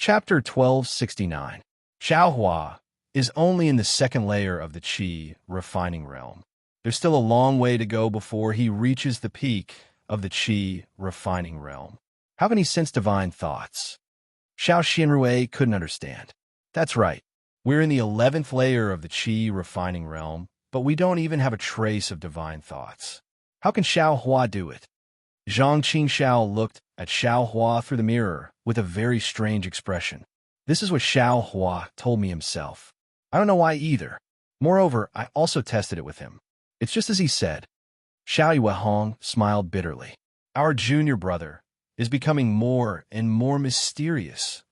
Chapter 1269. Xiaohua is only in the second layer of the Qi refining realm. There's still a long way to go before he reaches the peak of the Qi refining realm. How can he sense divine thoughts? Xiao Xinrui couldn't understand. That's right. We're in the 11th layer of the Qi refining realm, but we don't even have a trace of divine thoughts. How can Xiaohua do it? Zhang Qingxiao looked at Xiaohua through the mirror with a very strange expression. This is what Xiaohua told me himself. I don't know why either. Moreover, I also tested it with him. It's just as he said. Xiao Yuehong smiled bitterly. Our junior brother is becoming more and more mysterious.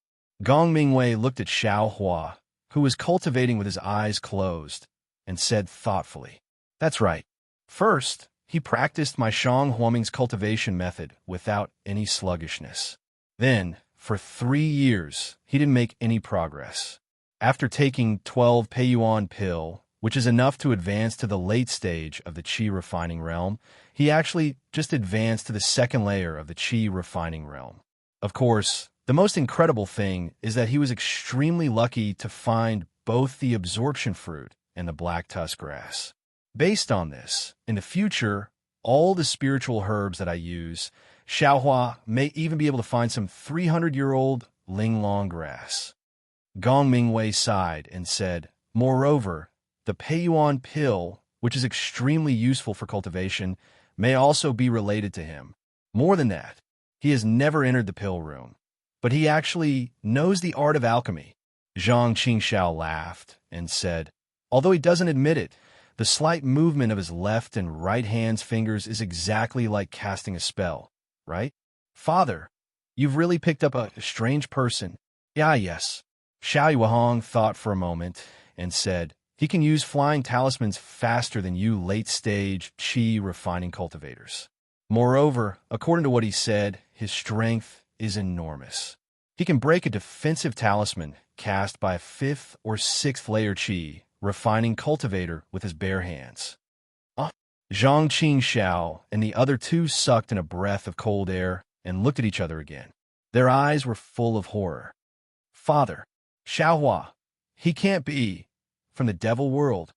Gong Mingwei looked at Xiaohua, who was cultivating with his eyes closed, and said thoughtfully, "That's right. First, he practiced my Shang Huaming's cultivation method without any sluggishness. Then, for 3 years, he didn't make any progress. After taking 12 Peiyuan pill, which is enough to advance to the late stage of the Qi refining realm, he actually just advanced to the second layer of the Qi refining realm. Of course, the most incredible thing is that he was extremely lucky to find both the absorption fruit and the black tusk grass. Based on this, in the future, all the spiritual herbs that I use, Xiaohua may even be able to find some 300-year-old linglong grass." Gong Mingwei sighed and said, "Moreover, the Peiyuan pill, which is extremely useful for cultivation, may also be related to him. More than that, he has never entered the pill room, but he actually knows the art of alchemy." Zhang Qingxiao laughed and said, "Although he doesn't admit it, the slight movement of his left and right hand's fingers is exactly like casting a spell, right? Father, you've really picked up a strange person." Yes." Xiao Yuehong thought for a moment and said, "He can use flying talismans faster than you late-stage Qi refining cultivators. Moreover, according to what he said, his strength is enormous. He can break a defensive talisman cast by a 5th or 6th layer Qi refining cultivator with his bare hands." Zhang Qingxiao and the other two sucked in a breath of cold air and looked at each other again. Their eyes were full of horror. "Father, Xiaohua, he can't be from the devil world."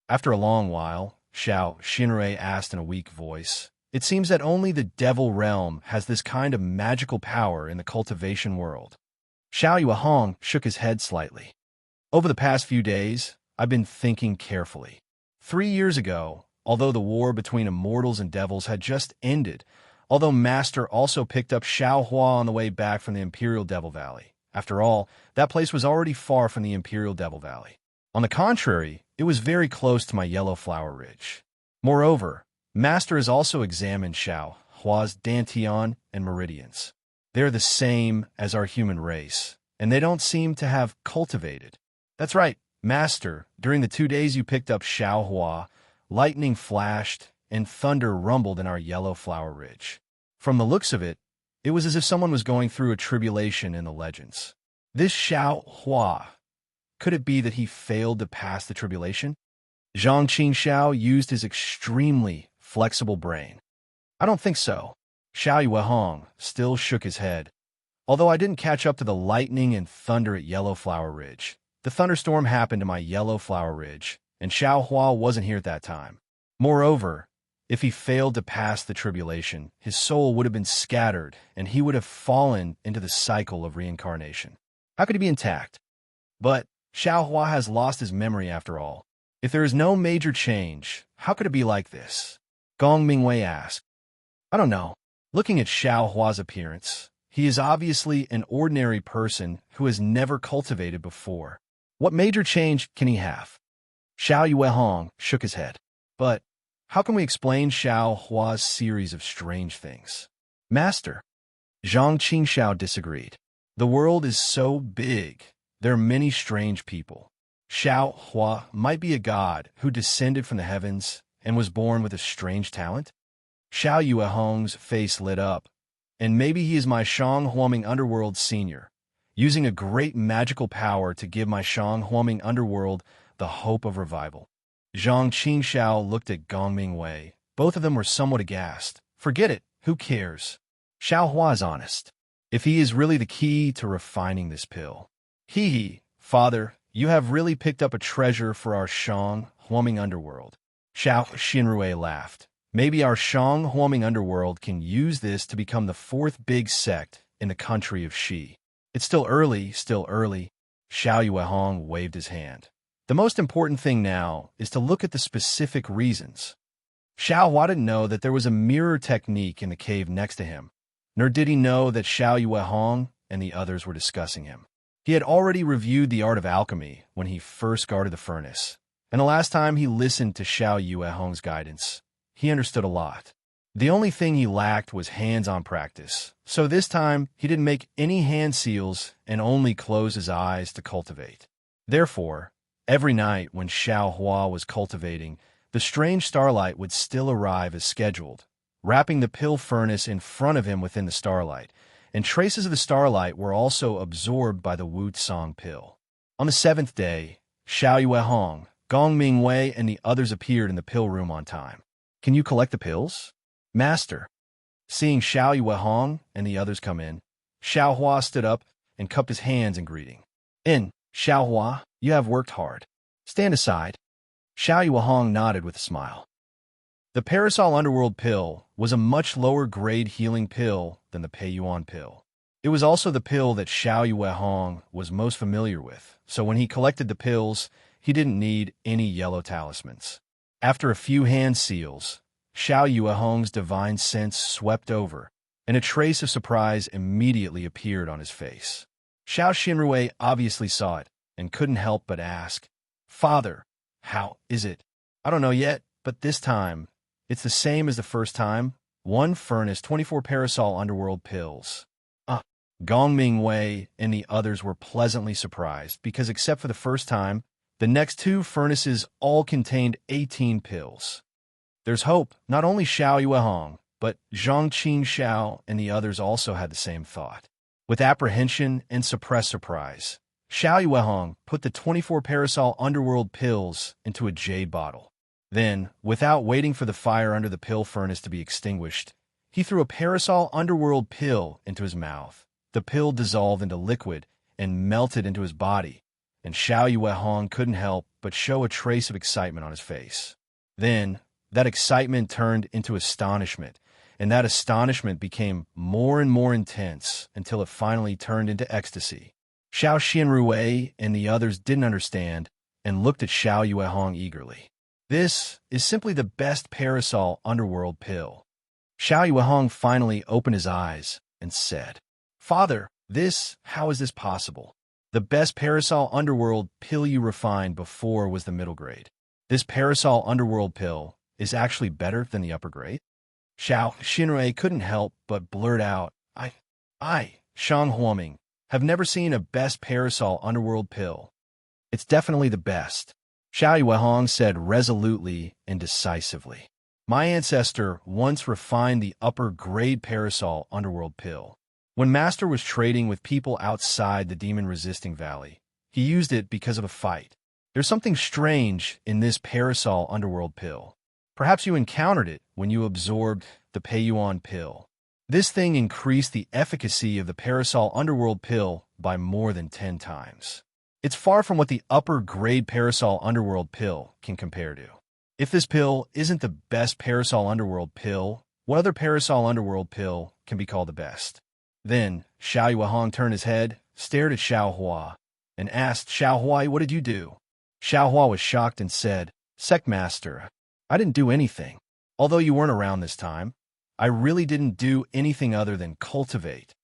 After a long while, Xiao Xinrui asked in a weak voice, "It seems that only the devil realm has this kind of magical power in the cultivation world." Xiao Yuehong shook his head slightly. "Over the past few days, I've been thinking carefully. 3 years ago, although the war between immortals and devils had just ended, although Master also picked up Xiaohua on the way back from the Imperial Devil Valley. After all, that place was already far from the Imperial Devil Valley. On the contrary, it was very close to my Yellow Flower Ridge. Moreover, Master has also examined Xiaohua's dantian and meridians. They're the same as our human race, and they don't seem to have cultivated. That's right, Master, during the 2 days you picked up Xiaohua, lightning flashed and thunder rumbled in our Yellow Flower Ridge. From the looks of it, it was as if someone was going through a tribulation in the legends. This Xiaohua, could it be that he failed to pass the tribulation?" Zhang Qingxiao used his extremely flexible brain. "I don't think so." Xiao Yuehong still shook his head. "Although I didn't catch up to the lightning and thunder at Yellow Flower Ridge, the thunderstorm happened to my Yellow Flower Ridge, and Xiaohua wasn't here at that time. Moreover, if he failed to pass the tribulation, his soul would have been scattered, and he would have fallen into the cycle of reincarnation. How could he be intact? But Xiaohua has lost his memory after all. If there is no major change, how could it be like this?" Gong Mingwei asked. "I don't know. Looking at Xiaohua's appearance, he is obviously an ordinary person who has never cultivated before. What major change can he have?" Xiao Yuehong shook his head. "But how can we explain Xiaohua's series of strange things?" "Master," Zhang Qingxiao disagreed. "The world is so big. There are many strange people. Xiaohua might be a god who descended from the heavens and was born with a strange talent." Xiao Yuehong's face lit up. "And maybe he is my Shang Huaming Underworld senior, using a great magical power to give my Shang Huaming Underworld the hope of revival." Zhang Qingxiao looked at Gong Mingwei. Both of them were somewhat aghast. "Forget it. Who cares? Xiaohua is honest. if he is really the key to refining this pill. Hee, father, you have really picked up a treasure for our Shang Huaming underworld. Xiao Xinrui laughed. Maybe our Shang Huaming underworld can use this to become the fourth big sect in the country of Shi. It's still early, still early. Xiao Yuehong waved his hand. The most important thing now is to look at the specific reasons. Xiao Hua didn't know that there was a mirror technique in the cave next to him, nor did he know that Xiao Yuehong and the others were discussing him. He had already reviewed the art of alchemy when he first guarded the furnace, and the last time he listened to Xiao Yuehong's guidance, he understood a lot. The only thing he lacked was hands-on practice, so this time he didn't make any hand seals and only closed his eyes to cultivate. Therefore, every night when Xiao Hua was cultivating, the strange starlight would still arrive as scheduled, wrapping the pill furnace in front of him within the starlight, and traces of the starlight were also absorbed by the Wu Tsang pill. On the seventh day, Xiao Yuehong, Gong Mingwei, and the others appeared in the pill room on time. Can you collect the pills? Master. Seeing Xiao Yuehong and the others come in, Xiao Hua stood up and cupped his hands in greeting. Xiao Hua, you have worked hard. Stand aside. Xiao Yuehong nodded with a smile. The Parasol Underworld pill was a much lower-grade healing pill than the Peiyuan pill. It was also the pill that Xiao Yuehong was most familiar with, so when he collected the pills, he didn't need any yellow talismans. After a few hand seals, Xiao Yuehong's divine sense swept over, and a trace of surprise immediately appeared on his face. Xiao Xinrui obviously saw it and couldn't help but ask, "Father, how is it?" "I don't know yet, but this time, it's the same as the first time. 1 furnace, 24 Parasol Underworld pills." Gong Mingwei and the others were pleasantly surprised because except for the first time, the next 2 furnaces all contained 18 pills. There's hope. Not only Xiao Yuehong, but Zhang Qingxiao and the others also had the same thought. With apprehension and suppressed surprise, Xiao Yuehong put the 24 Parasol Underworld pills into a jade bottle. Then, without waiting for the fire under the pill furnace to be extinguished, he threw a Parasol Underworld pill into his mouth. The pill dissolved into liquid and melted into his body, and Xiao Yuehong couldn't help but show a trace of excitement on his face. Then, that excitement turned into astonishment, and that astonishment became more and more intense until it finally turned into ecstasy. Xiao Xinrui and the others didn't understand and looked at Xiao Yuehong eagerly. This is simply the best Parasol Underworld pill. Xiao Yuehong finally opened his eyes and said, "Father, how is this possible? The best Parasol Underworld pill you refined before was the middle grade. This Parasol Underworld pill is actually better than the upper grade?" Xiao Xinrui couldn't help but blurt out, I, Shang Huaming, have never seen a best Parasol Underworld pill. It's definitely the best. Xiao Yuehong said resolutely and decisively. My ancestor once refined the upper grade Parasol Underworld pill. When Master was trading with people outside the demon-resisting valley, he used it because of a fight. There's something strange in this Parasol Underworld pill. Perhaps you encountered it when you absorbed the Peiyuan pill. This thing increased the efficacy of the Parasol Underworld pill by more than 10 times. It's far from what the upper-grade Parasol Underworld pill can compare to. If this pill isn't the best Parasol Underworld pill, what other Parasol Underworld pill can be called the best? Then, Xiao Yuehong turned his head, stared at Xiao Hua, and asked, "Xiao Hua, what did you do?" Xiao Hua was shocked and said, "Sect Master, I didn't do anything. Although you weren't around this time, I really didn't do anything other than cultivate."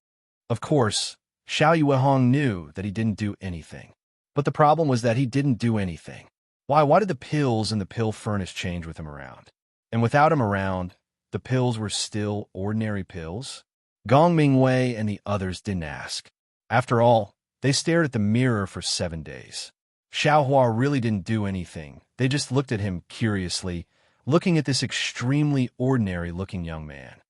Of course, Xiao Yuehong knew that he didn't do anything. But the problem was that he didn't do anything. Why did the pills in the pill furnace change with him around? And without him around, the pills were still ordinary pills? Gong Mingwei and the others didn't ask. After all, they stared at the mirror for 7 days. Xiao Hua really didn't do anything. They just looked at him curiously, looking at this extremely ordinary-looking young man.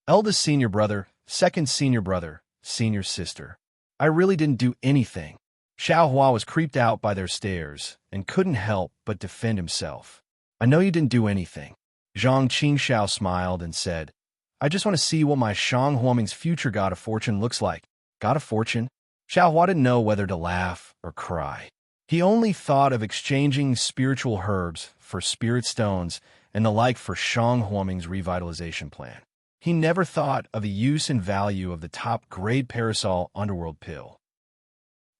Eldest senior brother, second senior brother, senior sister. I really didn't do anything. Xiao Hua was creeped out by their stares and couldn't help but defend himself. I know you didn't do anything. Zhang Qingxiao smiled and said, I just want to see what my Shang Huaming's future god of fortune looks like. Got a fortune? Xiao Hua didn't know whether to laugh or cry. He only thought of exchanging spiritual herbs for spirit stones and the like for Shang Huaming's revitalization plan. He never thought of the use and value of the top-grade parasol underworld pill.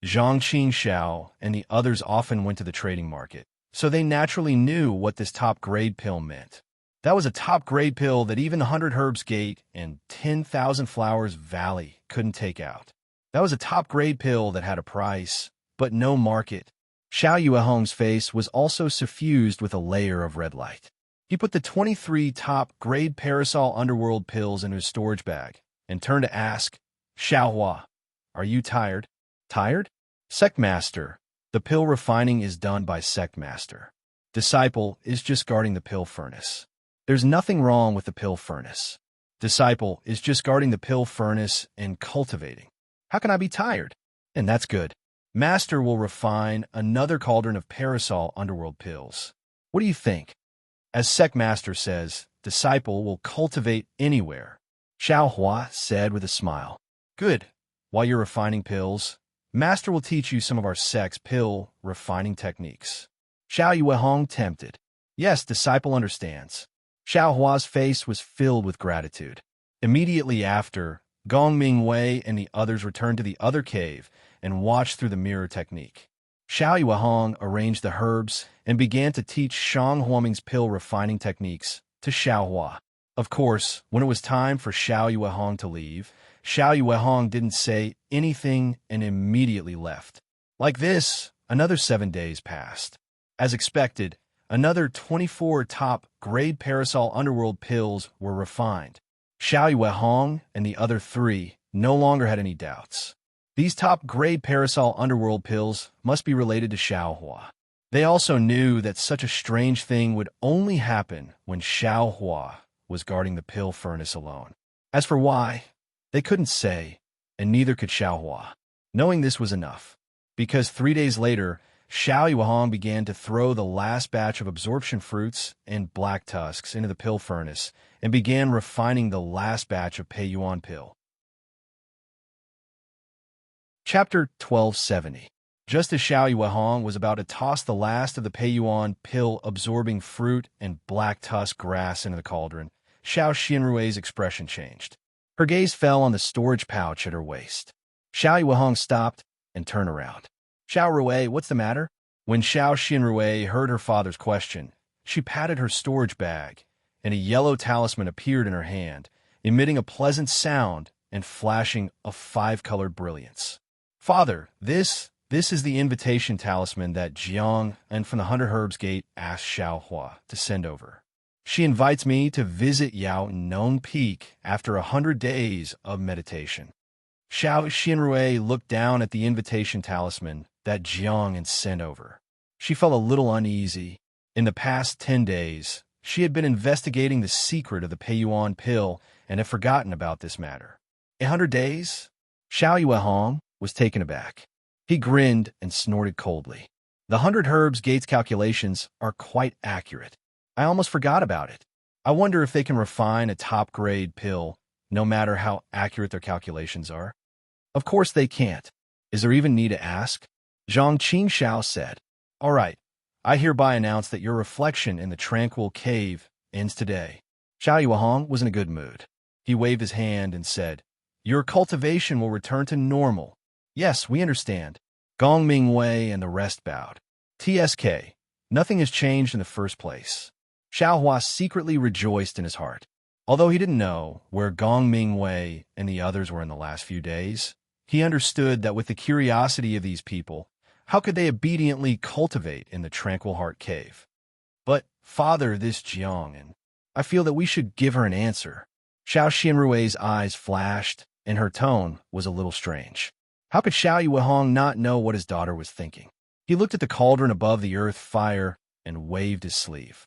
Zhang Qingxiao and the others often went to the trading market, so they naturally knew what this top-grade pill meant. That was a top-grade pill that even 100 Herbs Gate and 10,000 Flowers Valley couldn't take out. That was a top-grade pill that had a price, but no market. Xiao Yuehong's face was also suffused with a layer of red light. He put the 23 top-grade parasol underworld pills into his storage bag and turned to ask, Xiao Hua, are you tired? Tired? Sect Master. The pill refining is done by Sect Master. Disciple is just guarding the pill furnace. There's nothing wrong with the pill furnace. Disciple is just guarding the pill furnace and cultivating. How can I be tired? And that's good. Master will refine another cauldron of parasol underworld pills. What do you think? As Sect Master says, Disciple will cultivate anywhere. Xiao Hua said with a smile. Good. While you're refining pills, Master will teach you some of our sect's pill refining techniques. Xiao Yuehong tempted. Yes, Disciple understands. Xiao Hua's face was filled with gratitude. Immediately after, Gong Mingwei and the others returned to the other cave and watched through the mirror technique. Xiao Yuehong arranged the herbs and began to teach Shang Huaming's pill refining techniques to Xiao Hua. Of course, when it was time for Xiao Yuehong to leave, Xiao Yuehong didn't say anything and immediately left. Like this, another 7 days passed. As expected, another 24 top-grade parasol underworld pills were refined. Xiao Yuehong and the other 3 no longer had any doubts. These top-grade parasol underworld pills must be related to Xiao Hua. They also knew that such a strange thing would only happen when Xiao Hua was guarding the pill furnace alone. As for why, they couldn't say, and neither could Xiao Hua. Knowing this was enough, because 3 days later, Xiao Yuehong began to throw the last batch of absorption fruits and black tusks into the pill furnace and began refining the last batch of Pei Yuan pill. Chapter 1270. Just as Xiao Yuehong was about to toss the last of the Pei Yuan pill-absorbing fruit and black tusk grass into the cauldron, Xiao Xinrui's expression changed. Her gaze fell on the storage pouch at her waist. Xiao Yuehong stopped and turned around. Xiao Rui, what's the matter? When Xiao Xinrui heard her father's question, she patted her storage bag, and a yellow talisman appeared in her hand, emitting a pleasant sound and flashing a 5-colored brilliance. Father, this is the invitation talisman that Jiang and from the 100 Herbs Gate asked Xiao Hua to send over. She invites me to visit Yao Nong Peak after 100 days of meditation. Xiao Xinrui looked down at the invitation talisman that Jiang had sent over. She felt a little uneasy. In the past 10 days, she had been investigating the secret of the Pei Yuan pill and had forgotten about this matter. 100 days? Xiao Yuehong was taken aback. He grinned and snorted coldly. The 100 Herbs Gates calculations are quite accurate. I almost forgot about it. I wonder if they can refine a top-grade pill, no matter how accurate their calculations are. Of course they can't. Is there even need to ask? Zhang Qingxiao said, All right, I hereby announce that your reflection in the tranquil cave ends today. Xiao Yuehong was in a good mood. He waved his hand and said, Your cultivation will return to normal. Yes, we understand. Gong Mingwei and the rest bowed. TSK, nothing has changed in the first place. Xiao Hua secretly rejoiced in his heart. Although he didn't know where Gong Mingwei and the others were in the last few days, he understood that with the curiosity of these people, how could they obediently cultivate in the Tranquil Heart Cave? But, Father, this Jiang, and I feel that we should give her an answer. Xiao Xinrui's eyes flashed, and her tone was a little strange. How could Xiao Yuehong not know what his daughter was thinking? He looked at the cauldron above the earth fire and waved his sleeve.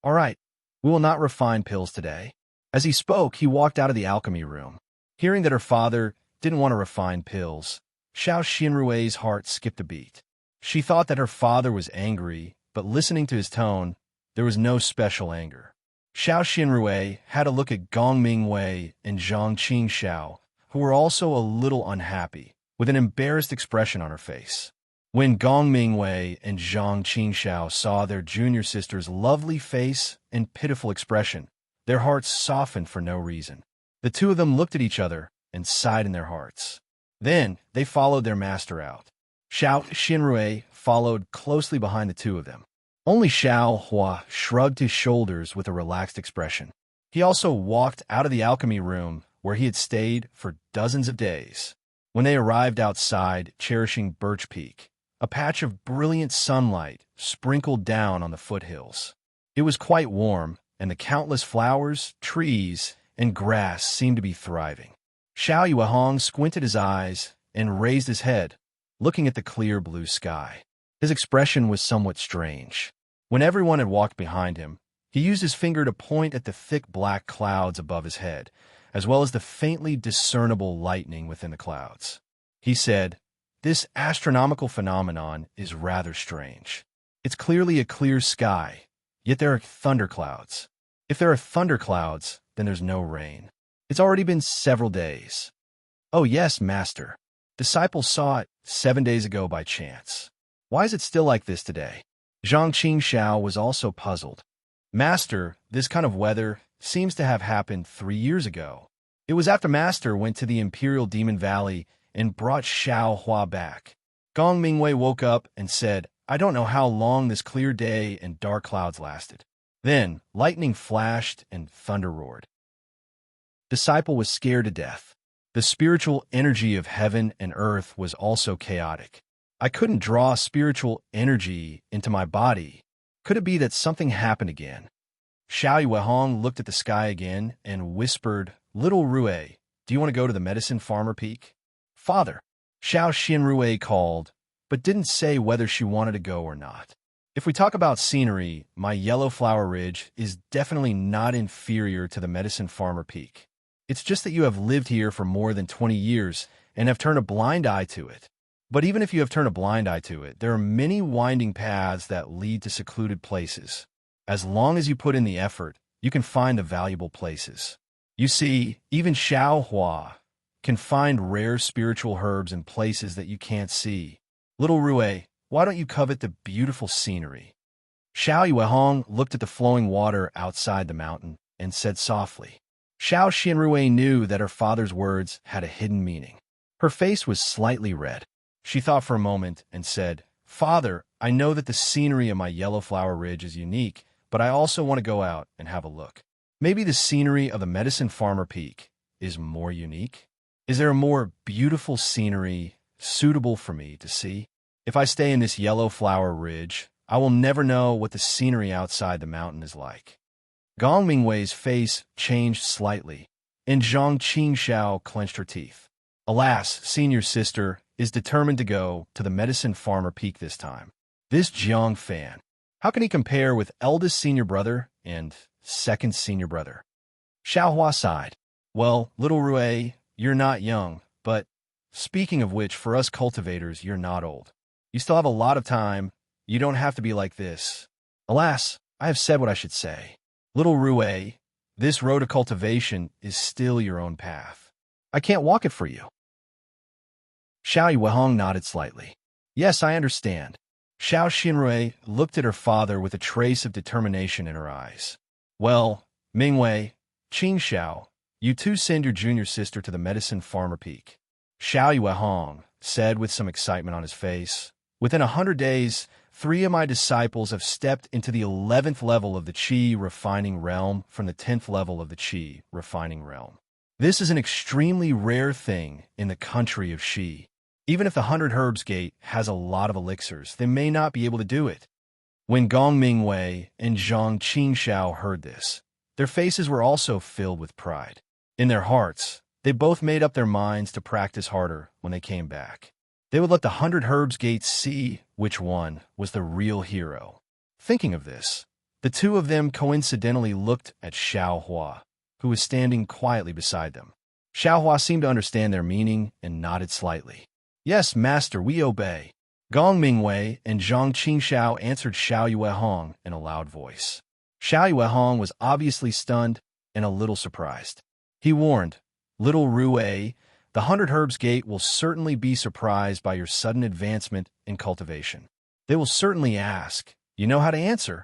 All right, we will not refine pills today. As he spoke, he walked out of the alchemy room. Hearing that her father didn't want to refine pills, Xiao Xinrui's heart skipped a beat. She thought that her father was angry, but listening to his tone, there was no special anger. Xiao Xinrui had a look at Gong Mingwei and Zhang Qingxiao, who were also a little unhappy, with an embarrassed expression on her face. When Gong Mingwei and Zhang Qingxiao saw their junior sister's lovely face and pitiful expression, their hearts softened for no reason. The two of them looked at each other and sighed in their hearts. Then they followed their master out. Xiao Xinrui followed closely behind the two of them. Only Xiao Hua shrugged his shoulders with a relaxed expression. He also walked out of the alchemy room where he had stayed for dozens of days. When they arrived outside Cherishing Birch Peak, a patch of brilliant sunlight sprinkled down on the foothills. It was quite warm, and the countless flowers, trees, and grass seemed to be thriving. Xiao Yuehong squinted his eyes and raised his head, looking at the clear blue sky. His expression was somewhat strange. When everyone had walked behind him, he used his finger to point at the thick black clouds above his head, as well as the faintly discernible lightning within the clouds. He said, "This astronomical phenomenon is rather strange. It's clearly a clear sky, yet there are thunderclouds. If there are thunderclouds, then there's no rain. It's already been several days." "Oh yes, master. Disciples saw it 7 days ago by chance. Why is it still like this today?" Zhang Qingxiao was also puzzled. "Master, this kind of weather seems to have happened 3 years ago. It was after Master went to the Imperial Demon Valley and brought Xiao Hua back." Gong Mingwei woke up and said, "I don't know how long this clear day and dark clouds lasted." Then lightning flashed and thunder roared. Disciple was scared to death. The spiritual energy of heaven and earth was also chaotic. I couldn't draw spiritual energy into my body. Could it be that something happened again? Xiao Yuehong looked at the sky again and whispered, "Little Rue, do you want to go to the medicine farmer peak?" "Father," Xiao Xinrui called, but didn't say whether she wanted to go or not. "If we talk about scenery, my Yellow Flower Ridge is definitely not inferior to the medicine farmer peak. It's just that you have lived here for more than 20 years and have turned a blind eye to it. But even if you have turned a blind eye to it, there are many winding paths that lead to secluded places. As long as you put in the effort, you can find the valuable places. You see, even Xiao Hua can find rare spiritual herbs in places that you can't see. Little Rue, why don't you covet the beautiful scenery?" Xiao Yuehong looked at the flowing water outside the mountain and said softly. Xiao Xinrui knew that her father's words had a hidden meaning. Her face was slightly red. She thought for a moment and said, "Father, I know that the scenery of my Yellow Flower Ridge is unique, but I also want to go out and have a look. Maybe the scenery of the Medicine Farmer Peak is more unique? Is there a more beautiful scenery suitable for me to see? If I stay in this Yellow Flower Ridge, I will never know what the scenery outside the mountain is like." Gong Mingwei's face changed slightly, and Zhang Qingxiao clenched her teeth. Alas, senior sister is determined to go to the Medicine Farmer Peak this time. This Jiang Fan, how can he compare with eldest senior brother and second senior brother? Xiao Hua sighed. "Well, little Rue, you're not young, but speaking of which, for us cultivators, you're not old. You still have a lot of time. You don't have to be like this." "Alas, I have said what I should say. Little Rue, this road to cultivation is still your own path. I can't walk it for you." Xiao Yuehong nodded slightly. "Yes, I understand." Xiao Xinrui looked at her father with a trace of determination in her eyes. "Well, Mingwei, Qingxiao, you two send your junior sister to the Medicine Farmer Peak." Xiao Yuehong said with some excitement on his face, "Within 100 days, 3 of my disciples have stepped into the 11th level of the Qi refining realm from the 10th level of the Qi refining realm. This is an extremely rare thing in the country of Qi. Even if the 100 Herbs Gate has a lot of elixirs, they may not be able to do it." When Gong Mingwei and Zhang Qingxiao heard this, their faces were also filled with pride. In their hearts, they both made up their minds to practice harder when they came back. They would let the 100 Herbs Gate see which one was the real hero. Thinking of this, the two of them coincidentally looked at Xiao Hua, who was standing quietly beside them. Xiao Hua seemed to understand their meaning and nodded slightly. "Yes, master, we obey." Gong Mingwei and Zhang Qingxiao answered Xiao Yuehong in a loud voice. Xiao Yuehong was obviously stunned and a little surprised. He warned, "Little Rue, The 100 Herbs Gate will certainly be surprised by your sudden advancement in cultivation. They will certainly ask, you know how to answer?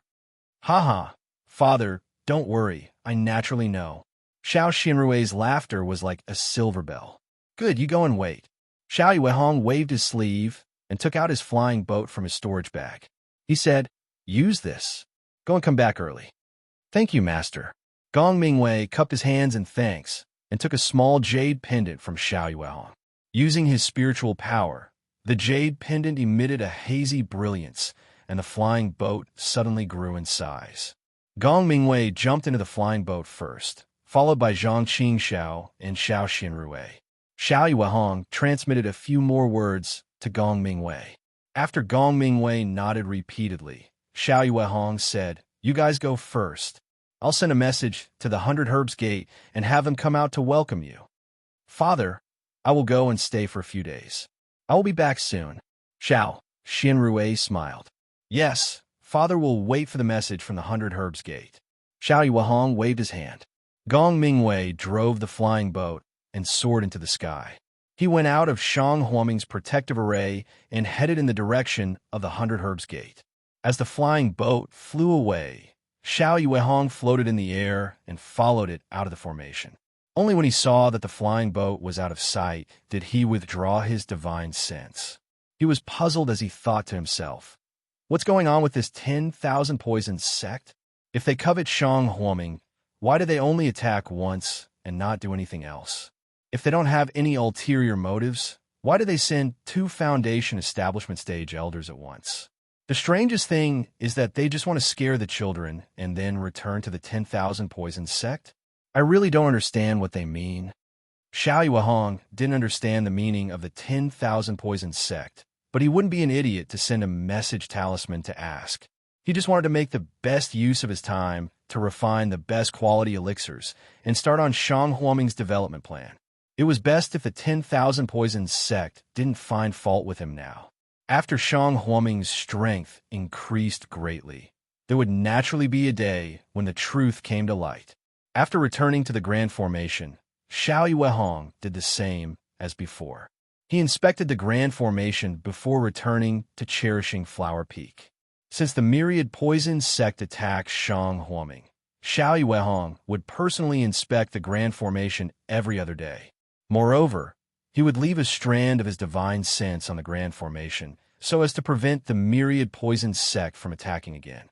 Haha, father, don't worry, I naturally know. Xiao Xinrui's laughter was like a silver bell. Good, you go and wait. Xiao Yuehong waved his sleeve and took out his flying boat from his storage bag. He said, use this. Go and come back early. Thank you, master. Gong Mingwei cupped his hands in thanks and took a small jade pendant from Xiao Yuehong. Using his spiritual power, the jade pendant emitted a hazy brilliance, and the flying boat suddenly grew in size. Gong Mingwei jumped into the flying boat first, followed by Zhang Qingxiao and Xiao Xinrui. Xiao Yuehong transmitted a few more words to Gong Mingwei. After Gong Mingwei nodded repeatedly, Xiao Yuehong said, you guys go first. I'll send a message to the 100 Herbs Gate and have them come out to welcome you. Father, I will go and stay for a few days. I will be back soon. Xiao Xinrui smiled. Yes, father will wait for the message from the 100 Herbs Gate. Xiao Yuehong waved his hand. Gong Mingwei drove the flying boat and soared into the sky. He went out of Shang Huaming's protective array and headed in the direction of the 100 Herbs Gate. As the flying boat flew away, Xiao Yuehong floated in the air and followed it out of the formation. Only when he saw that the flying boat was out of sight did he withdraw his divine sense. He was puzzled as he thought to himself, what's going on with this 10,000 poison sect? If they covet Shang Huaming, why do they only attack once and not do anything else? If they don't have any ulterior motives, why do they send 2 Foundation establishment stage elders at once? The strangest thing is that they just want to scare the children and then return to the 10,000 poison sect. I really don't understand what they mean. Xiao Yuehong didn't understand the meaning of the 10,000 poison sect, but he wouldn't be an idiot to send a message talisman to ask. He just wanted to make the best use of his time to refine the best quality elixirs and start on Shang Huaming's development plan. It was best if the 10,000 poison sect didn't find fault with him now. After Shang Huaming's strength increased greatly, there would naturally be a day when the truth came to light. After returning to the Grand Formation, Xiao Yuehong did the same as before. He inspected the Grand Formation before returning to Cherishing Flower Peak. Since the myriad poison sect attacks Shang Huaming, Xiao Yuehong would personally inspect the Grand Formation every other day. Moreover, he would leave a strand of his divine sense on the Grand Formation so as to prevent the myriad poison sect from attacking again.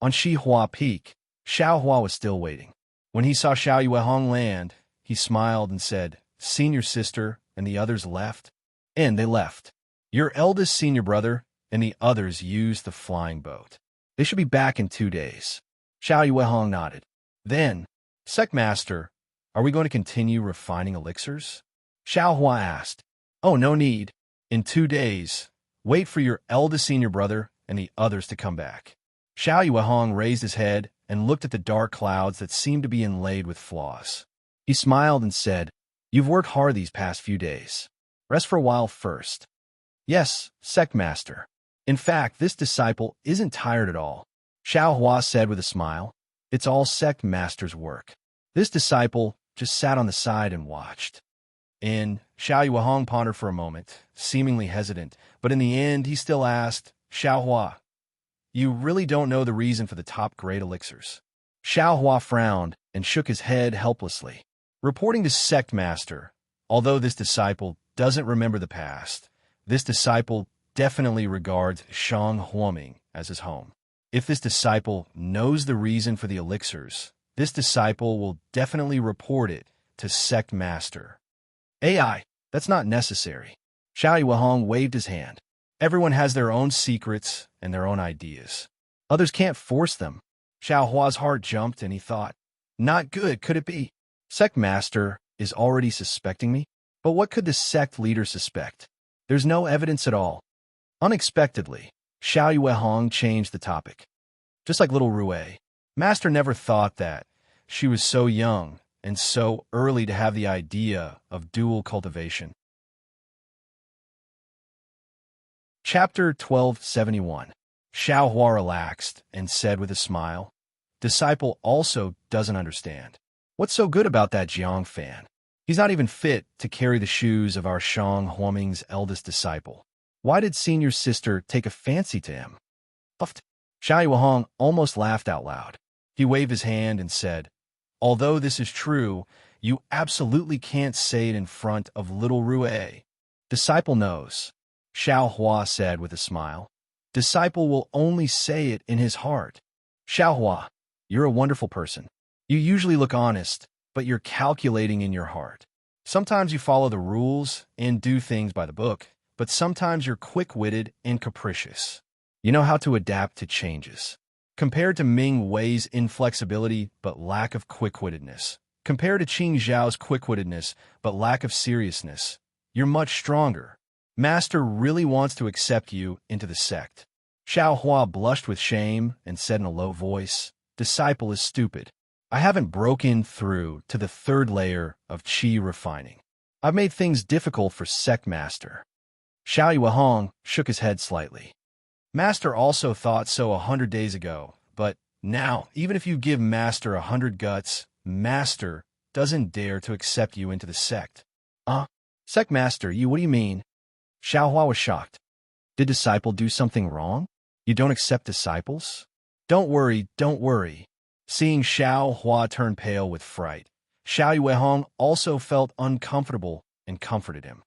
On Shihua Peak, Xiao Hua was still waiting. When he saw Xiao Yuehong land, he smiled and said, Senior sister and the others left? And they left. Your eldest senior brother and the others used the flying boat. They should be back in 2 days. Xiao Yuehong nodded. Then, Sect Master, are we going to continue refining elixirs? Xiao Hua asked. Oh, no need. In 2 days, wait for your eldest senior brother and the others to come back. Xiao Yuehong raised his head and looked at the dark clouds that seemed to be inlaid with flaws. He smiled and said, You've worked hard these past few days. Rest for a while first. Yes, Sect Master. In fact, this disciple isn't tired at all. Xiao Hua said with a smile. It's all Sect Master's work. This disciple just sat on the side and watched. And Xiao Yuehong pondered for a moment, seemingly hesitant, but in the end he still asked, Xiao Hua, you really don't know the reason for the top-grade elixirs? Xiao Hua frowned and shook his head helplessly. Reporting to Sect Master, although this disciple doesn't remember the past, this disciple definitely regards Shang Huaming as his home. If this disciple knows the reason for the elixirs, this disciple will definitely report it to Sect Master. AI, that's not necessary. Xiao Yuehong waved his hand. Everyone has their own secrets and their own ideas. Others can't force them. Xiao Hua's heart jumped and he thought, not good, could it be? Sect Master is already suspecting me? But what could the sect leader suspect? There's no evidence at all. Unexpectedly, Xiao Yuehong changed the topic. Just like little Rue, Master never thought that she was so young and so early to have the idea of dual cultivation. Chapter 1271. Xiao Hua relaxed and said with a smile, Disciple also doesn't understand. What's so good about that Jiang fan? He's not even fit to carry the shoes of our Shang Huaming's eldest disciple. Why did senior sister take a fancy to him? Puffed. Xiao Yuehong almost laughed out loud. He waved his hand and said, "Although this is true, you absolutely can't say it in front of little Rue. Disciple knows," Xiao Hua said with a smile. "Disciple will only say it in his heart." Xiao Hua, you're a wonderful person. You usually look honest, but you're calculating in your heart. Sometimes you follow the rules and do things by the book, but sometimes you're quick-witted and capricious. You know how to adapt to changes. Compared to Ming Wei's inflexibility but lack of quick-wittedness, compared to Qing Zhao's quick-wittedness but lack of seriousness, you're much stronger. Master really wants to accept you into the sect. Xiao Hua blushed with shame and said in a low voice, "Disciple is stupid. I haven't broken through to the third layer of qi refining. I've made things difficult for sect master." Xiao Yuehong shook his head slightly. Master also thought so 100 days ago, but now, even if you give Master 100 guts, Master doesn't dare to accept you into the sect. Sect Master, what do you mean? Xiao Hua was shocked. Did Disciple do something wrong? You don't accept disciples? Don't worry, don't worry. Seeing Xiao Hua turn pale with fright, Xiao Yuehong also felt uncomfortable and comforted him.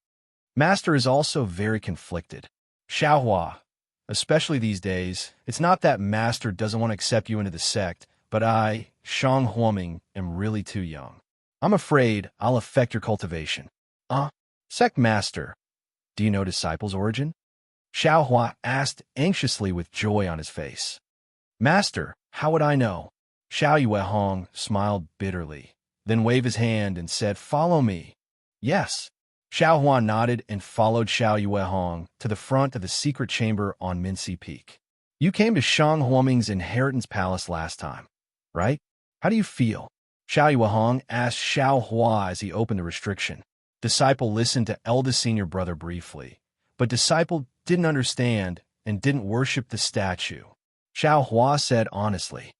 Master is also very conflicted. Xiao Hua, especially these days, it's not that Master doesn't want to accept you into the sect, but I, Shang Huaming, am really too young. I'm afraid I'll affect your cultivation. Sect Master, do you know Disciple's origin? Xiao Hua asked anxiously with joy on his face. Master, how would I know? Xiao Yuehong smiled bitterly, then waved his hand and said, "Follow me." Yes. Xiao Hua nodded and followed Xiao Yuehong to the front of the secret chamber on Minci Peak. You came to Shang Huaming's inheritance palace last time, right? How do you feel? Xiao Yuehong asked Xiao Hua as he opened the restriction. Disciple listened to eldest senior brother briefly, but Disciple didn't understand and didn't worship the statue. Xiao Hua said honestly,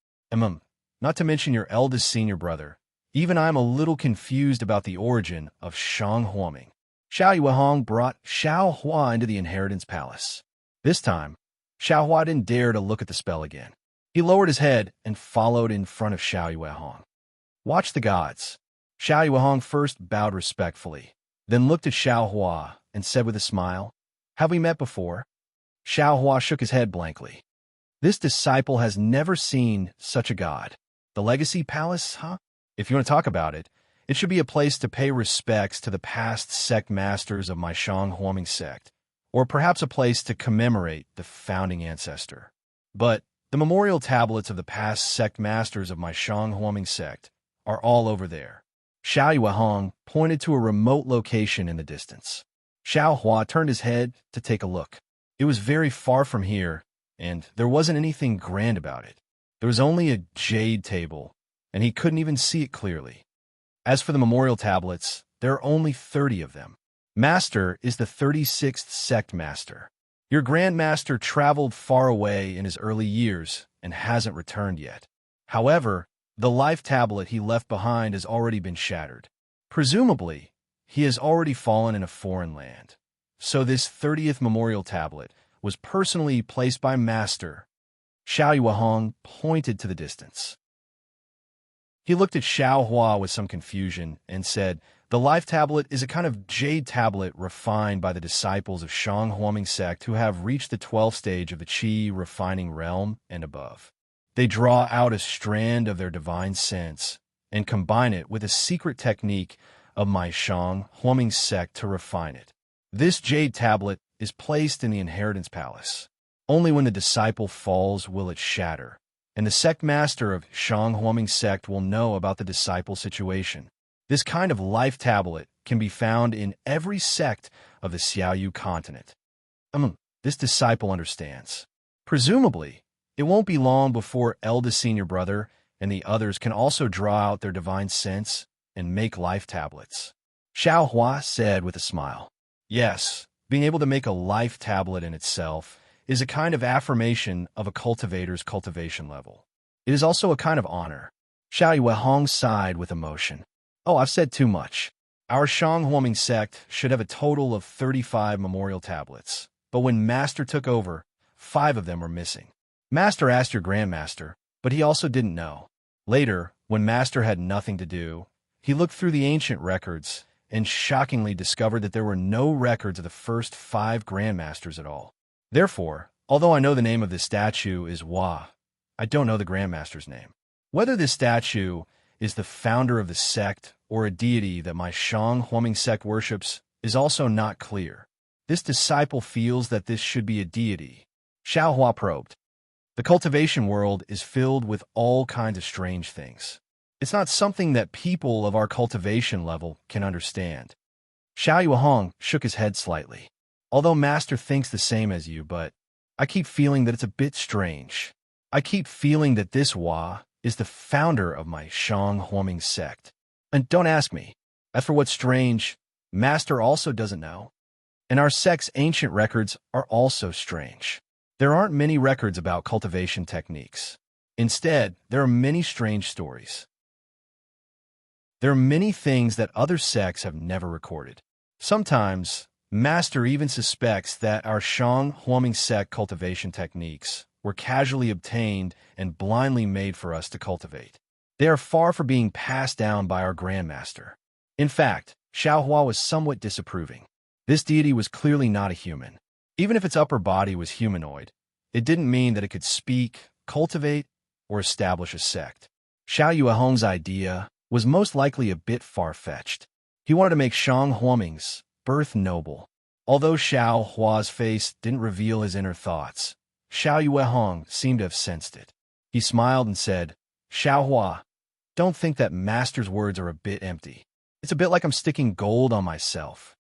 not to mention your eldest senior brother, even I'm a little confused about the origin of Shang Huaming. Xiao Yuehong brought Xiao Hua into the inheritance palace. This time, Xiao Hua didn't dare to look at the spell again. He lowered his head and followed in front of Xiao Yuehong. Watch the gods. Xiao Yuehong first bowed respectfully, then looked at Xiao Hua and said with a smile, "Have we met before?" Xiao Hua shook his head blankly. This disciple has never seen such a god. The Legacy Palace, huh? If you want to talk about it, it should be a place to pay respects to the past sect masters of my Shang Huaming sect, or perhaps a place to commemorate the founding ancestor. But the memorial tablets of the past sect masters of my Shang Huaming sect are all over there. Xiao Yuehong pointed to a remote location in the distance. Xiao Hua turned his head to take a look. It was very far from here, and there wasn't anything grand about it. There was only a jade table, and he couldn't even see it clearly. As for the memorial tablets, there are only 30 of them. Master is the 36th sect master. Your Grand Master traveled far away in his early years and hasn't returned yet. However, the life tablet he left behind has already been shattered. Presumably, he has already fallen in a foreign land. So this 30th memorial tablet was personally placed by Master. Xiao Yuehong pointed to the distance. He looked at Xiao Hua with some confusion and said, "The life tablet is a kind of jade tablet refined by the disciples of Shang Huaming sect who have reached the 12th stage of the qi refining realm and above. They draw out a strand of their divine sense and combine it with a secret technique of my Shang Huaming sect to refine it. This jade tablet is placed in the inheritance palace. Only when the disciple falls will it shatter, and the sect master of Shang Huaming sect will know about the disciple situation. This kind of life tablet can be found in every sect of the Xiaoyu continent. This disciple understands. Presumably, it won't be long before eldest senior brother and the others can also draw out their divine sense and make life tablets." Xiao Hua said with a smile. Yes, being able to make a life tablet in itself is a kind of affirmation of a cultivator's cultivation level. It is also a kind of honor. Xiao Yuehong sighed with emotion. I've said too much. Our Shanghuoming sect should have a total of 35 memorial tablets, but when Master took over, 5 of them were missing. Master asked your Grandmaster, but he also didn't know. Later, when Master had nothing to do, he looked through the ancient records and shockingly discovered that there were no records of the first 5 Grandmasters at all. Therefore, although I know the name of this statue is Hua, I don't know the Grandmaster's name. Whether this statue is the founder of the sect or a deity that my Shanghuoming sect worships is also not clear. This disciple feels that this should be a deity. Xiaohua probed. The cultivation world is filled with all kinds of strange things. It's not something that people of our cultivation level can understand. Xiao Yuehong shook his head slightly. Although Master thinks the same as you, but I keep feeling that it's a bit strange. I keep feeling that this Hua is the founder of my Shanghuoming sect. And don't ask me. As for what's strange, Master also doesn't know. And our sect's ancient records are also strange. There aren't many records about cultivation techniques. Instead, there are many strange stories. There are many things that other sects have never recorded. Sometimes, Master even suspects that our Shanghuoming sect cultivation techniques were casually obtained and blindly made for us to cultivate. They are far from being passed down by our Grandmaster. In fact, Xiaohua was somewhat disapproving. This deity was clearly not a human. Even if its upper body was humanoid, it didn't mean that it could speak, cultivate, or establish a sect. Xiao Yuehong's idea was most likely a bit far-fetched. He wanted to make Shanghuoming's birth noble. Although Xiao Hua's face didn't reveal his inner thoughts, Xiao Yuehong seemed to have sensed it. He smiled and said, Xiao Hua, don't think that Master's words are a bit empty. It's a bit like I'm sticking gold on myself.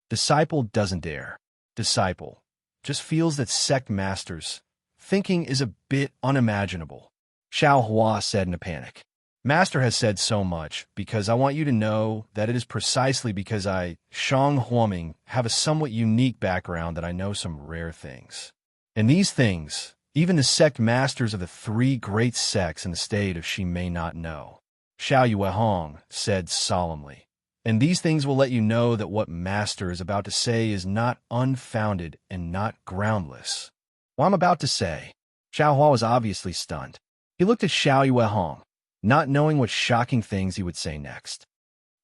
Disciple doesn't dare. Disciple just feels that sect Master's thinking is a bit unimaginable. Xiao Hua said in a panic. Master has said so much because I want you to know that it is precisely because I, Shanghuoming, have a somewhat unique background that I know some rare things. And these things, even the sect masters of the 3 great sects in the state of Shi may not know. Xiao Yuehong said solemnly. And these things will let you know that what Master is about to say is not unfounded and not groundless. What I'm about to say. Xiao Hua was obviously stunned. He looked at Xiao Yuehong, not knowing what shocking things he would say next.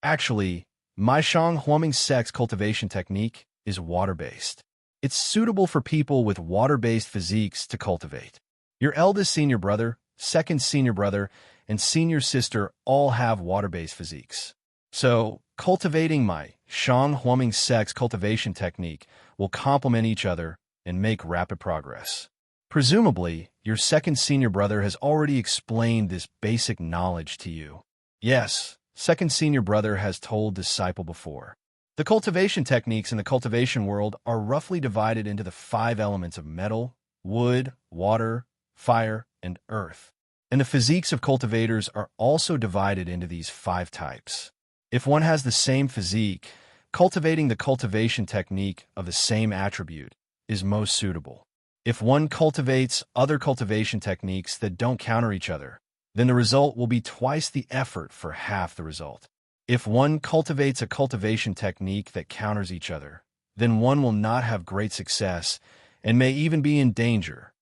Actually, my Shanghuoming sect's cultivation technique is water-based. It's suitable for people with water-based physiques to cultivate. Your eldest senior brother, second senior brother, and senior sister all have water-based physiques. So, cultivating my Shanghuoming sect's cultivation technique will complement each other and make rapid progress. Presumably, your second senior brother has already explained this basic knowledge to you. Yes, second senior brother has told disciple before. The cultivation techniques in the cultivation world are roughly divided into the 5 elements of metal, wood, water, fire, and earth. And the physiques of cultivators are also divided into these 5 types. If one has the same physique, cultivating the cultivation technique of the same attribute is most suitable. If one cultivates other cultivation techniques that don't counter each other, then the result will be twice the effort for half the result. If one cultivates a cultivation technique that counters each other, then one will not have great success and may even be in danger.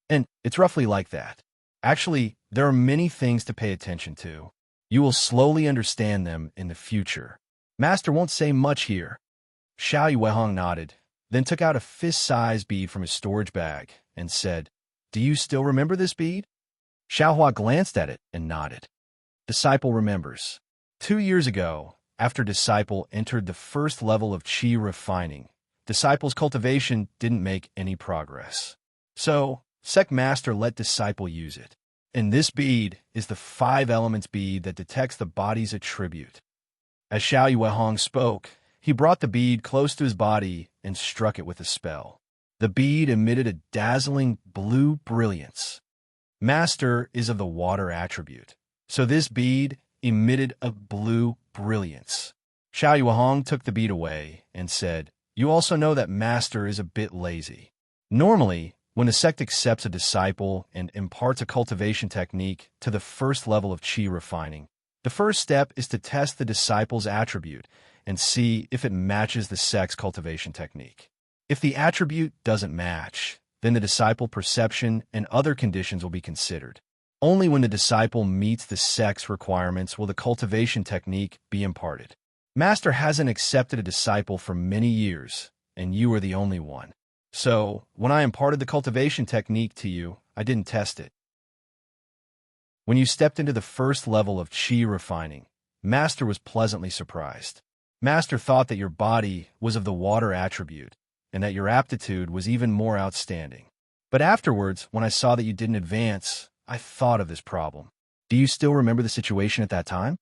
And it's roughly like that. Actually, there are many things to pay attention to. You will slowly understand them in the future. Master won't say much here. Xiao Yuehong nodded, then took out a fist-sized bead from his storage bag and said, Do you still remember this bead? Xiaohua glanced at it and nodded. Disciple remembers. 2 years ago, after Disciple entered the first level of Qi refining, Disciple's cultivation didn't make any progress. So, Sect Master let Disciple use it. And this bead is the 5 elements bead that detects the body's attribute. As Xiao Yuehong spoke, he brought the bead close to his body and struck it with a spell. The bead emitted a dazzling blue brilliance. Master is of the water attribute, so this bead emitted a blue brilliance. Xiao Yuehong took the bead away and said, You also know that Master is a bit lazy. Normally, when a sect accepts a disciple and imparts a cultivation technique to the first level of Qi refining, the first step is to test the disciple's attribute and see if it matches the sex cultivation technique. If the attribute doesn't match, then the disciple perception and other conditions will be considered. Only when the disciple meets the sex requirements will the cultivation technique be imparted. Master hasn't accepted a disciple for many years, and you are the only one. So, when I imparted the cultivation technique to you, I didn't test it. When you stepped into the first level of chi refining, Master was pleasantly surprised. Master thought that your body was of the water attribute, and that your aptitude was even more outstanding. But afterwards, when I saw that you didn't advance, I thought of this problem. Do you still remember the situation at that time?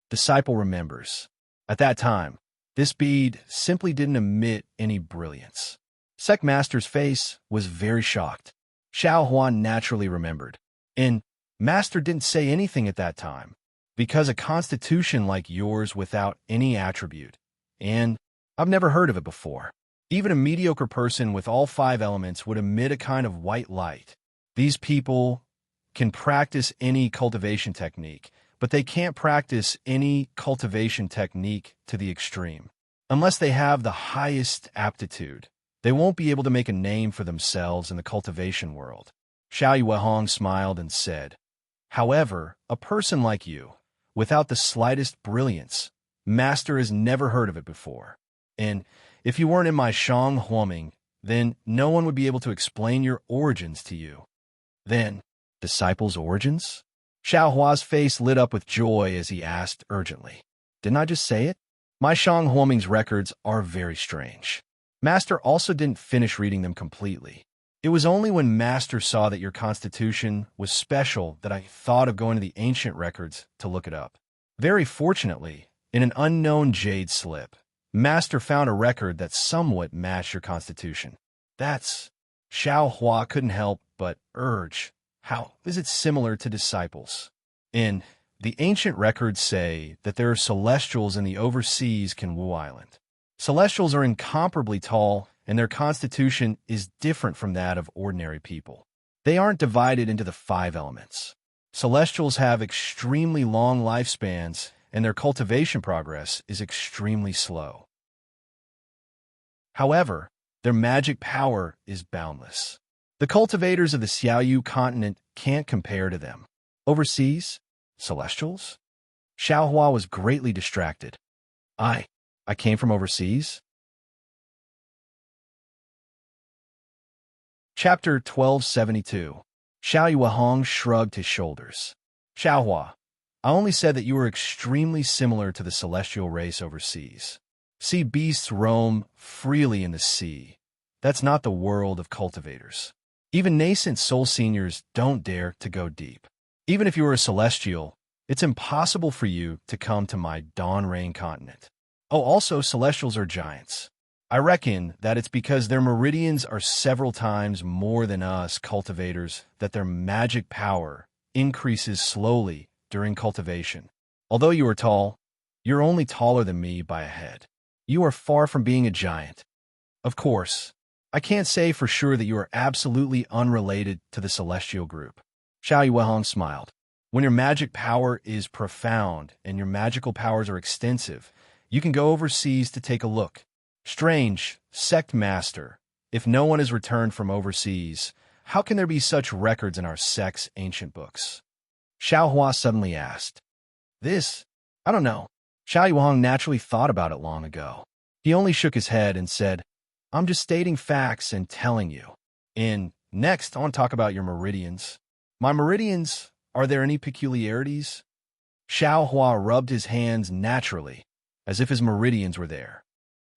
Disciple remembers. At that time, this bead simply didn't emit any brilliance. Sect Master's face was very shocked. Xiao Huan naturally remembered. And Master didn't say anything at that time, because a constitution like yours without any attribute, and I've never heard of it before. Even a mediocre person with all 5 elements would emit a kind of white light. These people can practice any cultivation technique, but they can't practice any cultivation technique to the extreme. Unless they have the highest aptitude, they won't be able to make a name for themselves in the cultivation world. Xiao Yuehong smiled and said, however, a person like you, without the slightest brilliance, Master has never heard of it before. And if you weren't in my Shang Huoming, then no one would be able to explain your origins to you. Then, disciples' origins? Xiao Hua's face lit up with joy as he asked urgently, didn't I just say it? My Shang Huoming's records are very strange. Master also didn't finish reading them completely. It was only when Master saw that your constitution was special that I thought of going to the ancient records to look it up. Very fortunately, in an unknown jade slip, Master found a record that somewhat matched your constitution. That's... Xiao Hua couldn't help but urge, how is it similar to disciples? In the ancient records say that there are celestials in the overseas Kanwu Island. Celestials are incomparably tall, and their constitution is different from that of ordinary people. They aren't divided into the 5 elements. Celestials have extremely long lifespans, and their cultivation progress is extremely slow. However, their magic power is boundless. The cultivators of the Xiaoyu continent can't compare to them. Overseas? Celestials? Xiao Hua was greatly distracted. I came from overseas? Chapter 1272. Xiao Yuehong shrugged his shoulders. Xiao Hua, I only said that you were extremely similar to the celestial race overseas. Sea beasts roam freely in the sea. That's not the world of cultivators. Even nascent soul seniors don't dare to go deep. Even if you were a celestial, it's impossible for you to come to my Dawn Rain continent. Oh, also, celestials are giants. I reckon that it's because their meridians are several times more than us cultivators that their magic power increases slowly during cultivation. Although you are tall, you're only taller than me by a head. You are far from being a giant. Of course, I can't say for sure that you are absolutely unrelated to the celestial group. Xiao Yuehong smiled. When your magic power is profound and your magical powers are extensive, you can go overseas to take a look. Strange, Sect Master, if no one has returned from overseas, how can there be such records in our sect's ancient books? Xiao Hua suddenly asked. This? I don't know. Xiao Yuehong naturally thought about it long ago. He only shook his head and said, I'm just stating facts and telling you. Next, I want to talk about your meridians. My meridians, are there any peculiarities? Xiao Hua rubbed his hands naturally, as if his meridians were there.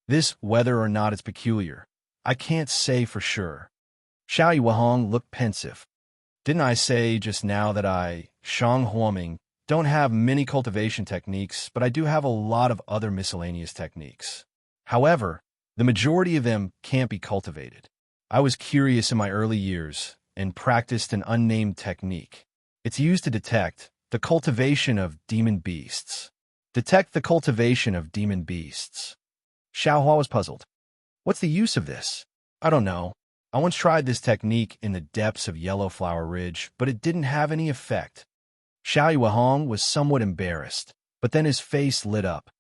This, whether or not it's peculiar, I can't say for sure. Xiao Yuehong looked pensive. Didn't I say just now that I, Shang Huoming, don't have many cultivation techniques, but I do have a lot of other miscellaneous techniques. However, the majority of them can't be cultivated. I was curious in my early years and practiced an unnamed technique. It's used to detect the cultivation of demon beasts. Detect the cultivation of demon beasts. Xiao Hua was puzzled. What's the use of this? I don't know. I once tried this technique in the depths of Yellow Flower Ridge, but it didn't have any effect. Xiao Yuehong was somewhat embarrassed, but then his face lit up.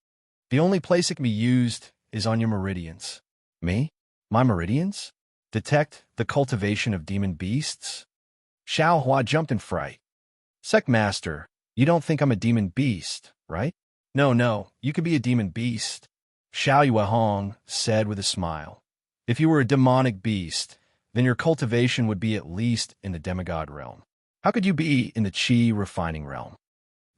The only place it can be used is on your meridians. Me? My meridians? Detect the cultivation of demon beasts? Xiao Hua jumped in fright. Sect Master, you don't think I'm a demon beast, right? No, you could be a demon beast, Xiao Yuehong said with a smile. If you were a demonic beast, then your cultivation would be at least in the demigod realm. How could you be in the Qi refining realm?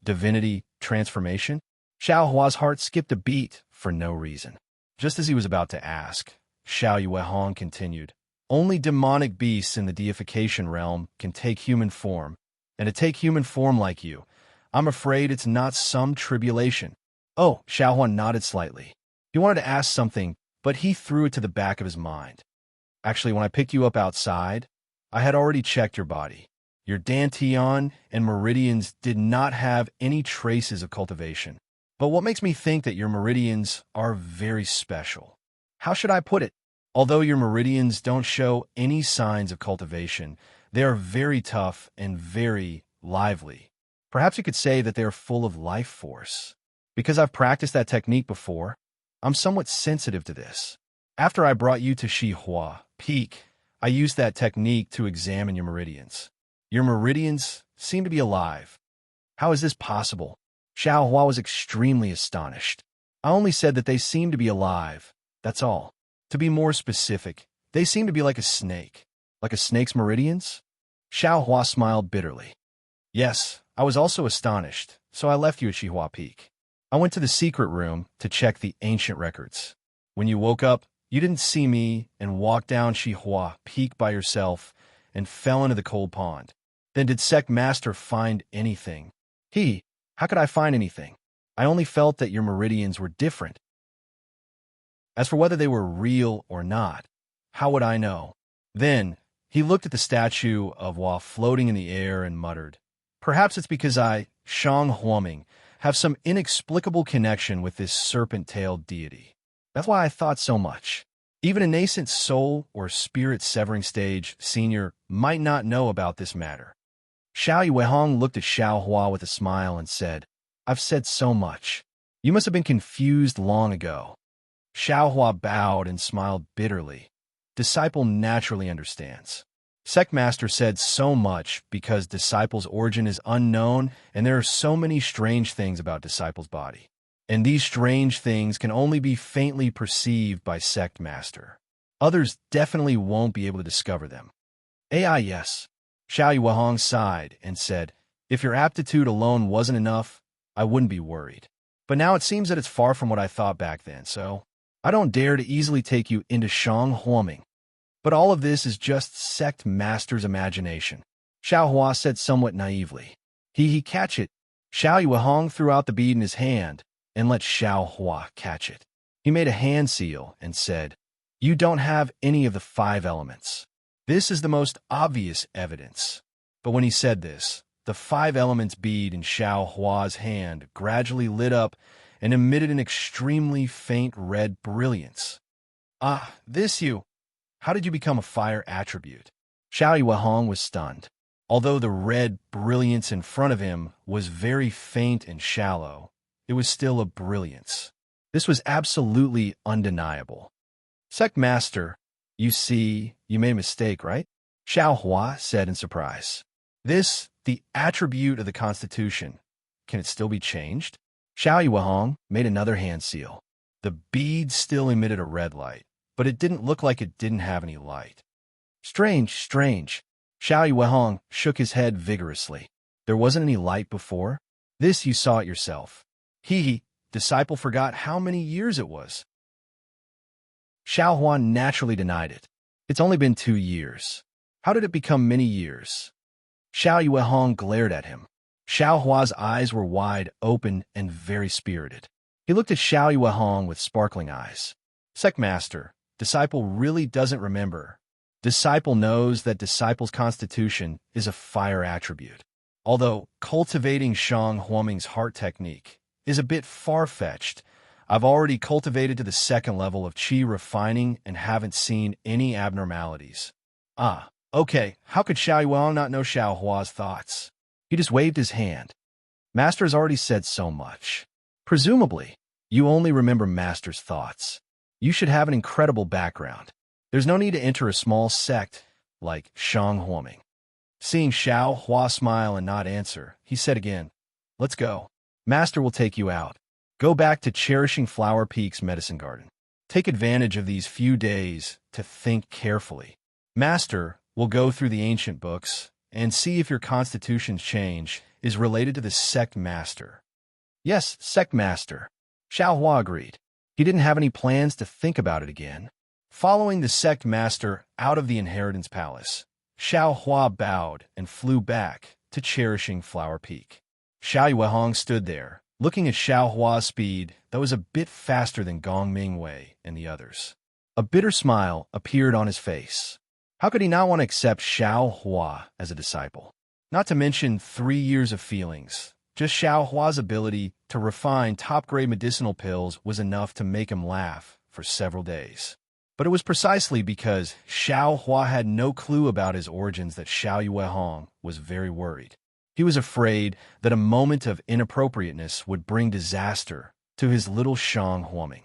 Divinity transformation? Xiao Hua's heart skipped a beat for no reason. Just as he was about to ask, Xiao Yuehong continued, only demonic beasts in the deification realm can take human form, and to take human form like you, I'm afraid it's not some tribulation. Oh, Xiao Hua nodded slightly. He wanted to ask something, but he threw it to the back of his mind. Actually, when I picked you up outside, I had already checked your body. Your dantian and meridians did not have any traces of cultivation. But what makes me think that your meridians are very special? How should I put it? Although your meridians don't show any signs of cultivation, they are very tough and very lively. Perhaps you could say that they are full of life force. Because I've practiced that technique before, I'm somewhat sensitive to this. After I brought you to Shihua Peak, I used that technique to examine your meridians. Your meridians seem to be alive. How is this possible? Xiao Hua was extremely astonished. I only said that they seem to be alive. That's all. To be more specific, they seem to be like a snake. Like a snake's meridians? Xiao Hua smiled bitterly. Yes, I was also astonished, so I left you at Shihua Peak. I went to the secret room to check the ancient records. When you woke up, you didn't see me and walked down Shihua Peak by yourself and fell into the cold pond. Then did Sect Master find anything? How could I find anything? I only felt that your meridians were different. As for whether they were real or not, how would I know? Then, he looked at the statue of Hua floating in the air and muttered, perhaps it's because I, Shang Huoming, have some inexplicable connection with this serpent-tailed deity. That's why I thought so much. Even a nascent soul or spirit severing stage senior might not know about this matter. Xiao Yuehong looked at Xiao Hua with a smile and said, I've said so much. You must have been confused long ago. Xiao Hua bowed and smiled bitterly. Disciple naturally understands. Sect Master said so much because Disciple's origin is unknown and there are so many strange things about Disciple's body. And these strange things can only be faintly perceived by Sect Master. Others definitely won't be able to discover them. Yes. Xiao Yuehong sighed and said, if your aptitude alone wasn't enough, I wouldn't be worried. But now it seems that it's far from what I thought back then, so I don't dare to easily take you into Shang Huoming. But all of this is just Sect Master's imagination. Xiao Hua said somewhat naively. He catch it. Xiao Yuehong threw out the bead in his hand and let Xiao Hua catch it. He made a hand seal and said, you don't have any of the 5 elements. This is the most obvious evidence. But when he said this, the 5 elements bead in Xiao Hua's hand gradually lit up and emitted an extremely faint red brilliance. How did you become a fire attribute? Xiao Yuehong was stunned. Although the red brilliance in front of him was very faint and shallow, it was still a brilliance. This was absolutely undeniable. Sect Master, you see, you made a mistake, right? Xiao Hua said in surprise. The attribute of the Constitution, can it still be changed? Xiao Yuehong made another hand seal. The bead still emitted a red light, but it didn't look like it didn't have any light. Strange. Xiao Yuehong shook his head vigorously. There wasn't any light before? You saw it yourself. Disciple forgot how many years it was. Xiao Hua naturally denied it. It's only been 2 years. How did it become many years? Xiao Yuehong glared at him. Xiao Hua's eyes were wide open and very spirited. He looked at Xiao Yuehong with sparkling eyes. Sect Master, Disciple really doesn't remember. Disciple knows that Disciple's constitution is a fire attribute. Although cultivating Shang Huoming's heart technique is a bit far-fetched, I've already cultivated to the 2nd level of Qi refining and haven't seen any abnormalities. Okay, how could Xiao Yuehong not know Xiao Hua's thoughts? He just waved his hand. Master has already said so much. Presumably, You only remember Master's thoughts. You should have an incredible background. There's no need to enter a small sect like Shanghuoming. Seeing Xiao Hua smile and not answer, he said again, "Let's go. Master will take you out. Go back to cherishing Flower Peak's medicine garden. Take advantage of these few days to think carefully. Master will go through the ancient books and see if your constitution's change is related to the sect master." Yes, sect master. Xiao Hua agreed. He didn't have any plans to think about it again. Following the sect master out of the inheritance palace, Xiao Hua bowed and flew back to cherishing Flower Peak. Xiao Yuehong stood there, looking at Xiao Hua's speed that was a bit faster than Gong Mingwei and the others. A bitter smile appeared on his face. How could he not want to accept Xiao Hua as a disciple? Not to mention 3 years of feelings. Just Xiao Hua's ability to refine top-grade medicinal pills was enough to make him laugh for several days. But it was precisely because Xiao Hua had no clue about his origins that Xiao Yuehong was very worried. He was afraid that a moment of inappropriateness would bring disaster to his little Shanghuoming.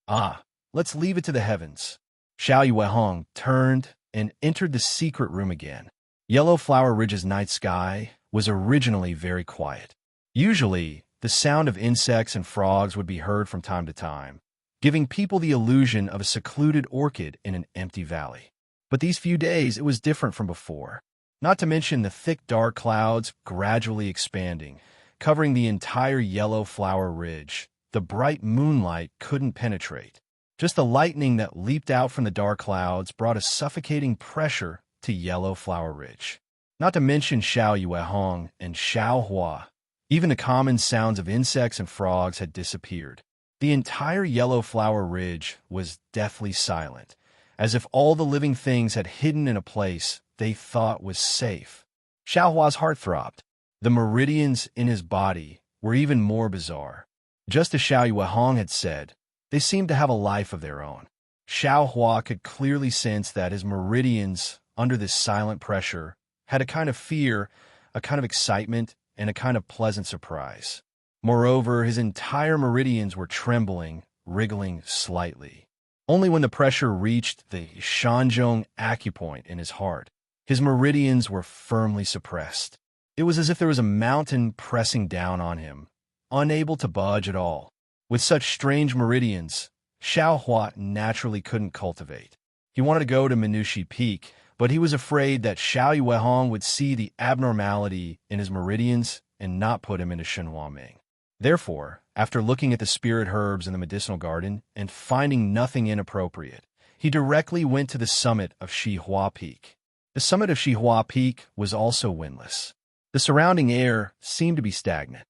Ah, let's leave it to the heavens. Xiao Yuehong turned and entered the secret room again. Yellow Flower Ridge's night sky was originally very quiet. Usually, the sound of insects and frogs would be heard from time to time, giving people the illusion of a secluded orchid in an empty valley. But these few days, it was different from before. Not to mention the thick dark clouds gradually expanding, covering the entire Yellow Flower Ridge. The bright moonlight couldn't penetrate. Just the lightning that leaped out from the dark clouds brought a suffocating pressure to Yellow Flower Ridge. Not to mention Xiao Yuehong and Xiao Hua. Even the common sounds of insects and frogs had disappeared. The entire Yellow Flower Ridge was deathly silent, as if all the living things had hidden in a place they thought was safe. Xiao Hua's heart throbbed. The meridians in his body were even more bizarre. Just as Xiao Yuehong had said, they seemed to have a life of their own. Xiao Hua could clearly sense that his meridians, under this silent pressure, had a kind of fear, a kind of excitement, and a kind of pleasant surprise. Moreover, his entire meridians were trembling, wriggling slightly. Only when the pressure reached the Shanzhong acupoint in his heart, his meridians were firmly suppressed. It was as if there was a mountain pressing down on him, unable to budge at all. With such strange meridians, Xiao Hua naturally couldn't cultivate. He wanted to go to Minushi Peak, but he was afraid that Xiao Yuehong would see the abnormality in his meridians and not put him into Shenhuaming. Therefore, after looking at the spirit herbs in the medicinal garden and finding nothing inappropriate, he directly went to the summit of Shihua Peak. The summit of Shihua Peak was also windless. The surrounding air seemed to be stagnant.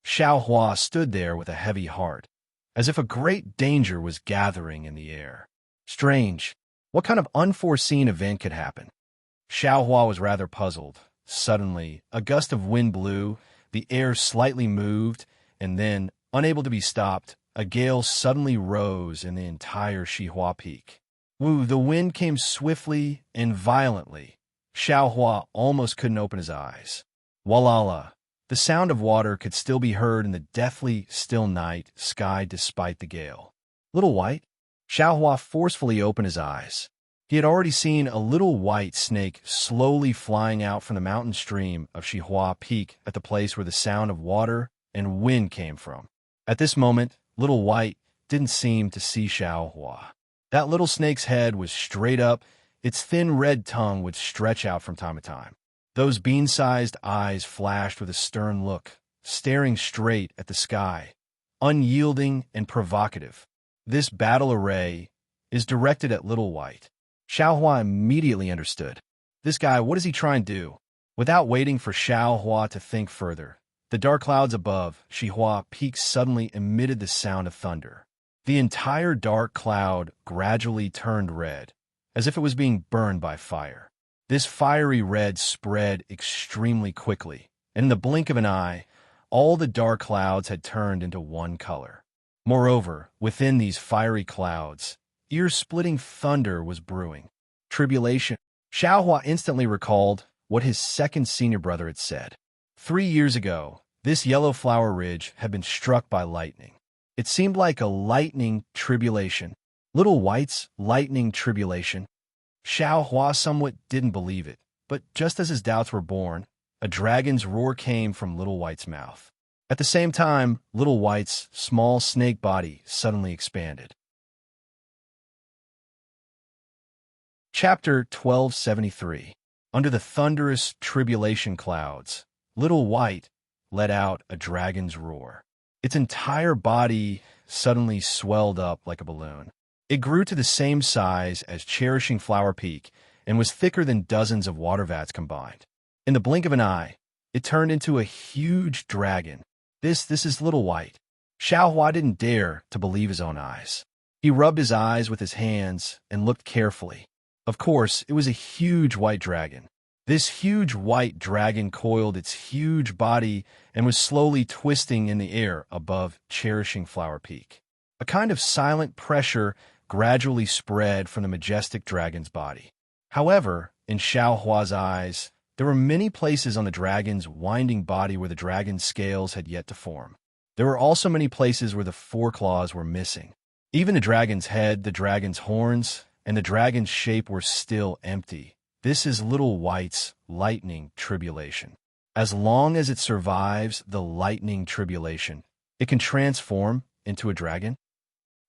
Xiao Hua stood there with a heavy heart, as if a great danger was gathering in the air. Strange. What kind of unforeseen event could happen? Xiao Hua was rather puzzled. Suddenly, a gust of wind blew, the air slightly moved, and then, unable to be stopped, a gale suddenly rose in the entire Shihua Peak. The wind came swiftly and violently. Xiao Hua almost couldn't open his eyes. Walala! The sound of water could still be heard in the deathly still night sky despite the gale. Little White? Xiao Hua forcefully opened his eyes. He had already seen a little white snake slowly flying out from the mountain stream of Shihua Peak at the place where the sound of water and wind came from. At this moment, Little White didn't seem to see Xiao Hua. That little snake's head was straight up, its thin red tongue would stretch out from time to time. Those bean-sized eyes flashed with a stern look, staring straight at the sky, unyielding and provocative. This battle array is directed at Little White. Xiao Hua immediately understood. This guy, what is he trying to do? Without waiting for Xiao Hua to think further, the dark clouds above Shihua Peak suddenly emitted the sound of thunder. The entire dark cloud gradually turned red, as if it was being burned by fire. This fiery red spread extremely quickly, and in the blink of an eye, all the dark clouds had turned into one color. Moreover, within these fiery clouds, ear-splitting thunder was brewing. Tribulation. Xiao Hua instantly recalled what his second senior brother had said. 3 years ago, This yellow flower ridge had been struck by lightning. It seemed like a lightning tribulation. Little White's lightning tribulation. Xiao Hua somewhat didn't believe it, but just as his doubts were born, a dragon's roar came from Little White's mouth. At the same time, Little White's small snake body suddenly expanded. Chapter 1273. Under the thunderous tribulation clouds, Little White let out a dragon's roar. Its entire body suddenly swelled up like a balloon. It grew to the same size as Cherishing Flower Peak and was thicker than dozens of water vats combined. In the blink of an eye, it turned into a huge dragon. This is Little White. Xiao Hua didn't dare to believe his own eyes. He rubbed his eyes with his hands and looked carefully. Of course, it was a huge white dragon. This huge white dragon coiled its huge body and was slowly twisting in the air above Cherishing Flower Peak. A kind of silent pressure gradually spread from the majestic dragon's body. However, in Xiao Hua's eyes, there were many places on the dragon's winding body where the dragon's scales had yet to form. There were also many places where the foreclaws were missing. Even the dragon's head, the dragon's horns, and the dragon's shape were still empty. This is Little White's lightning tribulation. As long as it survives the lightning tribulation, it can transform into a dragon.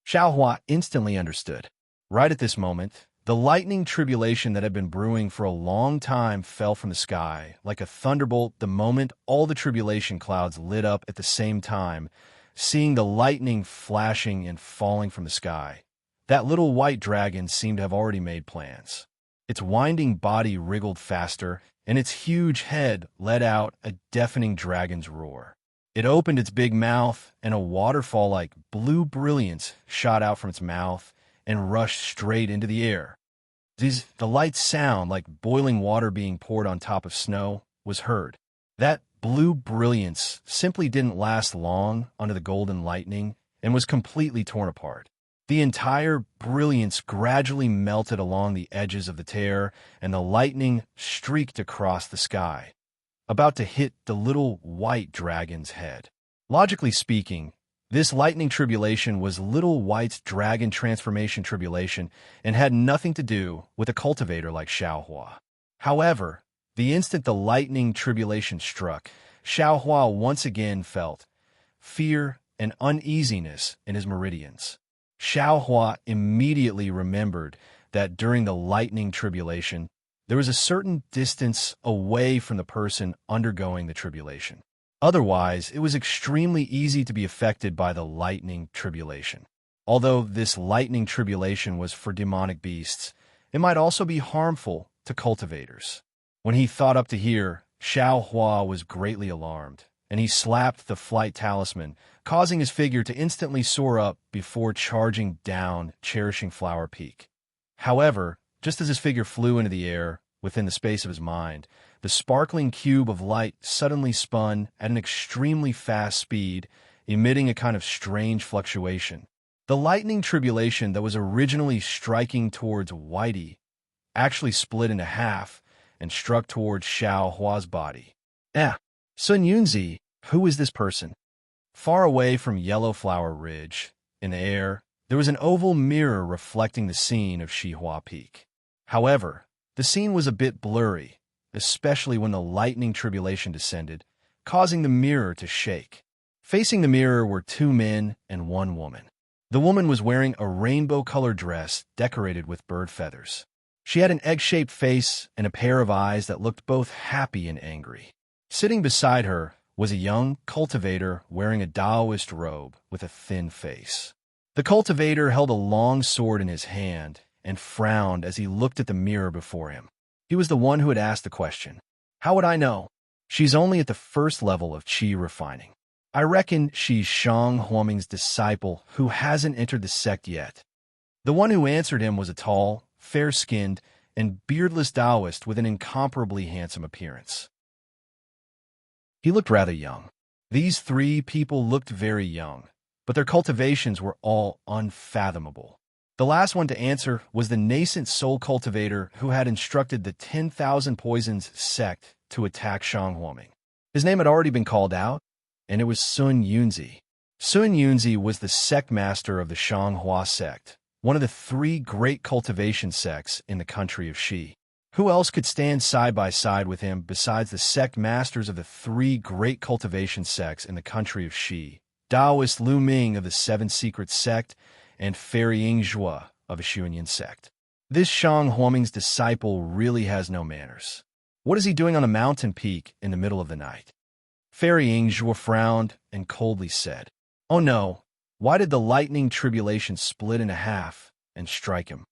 Xiao Hua instantly understood. Right at this moment, the lightning tribulation that had been brewing for a long time fell from the sky like a thunderbolt the moment all the tribulation clouds lit up at the same time, seeing the lightning flashing and falling from the sky. That little white dragon seemed to have already made plans. Its winding body wriggled faster, and its huge head let out a deafening dragon's roar. It opened its big mouth, and a waterfall like blue brilliance shot out from its mouth and rushed straight into the air. The light sound, like boiling water being poured on top of snow, was heard. That blue brilliance simply didn't last long under the golden lightning and was completely torn apart. The entire brilliance gradually melted along the edges of the tear, and the lightning streaked across the sky, about to hit the little white dragon's head. Logically speaking, this lightning tribulation was Little White's dragon transformation tribulation and had nothing to do with a cultivator like Xiao Hua. However, the instant the lightning tribulation struck, Xiao Hua once again felt fear and uneasiness in his meridians. Xiao Hua immediately remembered that during the lightning tribulation, there was a certain distance away from the person undergoing the tribulation. Otherwise, it was extremely easy to be affected by the lightning tribulation. Although this lightning tribulation was for demonic beasts, it might also be harmful to cultivators. When he thought up to here, Xiao Hua was greatly alarmed, and he slapped the flight talisman, causing his figure to instantly soar up before charging down Cherishing Flower Peak. However, just as his figure flew into the air, within the space of his mind, the sparkling cube of light suddenly spun at an extremely fast speed, emitting a kind of strange fluctuation. The lightning tribulation that was originally striking towards Whitey actually split into half and struck towards Xiao Hua's body. Sun Yunzi, who is this person? Far away from Yellow Flower Ridge, in the air, there was an oval mirror reflecting the scene of Shihua Peak. However, the scene was a bit blurry, especially when the lightning tribulation descended, causing the mirror to shake. Facing the mirror were two men and one woman. The woman was wearing a rainbow-colored dress decorated with bird feathers. She had an egg-shaped face and a pair of eyes that looked both happy and angry. Sitting beside her was a young cultivator wearing a Taoist robe with a thin face. The cultivator held a long sword in his hand and frowned as he looked at the mirror before him. He was the one who had asked the question. How would I know? She's only at the first level of qi refining. I reckon she's Shang Huoming's disciple who hasn't entered the sect yet. The one who answered him was a tall, fair-skinned, and beardless Taoist with an incomparably handsome appearance. He looked rather young. These three people looked very young, but their cultivations were all unfathomable. The last one to answer was the nascent soul cultivator who had instructed the 10,000 Poisons sect to attack Shang Huoming. His name had already been called out, and it was Sun Yunzi. Sun Yunzi was the sect master of the Shanghua sect, one of the three great cultivation sects in the country of Shi. Who else could stand side by side with him besides the sect masters of the three great cultivation sects in the country of Shi? Taoist Lu Ming of the Seven Secrets sect and Fairy Yingzhua of a Xuanyan sect. This Shang Huaming's disciple really has no manners. What is he doing on a mountain peak in the middle of the night? Fairy Yingzhua frowned and coldly said, "Oh no, why did the lightning tribulation split in half and strike him?"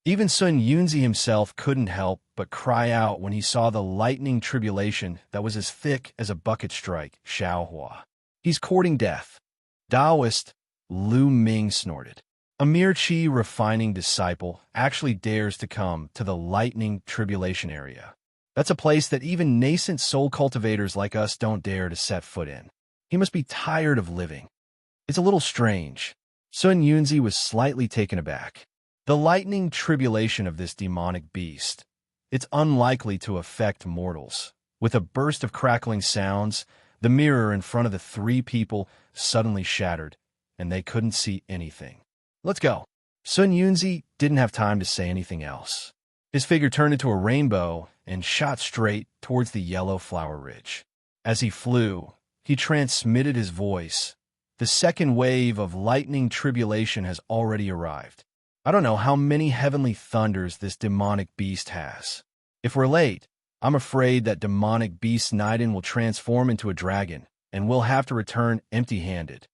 Even Sun Yunzi himself couldn't help but cry out when he saw the lightning tribulation that was as thick as a bucket strike Xiaohua. He's courting death. Taoist Lu Ming snorted. A mere Qi refining disciple actually dares to come to the lightning tribulation area. That's a place that even nascent soul cultivators like us don't dare to set foot in. He must be tired of living. It's a little strange. Sun Yunzi was slightly taken aback. The lightning tribulation of this demonic beast, it's unlikely to affect mortals. With a burst of crackling sounds, the mirror in front of the three people suddenly shattered, and they couldn't see anything. "Let's go." Sun Yunzi didn't have time to say anything else. His figure turned into a rainbow and shot straight towards the yellow flower ridge. As he flew, he transmitted his voice. The second wave of lightning tribulation has already arrived. I don't know how many heavenly thunders this demonic beast has. If we're late, I'm afraid that demonic beast Naiden will transform into a dragon, and we'll have to return empty-handed.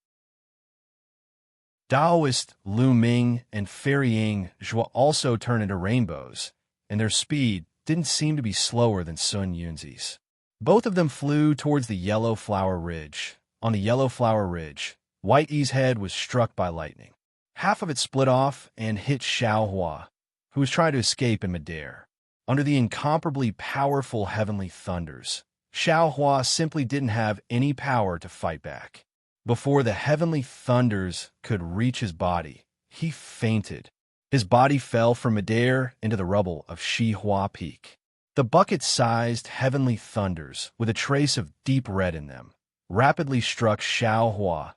Taoist Lu Ming and Fairy Yingzhua also turned into rainbows, and their speed didn't seem to be slower than Sun Yunzi's. Both of them flew towards the yellow flower ridge. On the yellow flower ridge, White Yi's head was struck by lightning. Half of it split off and hit Xiaohua, who was trying to escape in midair. Under the incomparably powerful heavenly thunders, Xiaohua simply didn't have any power to fight back. Before the heavenly thunders could reach his body, he fainted. His body fell from midair into the rubble of Shihua Peak. The bucket-sized heavenly thunders, with a trace of deep red in them, rapidly struck Xiaohua,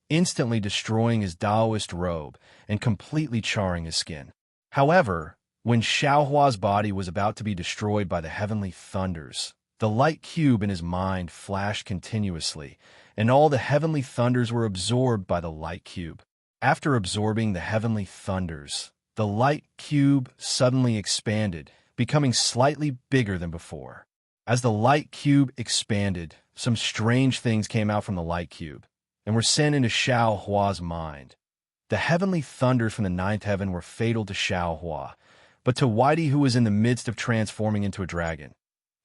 instantly destroying his Taoist robe and completely charring his skin. However, when Xiaohua's body was about to be destroyed by the heavenly thunders, the light cube in his mind flashed continuously, and all the heavenly thunders were absorbed by the light cube. After absorbing the heavenly thunders, the light cube suddenly expanded, becoming slightly bigger than before. As the light cube expanded, some strange things came out from the light cube and were sent into Xiaohua's mind. The heavenly thunders from the ninth heaven were fatal to Xiaohua, but to Whitey, who was in the midst of transforming into a dragon,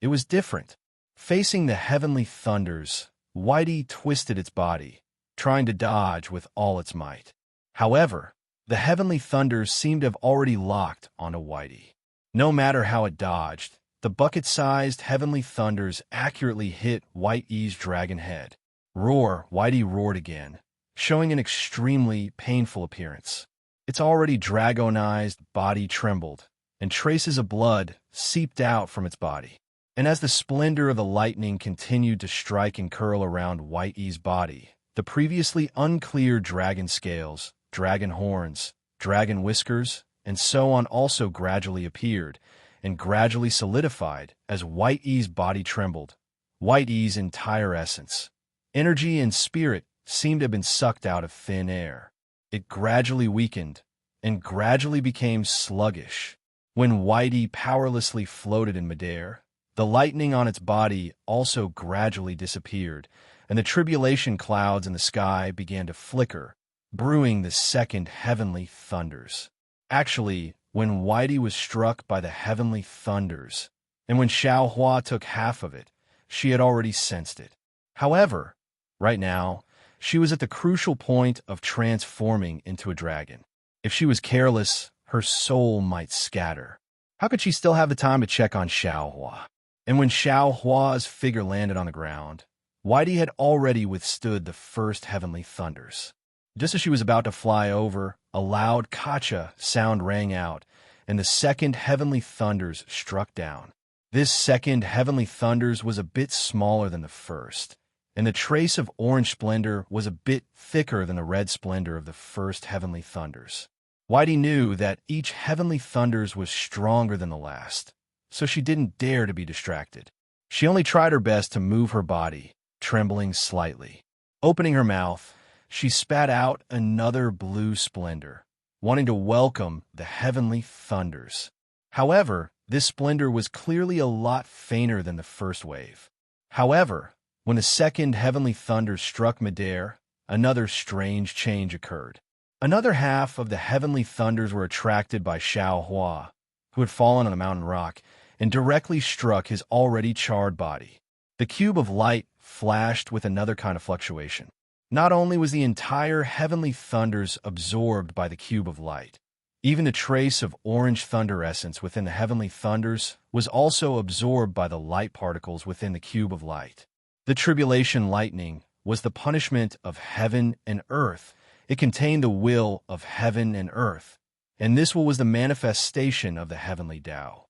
it was different. Facing the heavenly thunders, Whitey twisted its body, trying to dodge with all its might. However, the heavenly thunders seemed to have already locked onto Whitey. No matter how it dodged, the bucket-sized heavenly thunders accurately hit White Yi's dragon head. Roar, Whitey roared again, showing an extremely painful appearance. Its already dragonized body trembled, and traces of blood seeped out from its body. And as the splendor of the lightning continued to strike and curl around White Yi's body, the previously unclear dragon scales, dragon horns, dragon whiskers, and so on also gradually appeared and gradually solidified as White Yi's body trembled. White Yi's entire essence, energy and spirit seemed to have been sucked out of thin air. It gradually weakened and gradually became sluggish. When White Yi powerlessly floated in midair, the lightning on its body also gradually disappeared, and the tribulation clouds in the sky began to flicker, brewing the second heavenly thunders. Actually, when Whitey was struck by the heavenly thunders, and when Xiaohua took half of it, she had already sensed it. However, right now, she was at the crucial point of transforming into a dragon. If she was careless, her soul might scatter. How could she still have the time to check on Xiaohua? And when Xiaohua's figure landed on the ground, Whitey had already withstood the first heavenly thunders. Just as she was about to fly over, a loud kacha sound rang out, and the second heavenly thunders struck down. This second heavenly thunders was a bit smaller than the first, and the trace of orange splendor was a bit thicker than the red splendor of the first heavenly thunders. Whitey knew that each heavenly thunders was stronger than the last, so she didn't dare to be distracted. She only tried her best to move her body, trembling slightly. Opening her mouth, she spat out another blue splendor, wanting to welcome the heavenly thunders. However, this splendor was clearly a lot fainter than the first wave. However, when the second heavenly thunder struck midair, another strange change occurred. Another half of the heavenly thunders were attracted by Xiao Hua, who had fallen on the mountain rock, and directly struck his already charred body. The cube of light flashed with another kind of fluctuation. Not only was the entire heavenly thunders absorbed by the cube of light, even the trace of orange thunder essence within the heavenly thunders was also absorbed by the light particles within the cube of light. The tribulation lightning was the punishment of heaven and earth. It contained the will of heaven and earth, and this will was the manifestation of the heavenly Tao.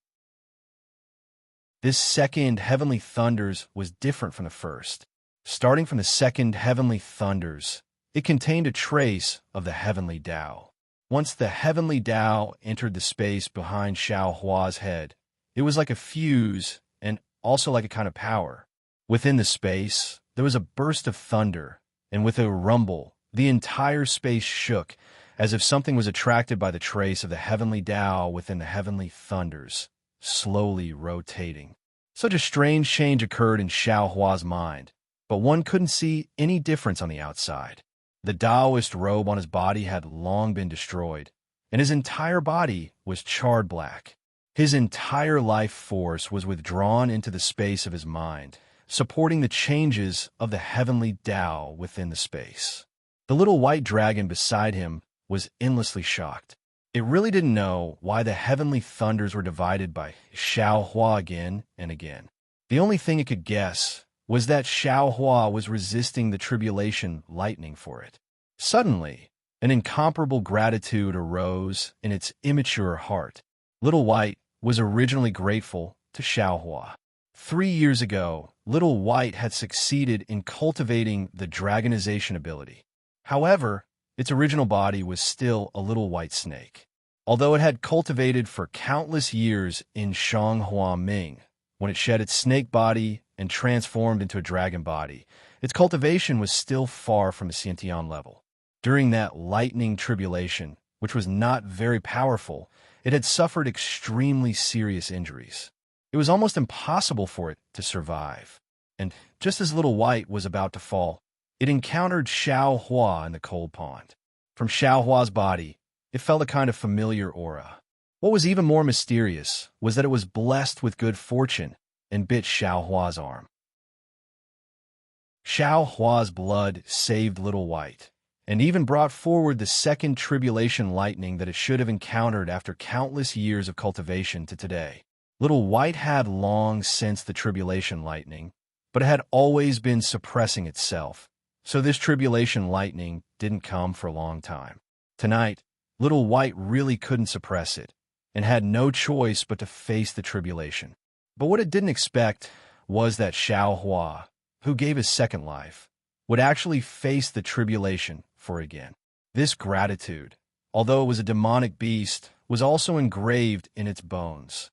This second heavenly thunders was different from the first. Starting from the second heavenly thunders, it contained a trace of the heavenly Tao. Once the heavenly Tao entered the space behind Xiao Hua's head, it was like a fuse and also like a kind of power. Within the space, there was a burst of thunder, and with a rumble, the entire space shook, as if something was attracted by the trace of the heavenly Tao within the heavenly thunders, slowly rotating. Such a strange change occurred in Xiao Hua's mind, but one couldn't see any difference on the outside. The Taoist robe on his body had long been destroyed, and his entire body was charred black. His entire life force was withdrawn into the space of his mind, supporting the changes of the heavenly Tao within the space. The little white dragon beside him was endlessly shocked. It really didn't know why the heavenly thunders were divided by Xiao Hua again and again. The only thing it could guess was that Xiao Hua was resisting the tribulation lightning for it. Suddenly, an incomparable gratitude arose in its immature heart. Little White was originally grateful to Xiao Hua. 3 years ago, Little White had succeeded in cultivating the dragonization ability. However, its original body was still a little white snake. Although it had cultivated for countless years in Shanghua Ming, when it shed its snake body and transformed into a dragon body, its cultivation was still far from a Xiantian level. During that lightning tribulation, which was not very powerful, it had suffered extremely serious injuries. It was almost impossible for it to survive. And just as Little White was about to fall, it encountered Xiao Hua in the cold pond. From Xiao Hua's body, it felt a kind of familiar aura. What was even more mysterious was that it was blessed with good fortune and bit Xiao Hua's arm. Xiao Hua's blood saved Little White, and even brought forward the second tribulation lightning that it should have encountered after countless years of cultivation to today. Little White had long sensed the tribulation lightning, but it had always been suppressing itself, so this tribulation lightning didn't come for a long time. Tonight, Little White really couldn't suppress it, and had no choice but to face the tribulation. But what it didn't expect was that Xiao Hua, who gave his second life, would actually face the tribulation for again. This gratitude, although it was a demonic beast, was also engraved in its bones.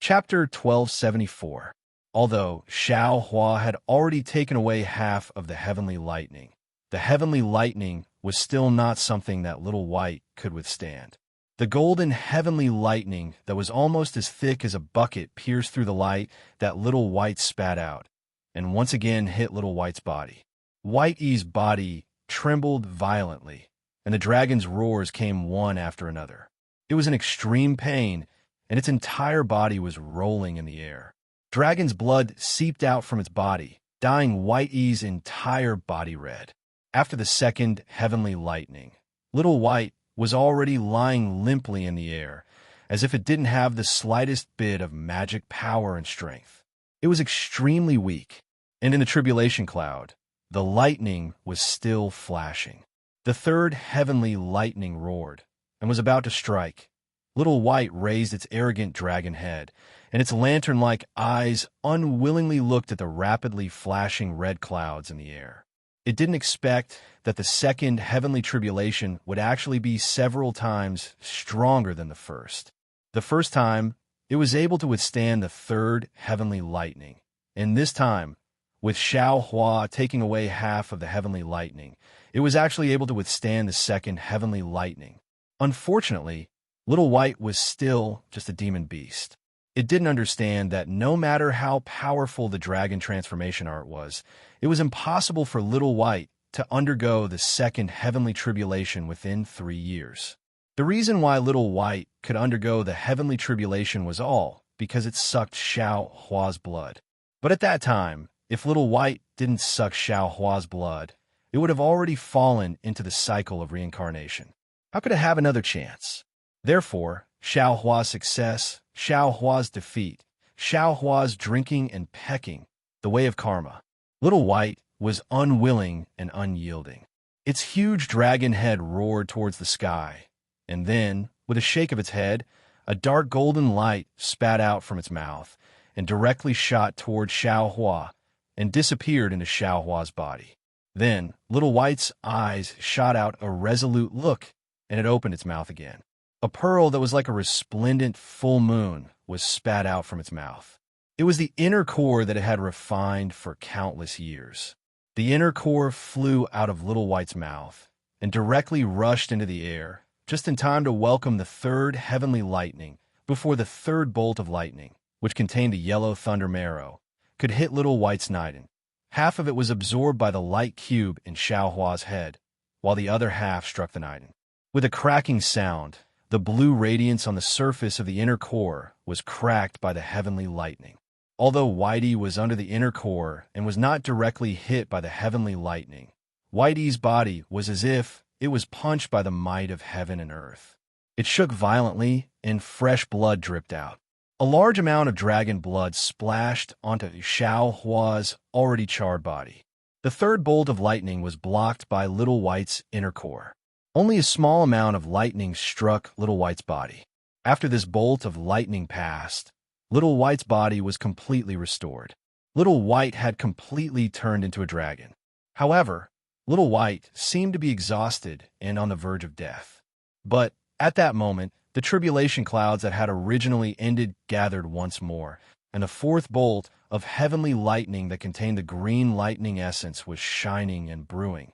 Chapter 1274. Although Xiao Hua had already taken away half of the heavenly lightning, the heavenly lightning was still not something that Little White could withstand. The golden heavenly lightning that was almost as thick as a bucket pierced through the light that Little White spat out, and once again hit Little White's body. Whitey's body trembled violently, and the dragon's roars came one after another. It was an extreme pain, and its entire body was rolling in the air. Dragon's blood seeped out from its body, dyeing Whitey's entire body red. After the second heavenly lightning, Little White was already lying limply in the air, as if it didn't have the slightest bit of magic power and strength. It was extremely weak, and in the tribulation cloud, the lightning was still flashing. The third heavenly lightning roared, and was about to strike. Little White raised its arrogant dragon head, and its lantern-like eyes unwillingly looked at the rapidly flashing red clouds in the air. It didn't expect that the second heavenly tribulation would actually be several times stronger than the first. The first time, it was able to withstand the third heavenly lightning, and this time, with Xiao Hua taking away half of the heavenly lightning, it was actually able to withstand the second heavenly lightning. Unfortunately, Little White was still just a demon beast. It didn't understand that no matter how powerful the dragon transformation art was, it was impossible for Little White to undergo the second heavenly tribulation within 3 years. The reason why Little White could undergo the heavenly tribulation was all because it sucked Xiao Hua's blood. But at that time, if Little White didn't suck Xiao Hua's blood, it would have already fallen into the cycle of reincarnation. How could it have another chance? Therefore, Xiao Hua's success, Xiao Hua's defeat, Xiao Hua's drinking and pecking, the way of karma. Little White was unwilling and unyielding. Its huge dragon head roared towards the sky, and then, with a shake of its head, a dark golden light spat out from its mouth and directly shot toward Xiao Hua and disappeared into Xiao Hua's body. Then, Little White's eyes shot out a resolute look, and it opened its mouth again. A pearl that was like a resplendent full moon was spat out from its mouth. It was the inner core that it had refined for countless years. The inner core flew out of Little White's mouth and directly rushed into the air, just in time to welcome the third heavenly lightning before the third bolt of lightning, which contained the yellow thunder marrow, could hit Little White's Niden. Half of it was absorbed by the light cube in Xiao Hua's head, while the other half struck the Niden. With a cracking sound, the blue radiance on the surface of the inner core was cracked by the heavenly lightning. Although Whitey was under the inner core and was not directly hit by the heavenly lightning, Whitey's body was as if it was punched by the might of heaven and earth. It shook violently, and fresh blood dripped out. A large amount of dragon blood splashed onto Xiao Hua's already charred body. The third bolt of lightning was blocked by Little White's inner core. Only a small amount of lightning struck Little White's body. After this bolt of lightning passed, Little White's body was completely restored. Little White had completely turned into a dragon. However, Little White seemed to be exhausted and on the verge of death. But at that moment, the tribulation clouds that had originally ended gathered once more, and the fourth bolt of heavenly lightning that contained the green lightning essence was shining and brewing.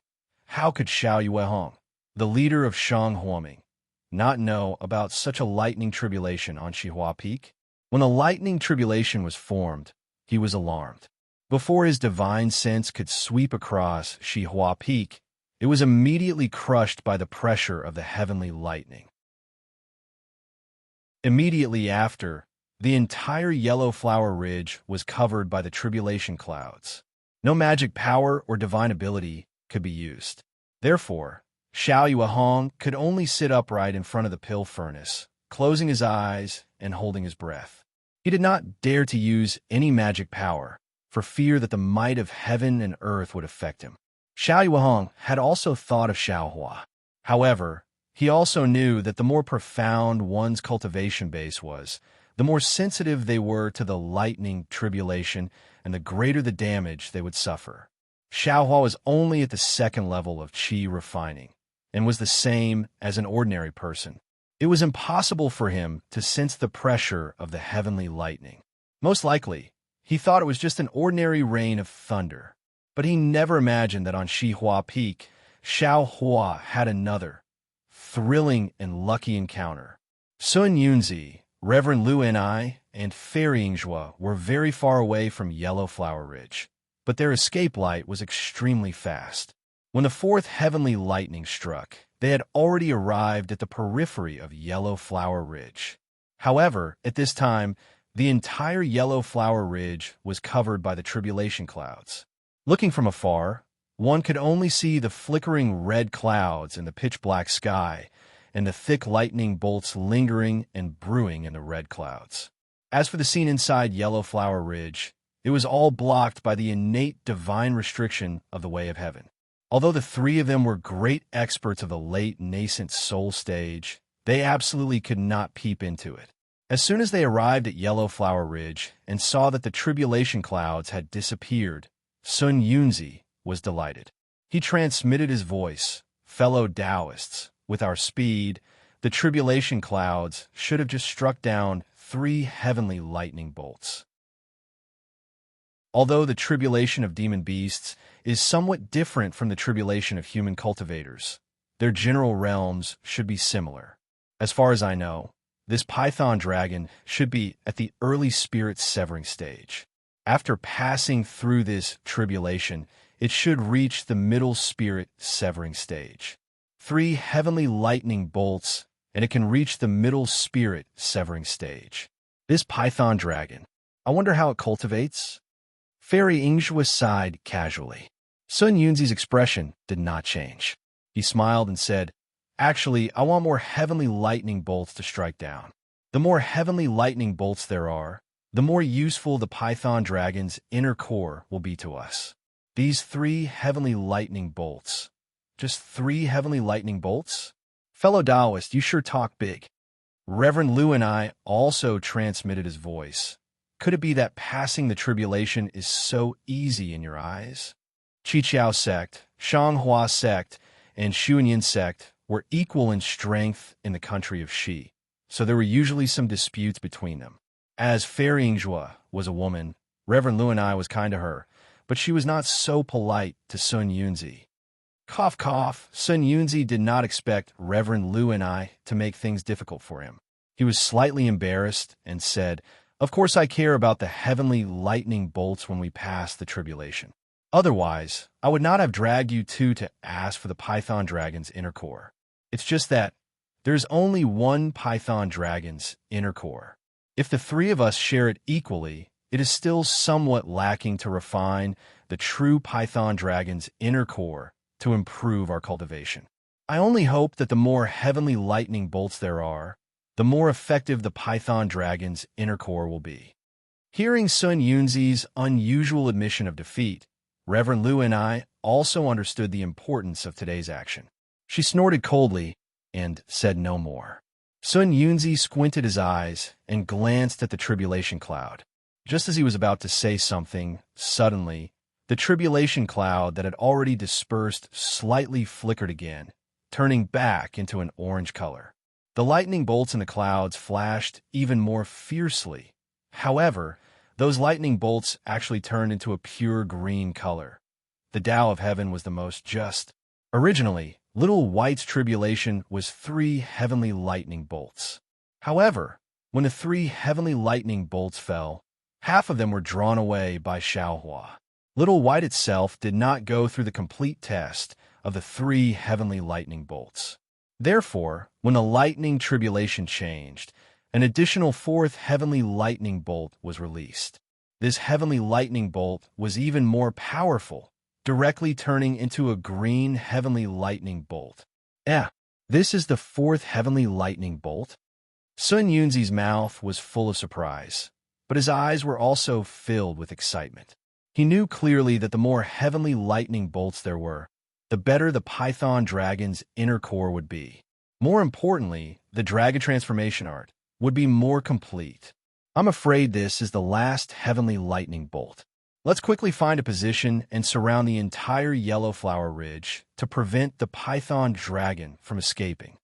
How could Xiao Yuehong, the leader of Shang Huoming, not know about such a lightning tribulation on Shihua Peak? When the lightning tribulation was formed, he was alarmed. Before his divine sense could sweep across Shihua Peak, it was immediately crushed by the pressure of the heavenly lightning. Immediately after, the entire Yellow Flower Ridge was covered by the tribulation clouds. No magic power or divine ability could be used. Therefore, Xiao Yuehong could only sit upright in front of the pill furnace, closing his eyes and holding his breath. He did not dare to use any magic power, for fear that the might of heaven and earth would affect him. Xiao Yuehong had also thought of Xiao Hua. However, he also knew that the more profound one's cultivation base was, the more sensitive they were to the lightning tribulation and the greater the damage they would suffer. Xiao Hua was only at the second level of qi refining, and was the same as an ordinary person. It was impossible for him to sense the pressure of the heavenly lightning. Most likely, he thought it was just an ordinary rain of thunder, but he never imagined that on Shihua Peak, Xiao Hua had another, thrilling and lucky encounter. Sun Yunzi, Reverend Lu Ni, and Fairy Yingzhua were very far away from Yellow Flower Ridge, but their escape light was extremely fast. When the fourth heavenly lightning struck, they had already arrived at the periphery of Yellow Flower Ridge. However, at this time, the entire Yellow Flower Ridge was covered by the tribulation clouds. Looking from afar, one could only see the flickering red clouds in the pitch-black sky and the thick lightning bolts lingering and brewing in the red clouds. As for the scene inside Yellow Flower Ridge, it was all blocked by the innate divine restriction of the way of heaven. Although the three of them were great experts of the late nascent soul stage, They absolutely could not peep into it. As soon as they arrived at Yellow Flower Ridge and saw that the tribulation clouds had disappeared, Sun Yunzi was delighted. He transmitted his voice, "Fellow Taoists, with our speed, the tribulation clouds should have just struck down 3 heavenly lightning bolts." Although the tribulation of demon beasts is somewhat different from the tribulation of human cultivators, their general realms should be similar. As far as I know, this python dragon should be at the early spirit severing stage. After passing through this tribulation, it should reach the middle spirit severing stage. 3 heavenly lightning bolts, and it can reach the middle spirit severing stage. This python dragon, I wonder how it cultivates? Fairy Ingjua sighed casually. Sun Yunzi's expression did not change. He smiled and said, "Actually, I want more heavenly lightning bolts to strike down. The more heavenly lightning bolts there are, the more useful the python dragon's inner core will be to us. These 3 heavenly lightning bolts. Just 3 heavenly lightning bolts? Fellow Taoist, you sure talk big." Reverend Lu and I also transmitted his voice. "Could it be that passing the tribulation is so easy in your eyes?" Chiqiao sect, Shanghua sect, and Xuanyin sect were equal in strength in the country of Shi, so there were usually some disputes between them. As Fairy Ingjua was a woman, Reverend Lu and I was kind to her, but she was not so polite to Sun Yunzi. Cough, cough. Sun Yunzi did not expect Reverend Lu and I to make things difficult for him. He was slightly embarrassed and said, "Of course I care about the heavenly lightning bolts when we pass the tribulation. Otherwise, I would not have dragged you two to ask for the python dragon's inner core. It's just that there's only one python dragon's inner core. If the 3 of us share it equally, it is still somewhat lacking to refine the true python dragon's inner core to improve our cultivation. I only hope that the more heavenly lightning bolts there are, the more effective the python dragon's inner core will be." Hearing Sun Yunzi's unusual admission of defeat, Reverend Lu and I also understood the importance of today's action. She snorted coldly and said no more. Sun Yunzi squinted his eyes and glanced at the tribulation cloud. Just as he was about to say something, suddenly, the tribulation cloud that had already dispersed slightly flickered again, turning back into an orange color. The lightning bolts in the clouds flashed even more fiercely. However, those lightning bolts actually turned into a pure green color. The Tao of Heaven was the most just. Originally, Little White's tribulation was 3 heavenly lightning bolts. However, when the 3 heavenly lightning bolts fell, half of them were drawn away by Xiaohua. Little White itself did not go through the complete test of the 3 heavenly lightning bolts. Therefore, when the lightning tribulation changed, an additional 4th heavenly lightning bolt was released. This heavenly lightning bolt was even more powerful, directly turning into a green heavenly lightning bolt. This is the 4th heavenly lightning bolt? Sun Yunzi's mouth was full of surprise, but his eyes were also filled with excitement. He knew clearly that the more heavenly lightning bolts there were, the better the python dragon's inner core would be. More importantly, the dragon transformation art would be more complete. I'm afraid this is the last heavenly lightning bolt. Let's quickly find a position and surround the entire Yellow Flower Ridge to prevent the python dragon from escaping.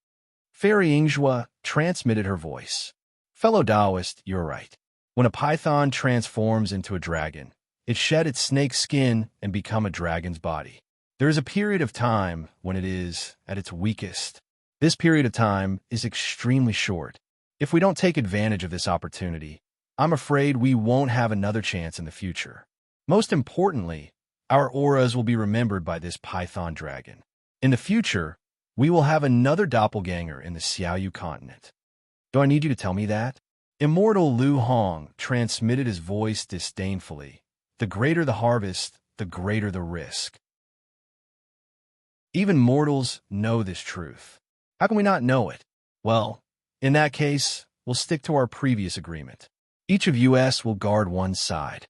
Fairy Ingjua transmitted her voice. Fellow Taoist, you're right. When a python transforms into a dragon, it shed its snake skin and become a dragon's body. There is a period of time when it is at its weakest. This period of time is extremely short. If we don't take advantage of this opportunity, I'm afraid we won't have another chance in the future. Most importantly, our auras will be remembered by this python dragon. In the future, we will have another doppelganger in the Xiaoyu continent. Do I need you to tell me that? Immortal Lu Hong transmitted his voice disdainfully. The greater the harvest, the greater the risk. Even mortals know this truth. How can we not know it? Well, in that case, we'll stick to our previous agreement. Each of us will guard one side.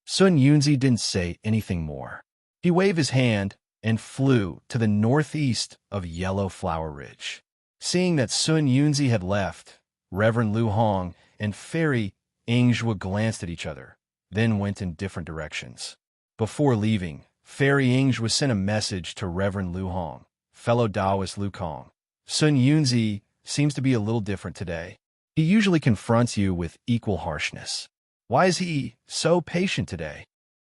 Sun Yunzi didn't say anything more. He waved his hand and flew to the northeast of Yellow Flower Ridge. Seeing that Sun Yunzi had left, Reverend Lu Hong and Fairy Yingzhua glanced at each other, then went in different directions. Before leaving, Fairy Yingzhua sent a message to Reverend Lu Hong, fellow Taoist Lu Kong. Sun Yunzi seems to be a little different today. He usually confronts you with equal harshness. Why is he so patient today?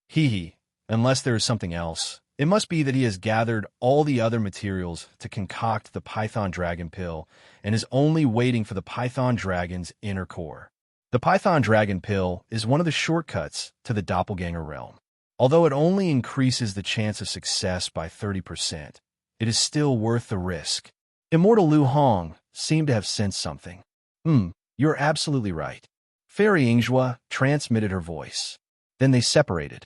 Hee, unless there is something else. It must be that he has gathered all the other materials to concoct the Python Dragon Pill and is only waiting for the Python Dragon's inner core. The Python Dragon Pill is one of the shortcuts to the Doppelganger realm. Although it only increases the chance of success by 30%, it is still worth the risk. Immortal Lu Hong seemed to have sensed something. You're absolutely right. Fairy Yingzhua transmitted her voice. Then they separated.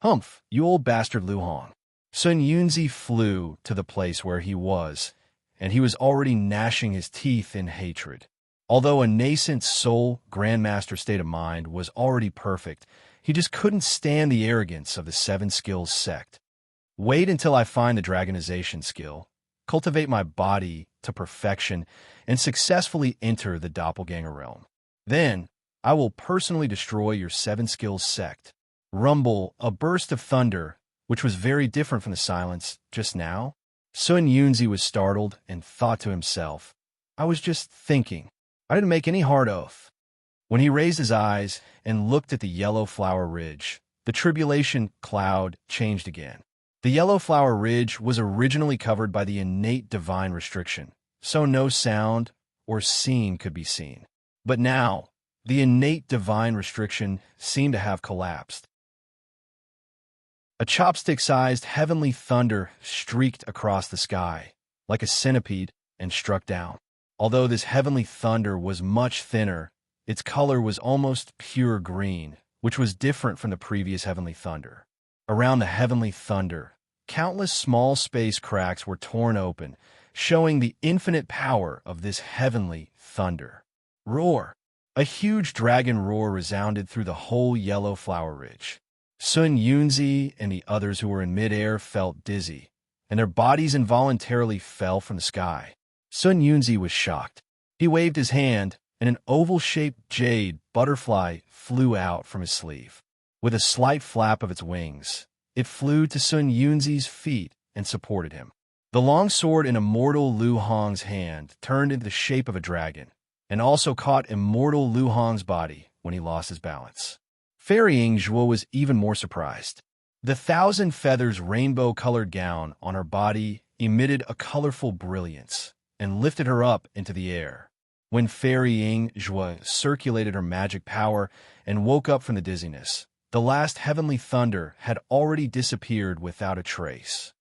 Humph, you old bastard Lu Hong. Sun Yunzi flew to the place where he was, and he was already gnashing his teeth in hatred. Although a nascent soul grandmaster state of mind was already perfect, he just couldn't stand the arrogance of the Seven Skills sect. Wait until I find the dragonization skill, cultivate my body to perfection, and successfully enter the Doppelganger realm. Then, I will personally destroy your Seven Skills sect. Rumble, a burst of thunder, which was very different from the silence just now. Sun Yunzi was startled and thought to himself, I was just thinking. I didn't make any hard oath. When he raised his eyes and looked at the yellow flower ridge, the tribulation cloud changed again. The yellow flower ridge was originally covered by the innate divine restriction, so no sound or scene could be seen. But now, the innate divine restriction seemed to have collapsed. A chopstick-sized heavenly thunder streaked across the sky, like a centipede, and struck down. Although this heavenly thunder was much thinner, its color was almost pure green, which was different from the previous heavenly thunder. Around the heavenly thunder, countless small space cracks were torn open, showing the infinite power of this heavenly thunder. Roar! A huge dragon roar resounded through the whole yellow flower ridge. Sun Yunzi and the others who were in midair felt dizzy, and their bodies involuntarily fell from the sky. Sun Yunzi was shocked. He waved his hand, and an oval-shaped jade butterfly flew out from his sleeve. With a slight flap of its wings, it flew to Sun Yunzi's feet and supported him. The long sword in immortal Lu Hong's hand turned into the shape of a dragon, and also caught immortal Lu Hong's body when he lost his balance. Fairy Yingzhua was even more surprised. The thousand feathers rainbow-colored gown on her body emitted a colorful brilliance and lifted her up into the air. When Fairy Yingzhua circulated her magic power and woke up from the dizziness, the last heavenly thunder had already disappeared without a trace.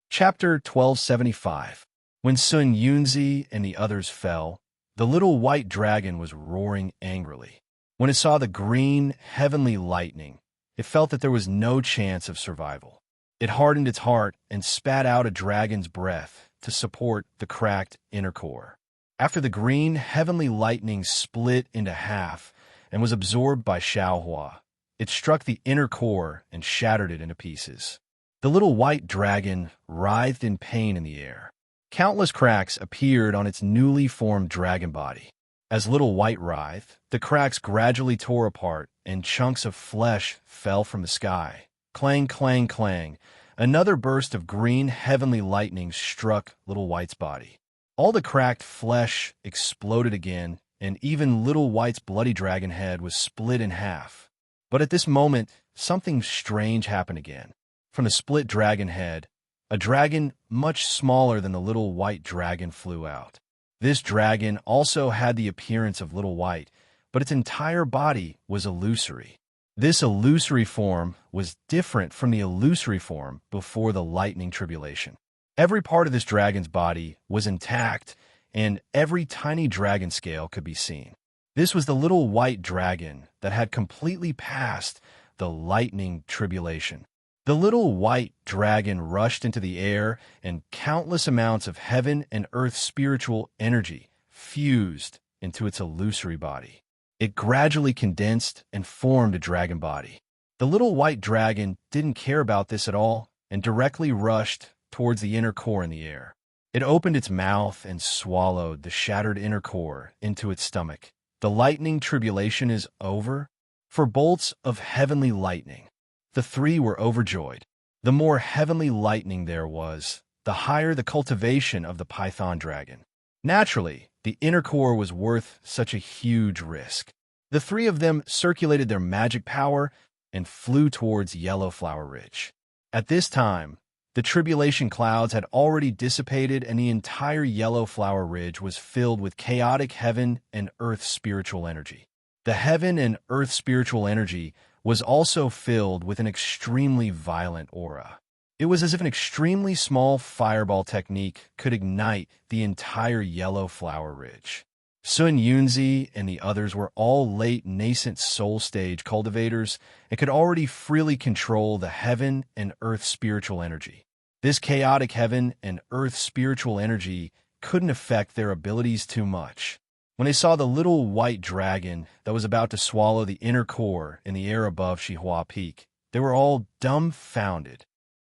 Chapter 1275. When Sun Yunzi and the others fell, the little white dragon was roaring angrily. When it saw the green, heavenly lightning, it felt that there was no chance of survival. It hardened its heart and spat out a dragon's breath to support the cracked inner core. After the green, heavenly lightning split into half and was absorbed by Xiaohua, it struck the inner core and shattered it into pieces. The little white dragon writhed in pain in the air. Countless cracks appeared on its newly formed dragon body. As Little White writhed, the cracks gradually tore apart and chunks of flesh fell from the sky. Clang, clang, clang. Another burst of green heavenly lightning struck Little White's body. All the cracked flesh exploded again, and even Little White's bloody dragon head was split in half. But at this moment, something strange happened again. From the split dragon head, a dragon much smaller than the Little White dragon flew out. This dragon also had the appearance of Little White, but its entire body was illusory. This illusory form was different from the illusory form before the lightning tribulation. Every part of this dragon's body was intact, and every tiny dragon scale could be seen. This was the Little White dragon that had completely passed the lightning tribulation. The Little White dragon rushed into the air, and countless amounts of heaven and earth spiritual energy fused into its illusory body. It gradually condensed and formed a dragon body. The Little White dragon didn't care about this at all. and directly rushed towards the inner core in the air. It opened its mouth and swallowed the shattered inner core into its stomach. The lightning tribulation is over? For bolts of heavenly lightning. The three were overjoyed. The more heavenly lightning there was, the higher the cultivation of the python dragon. Naturally, the inner core was worth such a huge risk. The three of them circulated their magic power and flew towards Yellow Flower Ridge. At this time, the tribulation clouds had already dissipated and the entire Yellow Flower Ridge was filled with chaotic heaven and earth spiritual energy. The heaven and earth spiritual energy was also filled with an extremely violent aura. It was as if an extremely small fireball technique could ignite the entire Yellow Flower Ridge. Sun Yunzi and the others were all late nascent soul stage cultivators and could already freely control the heaven and earth spiritual energy. This chaotic heaven and earth spiritual energy couldn't affect their abilities too much. When they saw the little white dragon that was about to swallow the inner core in the air above Shihua Peak, they were all dumbfounded.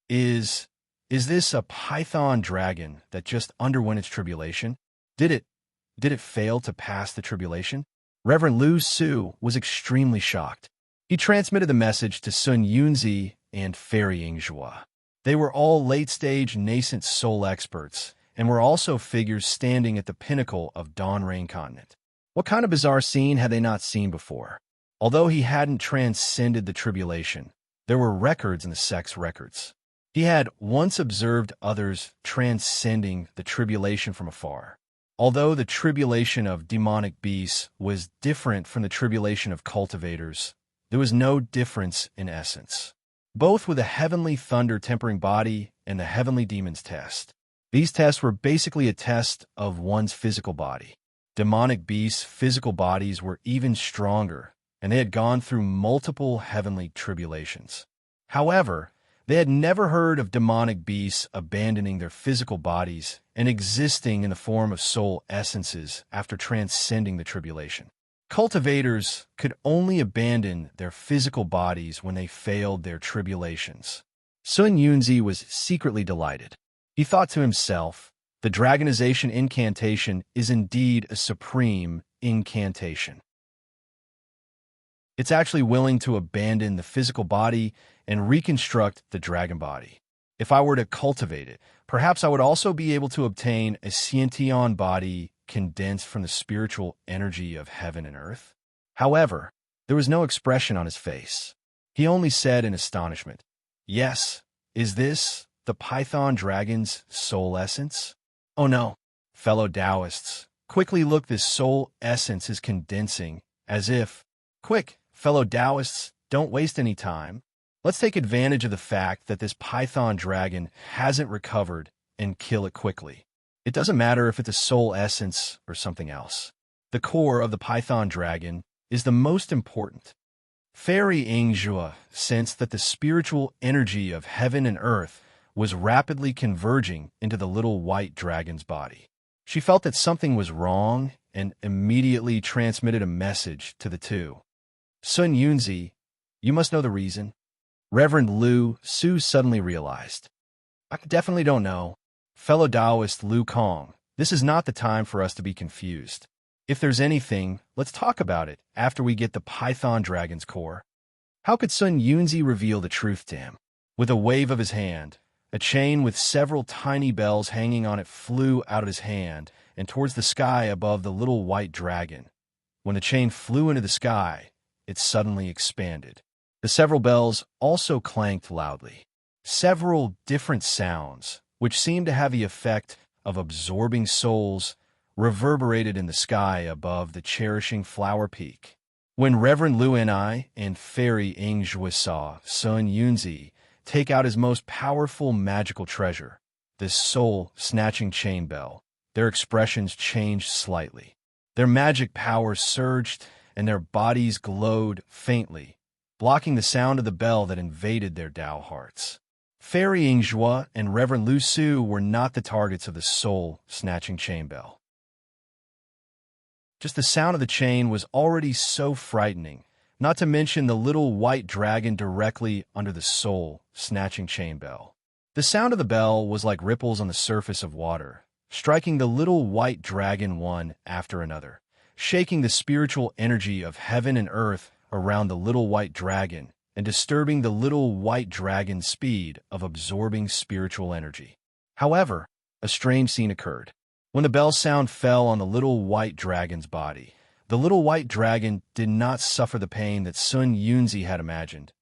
Is this a python dragon that just underwent its tribulation? Did it fail to pass the tribulation? Reverend Lu Su was extremely shocked. He transmitted the message to Sun Yunzi and Fairy Yingzhua. They were all late-stage nascent soul experts, and were also figures standing at the pinnacle of Dawn Rain Continent. What kind of bizarre scene had they not seen before? Although he hadn't transcended the tribulation, there were records in the sex records. He had once observed others transcending the tribulation from afar. Although the tribulation of demonic beasts was different from the tribulation of cultivators, there was no difference in essence. Both with the heavenly thunder tempering body and the heavenly demons test. These tests were basically a test of one's physical body. Demonic beasts' physical bodies were even stronger, and they had gone through multiple heavenly tribulations. However, they had never heard of demonic beasts abandoning their physical bodies and existing in the form of soul essences after transcending the tribulation. Cultivators could only abandon their physical bodies when they failed their tribulations. Sun Yunzi was secretly delighted. He thought to himself, the dragonization incantation is indeed a supreme incantation. It's actually willing to abandon the physical body and reconstruct the dragon body. If I were to cultivate it, perhaps I would also be able to obtain a Sciention body condensed from the spiritual energy of heaven and earth. However, there was no expression on his face. He only said in astonishment, "Yes, is this the python dragon's soul essence?" Oh no, fellow Taoists, quickly look, this soul essence is condensing as if, quick, fellow Taoists, don't waste any time. Let's take advantage of the fact that this python dragon hasn't recovered and kill it quickly. It doesn't matter if it's a soul essence or something else. The core of the python dragon is the most important. Fairy Yingzhua sensed that the spiritual energy of heaven and earth was rapidly converging into the little white dragon's body. She felt that something was wrong and immediately transmitted a message to the two. Sun Yunzi, you must know the reason. Reverend Lu Su suddenly realized. I definitely don't know. Fellow Taoist Lu Kong, this is not the time for us to be confused. If there's anything, let's talk about it after we get the python dragon's core. How could Sun Yunzi reveal the truth to him? With a wave of his hand, a chain with several tiny bells hanging on it flew out of his hand and towards the sky above the little white dragon. When the chain flew into the sky, it suddenly expanded. The several bells also clanked loudly. Several different sounds, which seemed to have the effect of absorbing souls, reverberated in the sky above the cherishing flower peak. When Reverend Lu and I and Fairy Yingzhua saw Sun Yunzi take out his most powerful magical treasure, this soul-snatching chain bell, their expressions changed slightly. Their magic power surged, and their bodies glowed faintly, blocking the sound of the bell that invaded their Tao hearts. Fairy Yingzhua and Reverend Lu Su were not the targets of the soul-snatching chain bell. Just the sound of the chain was already so frightening, not to mention the little white dragon directly under the soul-snatching chain bell. The sound of the bell was like ripples on the surface of water, striking the little white dragon one after another, shaking the spiritual energy of heaven and earth around the little white dragon and disturbing the little white dragon's speed of absorbing spiritual energy. However, a strange scene occurred. When the bell sound fell on the little white dragon's body, the little white dragon did not suffer the pain that Sun Yunzi had imagined,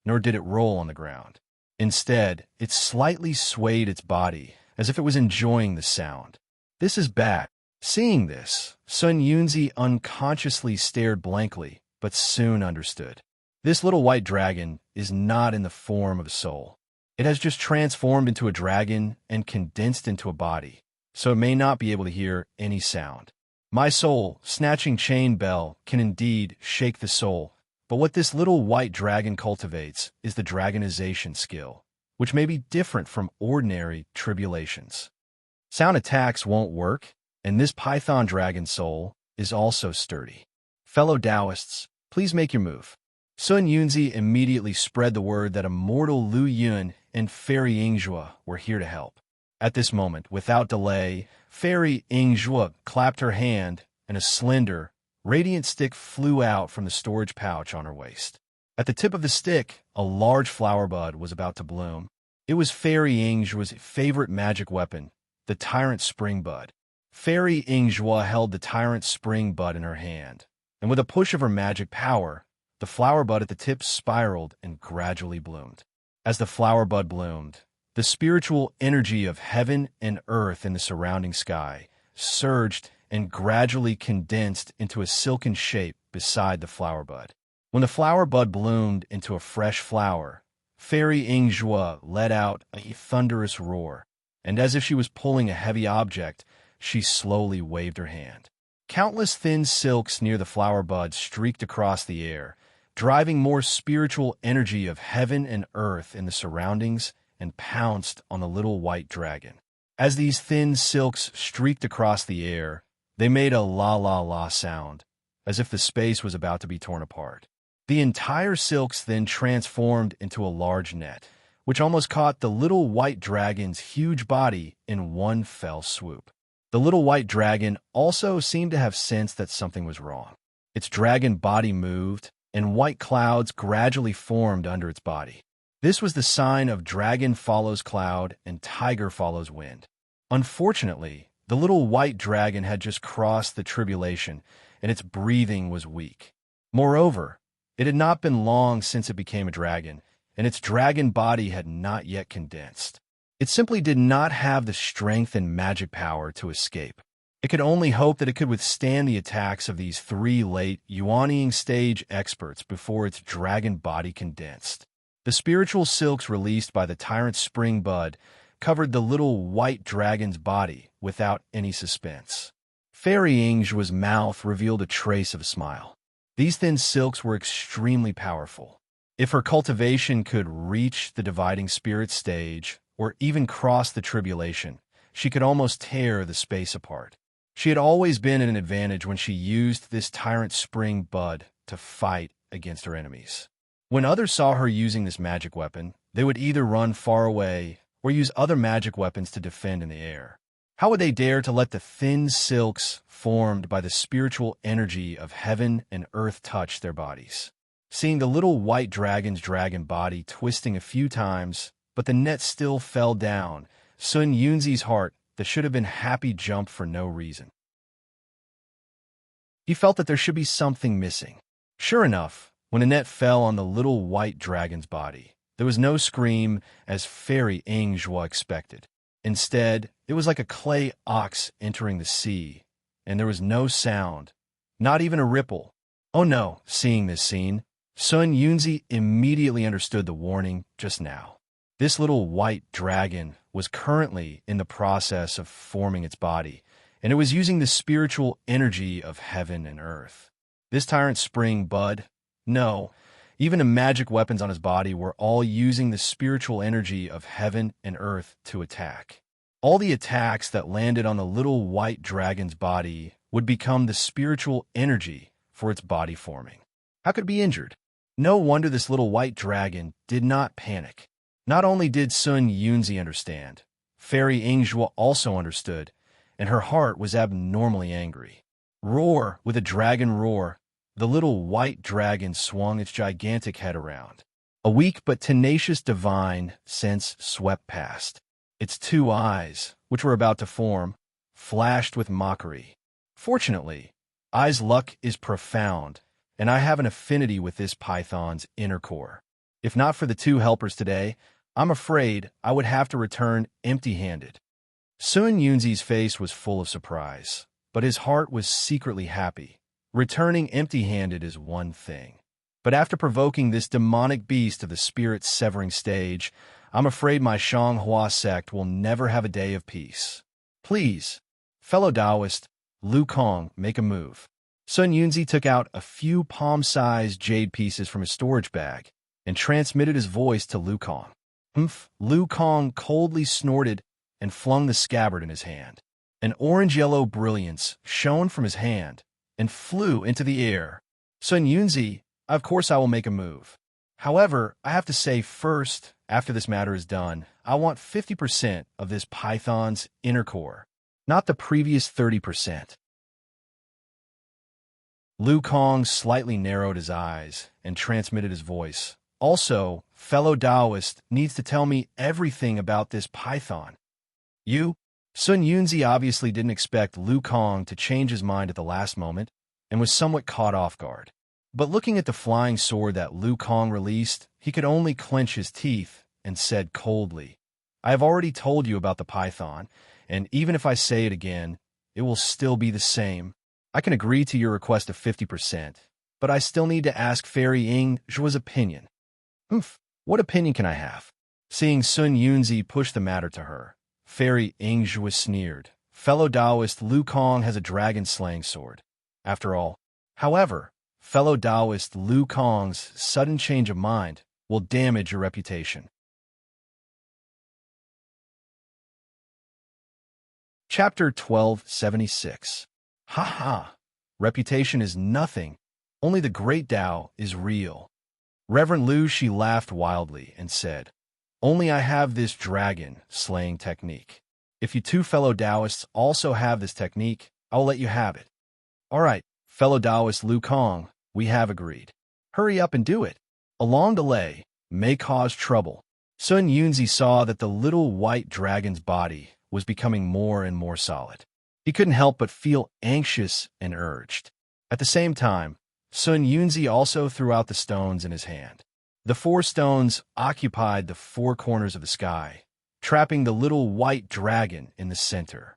nor did it roll on the ground. Instead, it slightly swayed its body, as if it was enjoying the sound. This is bad. Seeing this, Sun Yunzi unconsciously stared blankly, but soon understood. This little white dragon is not in the form of a soul. It has just transformed into a dragon and condensed into a body, so it may not be able to hear any sound. My soul, snatching chain bell, can indeed shake the soul, but what this little white dragon cultivates is the dragonization skill, which may be different from ordinary tribulations. Sound attacks won't work, and this python dragon soul is also sturdy. Fellow Taoists, please make your move. Sun Yunzi immediately spread the word that immortal Lu Yun and Fairy Yingzhua were here to help. At this moment, without delay, Fairy Yingzhua clapped her hand, and a slender, radiant stick flew out from the storage pouch on her waist. At the tip of the stick, a large flower bud was about to bloom. It was Fairy Yingzhua's favorite magic weapon, the Tyrant Spring Bud. Fairy Yingzhua held the Tyrant Spring Bud in her hand, and with a push of her magic power, the flower bud at the tip spiraled and gradually bloomed. As the flower bud bloomed, the spiritual energy of heaven and earth in the surrounding sky surged and gradually condensed into a silken shape beside the flower bud. When the flower bud bloomed into a fresh flower, Fairy Yingzhua let out a thunderous roar, and as if she was pulling a heavy object, she slowly waved her hand. Countless thin silks near the flower bud streaked across the air, driving more spiritual energy of heaven and earth in the surroundings and pounced on the little white dragon. As these thin silks streaked across the air, they made a la-la-la sound, as if the space was about to be torn apart. The entire silks then transformed into a large net, which almost caught the little white dragon's huge body in one fell swoop. The little white dragon also seemed to have sensed that something was wrong. Its dragon body moved, and white clouds gradually formed under its body. This was the sign of dragon follows cloud and tiger follows wind. Unfortunately, the little white dragon had just crossed the tribulation, and its breathing was weak. Moreover, it had not been long since it became a dragon, and its dragon body had not yet condensed. It simply did not have the strength and magic power to escape. It could only hope that it could withstand the attacks of these three late Yuanying stage experts before its dragon body condensed. The spiritual silks released by the Tyrant Spring Bud covered the little white dragon's body without any suspense. Fairy Yingzhua's mouth revealed a trace of a smile. These thin silks were extremely powerful. If her cultivation could reach the dividing spirit stage, or even cross the tribulation, she could almost tear the space apart. She had always been at an advantage when she used this Tyrant Spring Bud to fight against her enemies. When others saw her using this magic weapon, they would either run far away or use other magic weapons to defend in the air. How would they dare to let the thin silks formed by the spiritual energy of heaven and earth touch their bodies? Seeing the little white dragon's dragon body twisting a few times, but the net still fell down, Sun Yunzi's heart that should have been happy jumped for no reason. He felt that there should be something missing. Sure enough, when the net fell on the little white dragon's body, there was no scream as Fairy Yingzhua expected. Instead, it was like a clay ox entering the sea, and there was no sound, not even a ripple. Oh no, seeing this scene, Sun Yunzi immediately understood the warning just now. This little white dragon was currently in the process of forming its body, and it was using the spiritual energy of heaven and earth. This Tyrant Spring Bud, no, even the magic weapons on his body were all using the spiritual energy of heaven and earth to attack. All the attacks that landed on the little white dragon's body would become the spiritual energy for its body forming. How could it be injured? No wonder this little white dragon did not panic. Not only did Sun Yunzi understand, Fairy Ingzhua also understood, and her heart was abnormally angry. Roar with a dragon roar, the little white dragon swung its gigantic head around. A weak but tenacious divine sense swept past. Its two eyes, which were about to form, flashed with mockery. Fortunately, Ai's luck is profound, and I have an affinity with this python's inner core. If not for the two helpers today, I'm afraid I would have to return empty-handed. Sun Yunzi's face was full of surprise, but his heart was secretly happy. Returning empty-handed is one thing. But after provoking this demonic beast to the spirit-severing stage, I'm afraid my Shanghua sect will never have a day of peace. Please, fellow Taoist, Lu Kong, make a move. Sun Yunzi took out a few palm-sized jade pieces from his storage bag and transmitted his voice to Lu Kong. Humph! Lu Kong coldly snorted and flung the scabbard in his hand. An orange-yellow brilliance shone from his hand and flew into the air. Sun Yunzi, of course I will make a move. However, I have to say first, after this matter is done, I want 50% of this python's inner core, not the previous 30%. Lu Kong slightly narrowed his eyes and transmitted his voice. Also, fellow Taoist needs to tell me everything about this python. You? Sun Yunzi obviously didn't expect Lu Kong to change his mind at the last moment and was somewhat caught off guard. But looking at the flying sword that Lu Kong released, he could only clench his teeth and said coldly, I have already told you about the python, and even if I say it again, it will still be the same. I can agree to your request of 50%, but I still need to ask Fairy Ingzhua's opinion. What opinion can I have? Seeing Sun Yunzi push the matter to her, Fairy Ingzhua sneered. Fellow Taoist Lu Kong has a dragon-slaying sword. After all, however, fellow Taoist Lu Kong's sudden change of mind will damage your reputation. Chapter 1276. Ha ha! Reputation is nothing. Only the great Tao is real. Reverend Lu Shi laughed wildly and said, Only I have this dragon-slaying technique. If you two fellow Taoists also have this technique, I will let you have it. All right, fellow Taoist Lu Kong, we have agreed. Hurry up and do it. A long delay may cause trouble. Sun Yunzi saw that the little white dragon's body was becoming more and more solid. He couldn't help but feel anxious and urged. At the same time, Sun Yunzi also threw out the stones in his hand. The 4 stones occupied the 4 corners of the sky, trapping the little white dragon in the center.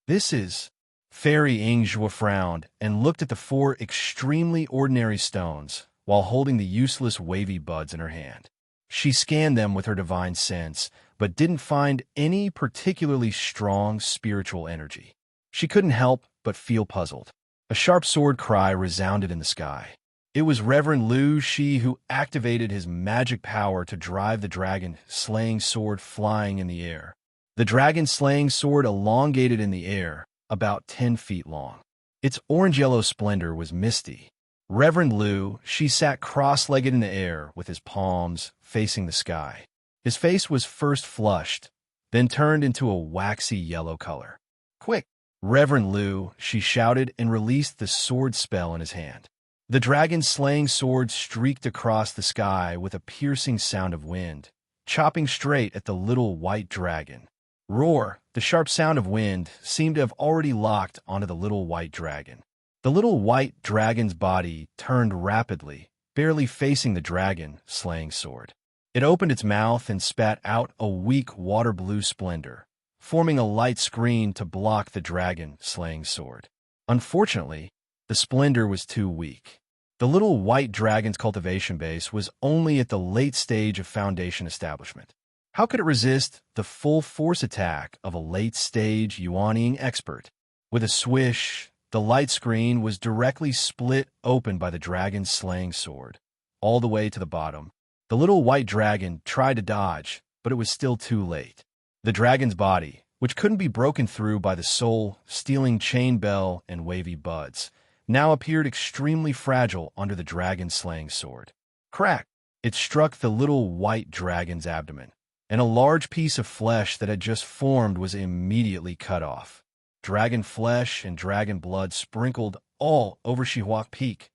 This is... Fairy Ingzhua frowned and looked at the 4 extremely ordinary stones while holding the useless wavy buds in her hand. She scanned them with her divine sense, but didn't find any particularly strong spiritual energy. She couldn't help but feel puzzled. A sharp sword cry resounded in the sky. It was Reverend Lu Shi who activated his magic power to drive the dragon-slaying sword flying in the air. The dragon-slaying sword elongated in the air, about 10 feet long. Its orange-yellow splendor was misty. Reverend Lu Shi sat cross-legged in the air with his palms facing the sky. His face was first flushed, then turned into a waxy yellow color. Quick! Reverend Lu, she shouted and released the sword spell in his hand. The dragon-slaying sword streaked across the sky with a piercing sound of wind, chopping straight at the little white dragon. Roar! The sharp sound of wind seemed to have already locked onto the little white dragon. The little white dragon's body turned rapidly, barely facing the dragon-slaying sword. It opened its mouth and spat out a weak water-blue splendor, forming a light screen to block the dragon-slaying sword. Unfortunately, the splendor was too weak. The little white dragon's cultivation base was only at the late stage of foundation establishment. How could it resist the full force attack of a late-stage Yuanying expert? With a swish, the light screen was directly split open by the dragon-slaying sword. All the way to the bottom, the little white dragon tried to dodge, but it was still too late. The dragon's body, which couldn't be broken through by the soul-stealing chain bell and wavy buds, now appeared extremely fragile under the dragon-slaying sword. Crack! It struck the little white dragon's abdomen, and a large piece of flesh that had just formed was immediately cut off. Dragon flesh and dragon blood sprinkled all over Shihua Peak.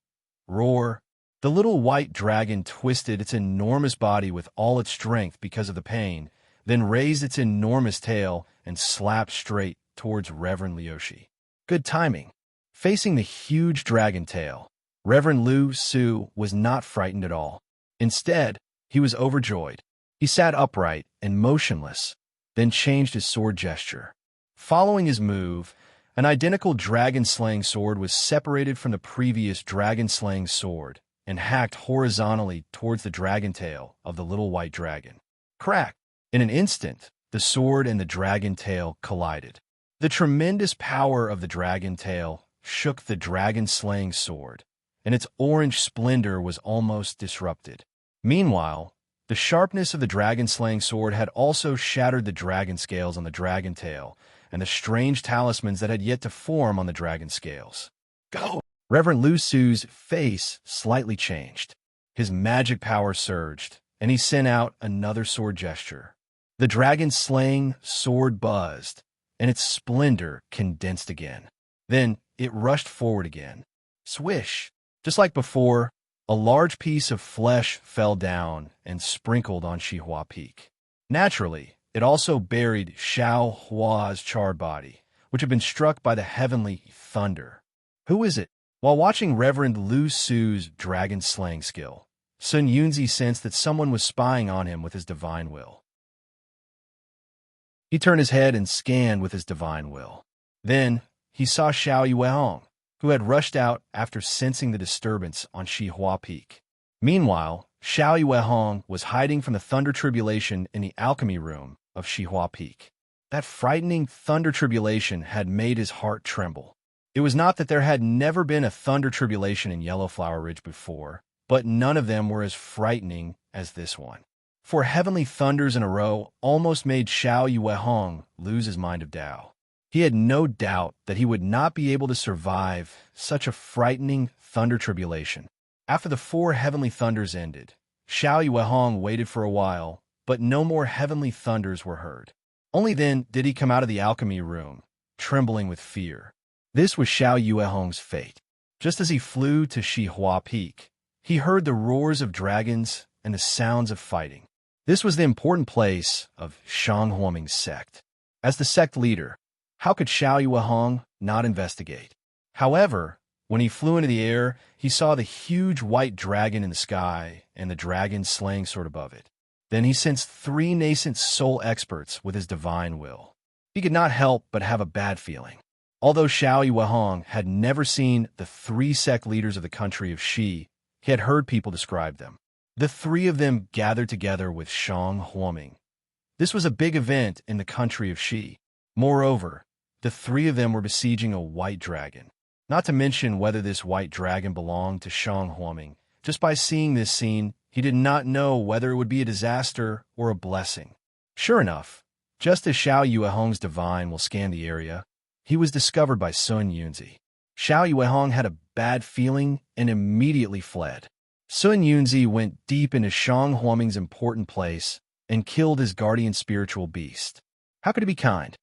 Roar! The little white dragon twisted its enormous body with all its strength because of the pain, then raised its enormous tail and slapped straight towards Reverend Liushi. Good timing. Facing the huge dragon tail, Reverend Liu Su was not frightened at all. Instead, he was overjoyed. He sat upright and motionless, then changed his sword gesture. Following his move, an identical dragon-slaying sword was separated from the previous dragon-slaying sword and hacked horizontally towards the dragon tail of the little white dragon. Crack! In an instant, the sword and the dragon tail collided. The tremendous power of the dragon tail shook the dragon-slaying sword, and its orange splendor was almost disrupted. Meanwhile, the sharpness of the dragon-slaying sword had also shattered the dragon scales on the dragon tail and the strange talismans that had yet to form on the dragon scales. Go! Reverend Liu Su's face slightly changed. His magic power surged, and he sent out another sword gesture. The dragon-slaying sword buzzed, and its splendor condensed again. Then it rushed forward again. Swish! Just like before, a large piece of flesh fell down and sprinkled on Shihua Peak. Naturally, it also buried Xiao Hua's charred body, which had been struck by the heavenly thunder. Who is it? While watching Reverend Liu Su's dragon-slaying skill, Sun Yunzi sensed that someone was spying on him with his divine will. He turned his head and scanned with his divine will. Then, he saw Xiao Yuehong, who had rushed out after sensing the disturbance on Shihua Peak. Meanwhile, Xiao Yuehong was hiding from the thunder tribulation in the alchemy room of Shihua Peak. That frightening thunder tribulation had made his heart tremble. It was not that there had never been a thunder tribulation in Yellowflower Ridge before, but none of them were as frightening as this one. 4 heavenly thunders in a row almost made Xiao Yuehong lose his mind of doubt. He had no doubt that he would not be able to survive such a frightening thunder tribulation. After the 4 heavenly thunders ended, Xiao Yuehong waited for a while, but no more heavenly thunders were heard. Only then did he come out of the alchemy room, trembling with fear. This was Xiao Yuehong's fate. Just as he flew to Shihua Peak, he heard the roars of dragons and the sounds of fighting. This was the important place of Shang Huoming's sect. As the sect leader, how could Xiao Yuehong not investigate? However, when he flew into the air, he saw the huge white dragon in the sky and the dragon slaying sword above it. Then he sensed 3 nascent soul experts with his divine will. He could not help but have a bad feeling. Although Xiao Yuehong had never seen the 3 sect leaders of the country of Shi, he had heard people describe them. The 3 of them gathered together with Shang Huoming. This was a big event in the country of Shi. Moreover, the 3 of them were besieging a white dragon. Not to mention whether this white dragon belonged to Shang Huoming. Just by seeing this scene, he did not know whether it would be a disaster or a blessing. Sure enough, just as Xiao Yuehong's divine will scan the area, he was discovered by Sun Yunzi. Xiao Yuehong had a bad feeling and immediately fled. Sun Yunzi went deep into Shang Huoming's important place and killed his guardian spiritual beast. How could he be kind?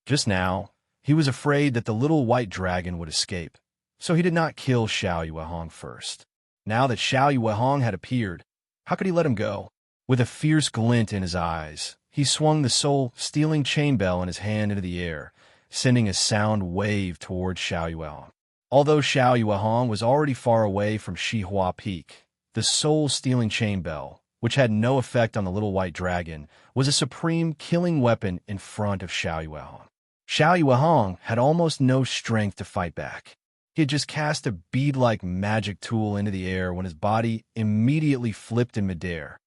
Just now, he was afraid that the little white dragon would escape, so he did not kill Xiao Yuehong first. Now that Xiao Yuehong had appeared, how could he let him go? With a fierce glint in his eyes, he swung the soul-stealing chain bell in his hand into the air, sending a sound wave towards Xiao Yuehong. Although Xiao Yuehong was already far away from Shihua Peak, the soul-stealing chain bell, which had no effect on the little white dragon, was a supreme killing weapon in front of Xiao Yuehong. Xiao Yuehong had almost no strength to fight back. He had just cast a bead-like magic tool into the air when his body immediately flipped in midair.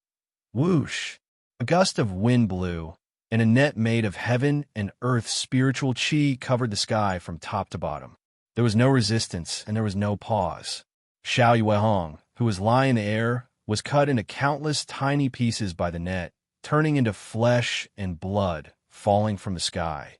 Whoosh! A gust of wind blew, and a net made of heaven and earth's spiritual chi covered the sky from top to bottom. There was no resistance, and there was no pause. Xiao Yuehong, who was lying in the air, was cut into countless tiny pieces by the net, turning into flesh and blood falling from the sky,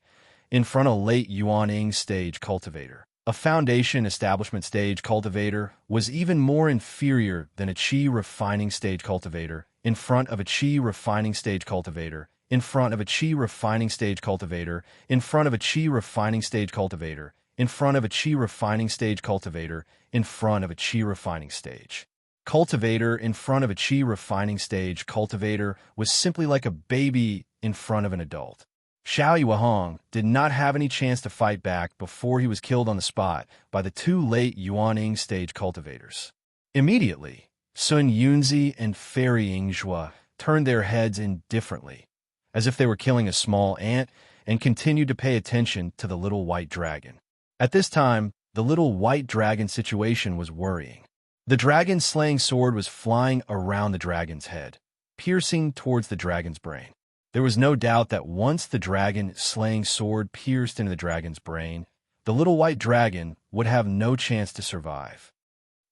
in front of late Yuan stage cultivator. A foundation establishment stage cultivator was even more inferior than a chi refining stage cultivator in front of a chi refining stage cultivator, in front of a chi refining stage cultivator, in front of a chi refining stage cultivator, in front of a chi refining stage cultivator, in front of a chi refining stage. Cultivator in front of a chi refining stage cultivator was simply like a baby in front of an adult. Xiao Yuehong did not have any chance to fight back before he was killed on the spot by the two late Yuaning stage cultivators. Immediately, Sun Yunzi and Fairy Yingzhua turned their heads indifferently, as if they were killing a small ant, and continued to pay attention to the little white dragon. At this time, the little white dragon situation was worrying. The dragon's slaying sword was flying around the dragon's head, piercing towards the dragon's brain. There was no doubt that once the dragon's slaying sword pierced into the dragon's brain, the little white dragon would have no chance to survive.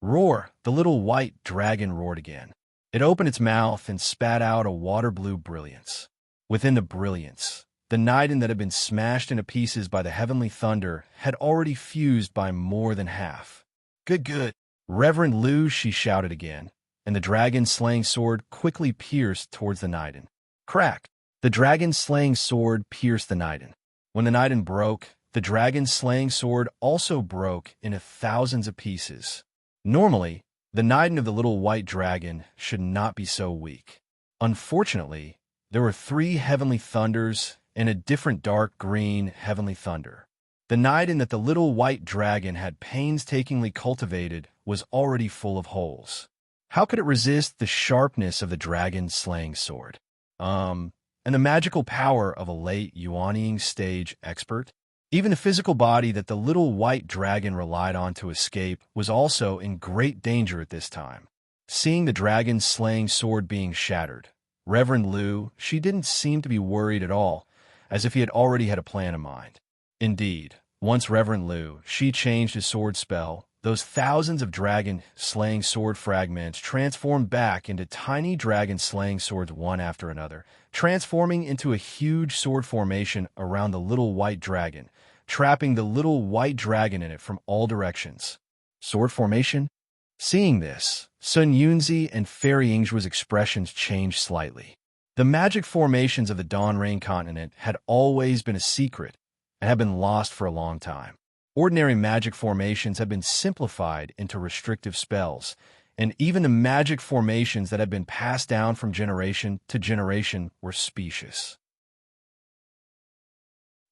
Roar! The little white dragon roared again. It opened its mouth and spat out a water-blue brilliance. Within the brilliance, the Niden that had been smashed into pieces by the heavenly thunder had already fused by more than half. Good, good. Reverend Liu, she shouted again, and the dragon's slaying sword quickly pierced towards the Niden. Crack! The dragon's slaying sword pierced the Niden. When the Niden broke, the dragon's slaying sword also broke into thousands of pieces. Normally, the Niden of the little white dragon should not be so weak. Unfortunately, there were 3 heavenly thunders and a different dark green heavenly thunder. The Niden that the little white dragon had painstakingly cultivated was already full of holes. How could it resist the sharpness of the dragon's slaying sword? And the magical power of a late Yuanying stage expert? Even the physical body that the little white dragon relied on to escape was also in great danger at this time. Seeing the dragon's slaying sword being shattered, Reverend Liu, she didn't seem to be worried at all, as if he had already had a plan in mind. Indeed, once Reverend Liu, she changed his sword spell, those thousands of dragon-slaying sword fragments transformed back into tiny dragon-slaying swords one after another, transforming into a huge sword formation around the little white dragon, trapping the little white dragon in it from all directions. Sword formation? Seeing this, Sun Yunzi and Fairy Yingzhua's expressions changed slightly. The magic formations of the Dawn Rain continent had always been a secret and had been lost for a long time. Ordinary magic formations had been simplified into restrictive spells, and even the magic formations that had been passed down from generation to generation were specious.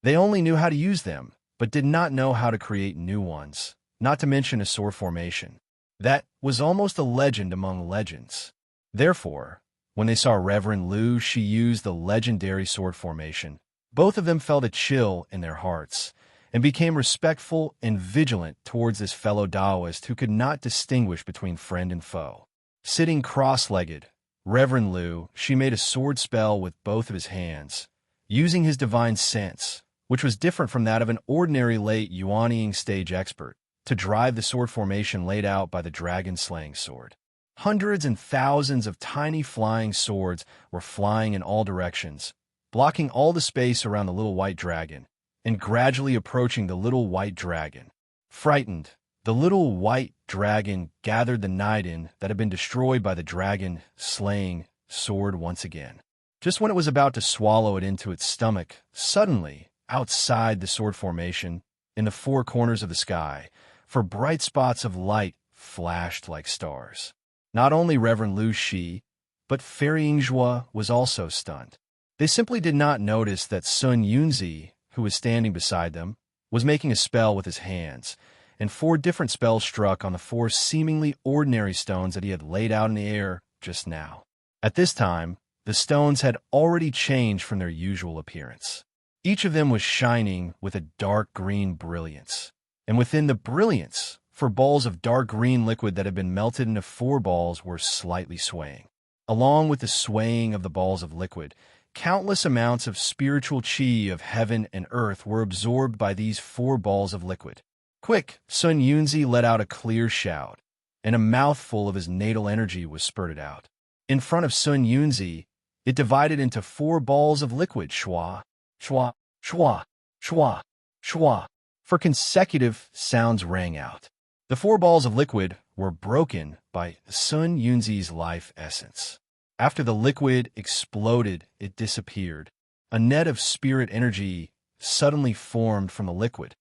They only knew how to use them, but did not know how to create new ones, not to mention a sword formation. That was almost a legend among legends. Therefore, when they saw Reverend Liu, she used the legendary sword formation. Both of them felt a chill in their hearts, and became respectful and vigilant towards this fellow Taoist who could not distinguish between friend and foe. Sitting cross-legged, Reverend Liu, she made a sword spell with both of his hands, using his divine sense, which was different from that of an ordinary late Yuanying stage expert, to drive the sword formation laid out by the dragon-slaying sword. Hundreds and thousands of tiny flying swords were flying in all directions, blocking all the space around the little white dragon, and gradually approaching the little white dragon. Frightened, the little white dragon gathered the Niden that had been destroyed by the dragon-slaying sword once again. Just when it was about to swallow it into its stomach, suddenly, outside the sword formation, in the 4 corners of the sky, 4 bright spots of light flashed like stars. Not only Reverend Liu Shi, but Fairy Yingzhua was also stunned. They simply did not notice that Sun Yunzi, who was standing beside them, was making a spell with his hands, and 4 different spells struck on the 4 seemingly ordinary stones that he had laid out in the air just now. At this time, the stones had already changed from their usual appearance. Each of them was shining with a dark green brilliance, and within the brilliance, 4 balls of dark green liquid that had been melted into 4 balls were slightly swaying. Along with the swaying of the balls of liquid, countless amounts of spiritual chi of heaven and earth were absorbed by these 4 balls of liquid. Quick, Sun Yunzi let out a clear shout, and a mouthful of his natal energy was spurted out. In front of Sun Yunzi, it divided into 4 balls of liquid, schwa, schwa, schwa, schwa, schwa. 4 consecutive sounds rang out. The 4 balls of liquid were broken by Sun Yunzi's life essence. After the liquid exploded, it disappeared. A net of spirit energy suddenly formed from the liquid.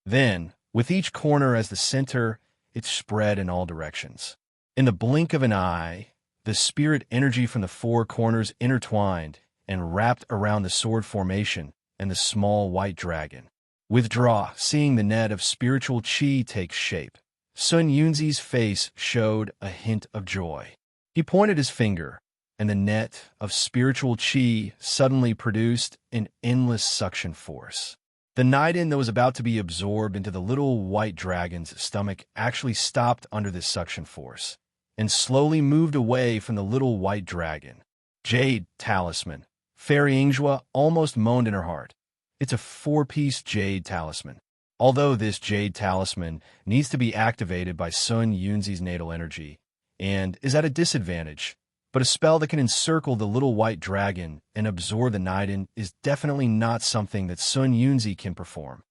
Then, with each corner as the center, it spread in all directions. In the blink of an eye, the spirit energy from the four corners intertwined and wrapped around the sword formation and the small white dragon. Withdraw, seeing the net of spiritual chi take shape. Sun Yunzi's face showed a hint of joy. He pointed his finger, and the net of spiritual chi suddenly produced an endless suction force. The Niden that was about to be absorbed into the little white dragon's stomach actually stopped under this suction force and slowly moved away from the little white dragon. Jade talisman. Fairy Ingjua almost moaned in her heart. It's a 4-piece jade talisman. Although this jade talisman needs to be activated by Sun Yunzi's natal energy and is at a disadvantage, but a spell that can encircle the little white dragon and absorb the Niden is definitely not something that Sun Yunzi can perform.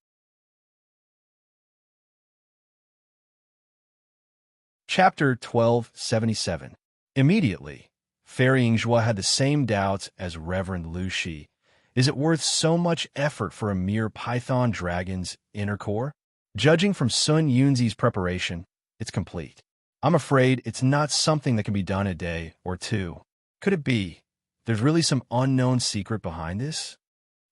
Chapter 1277. Immediately, Fairy Ingjua had the same doubts as Reverend Lu Shi. Is it worth so much effort for a mere python dragon's inner core? Judging from Sun Yunzi's preparation, it's complete. I'm afraid it's not something that can be done a day or two. Could it be there's really some unknown secret behind this?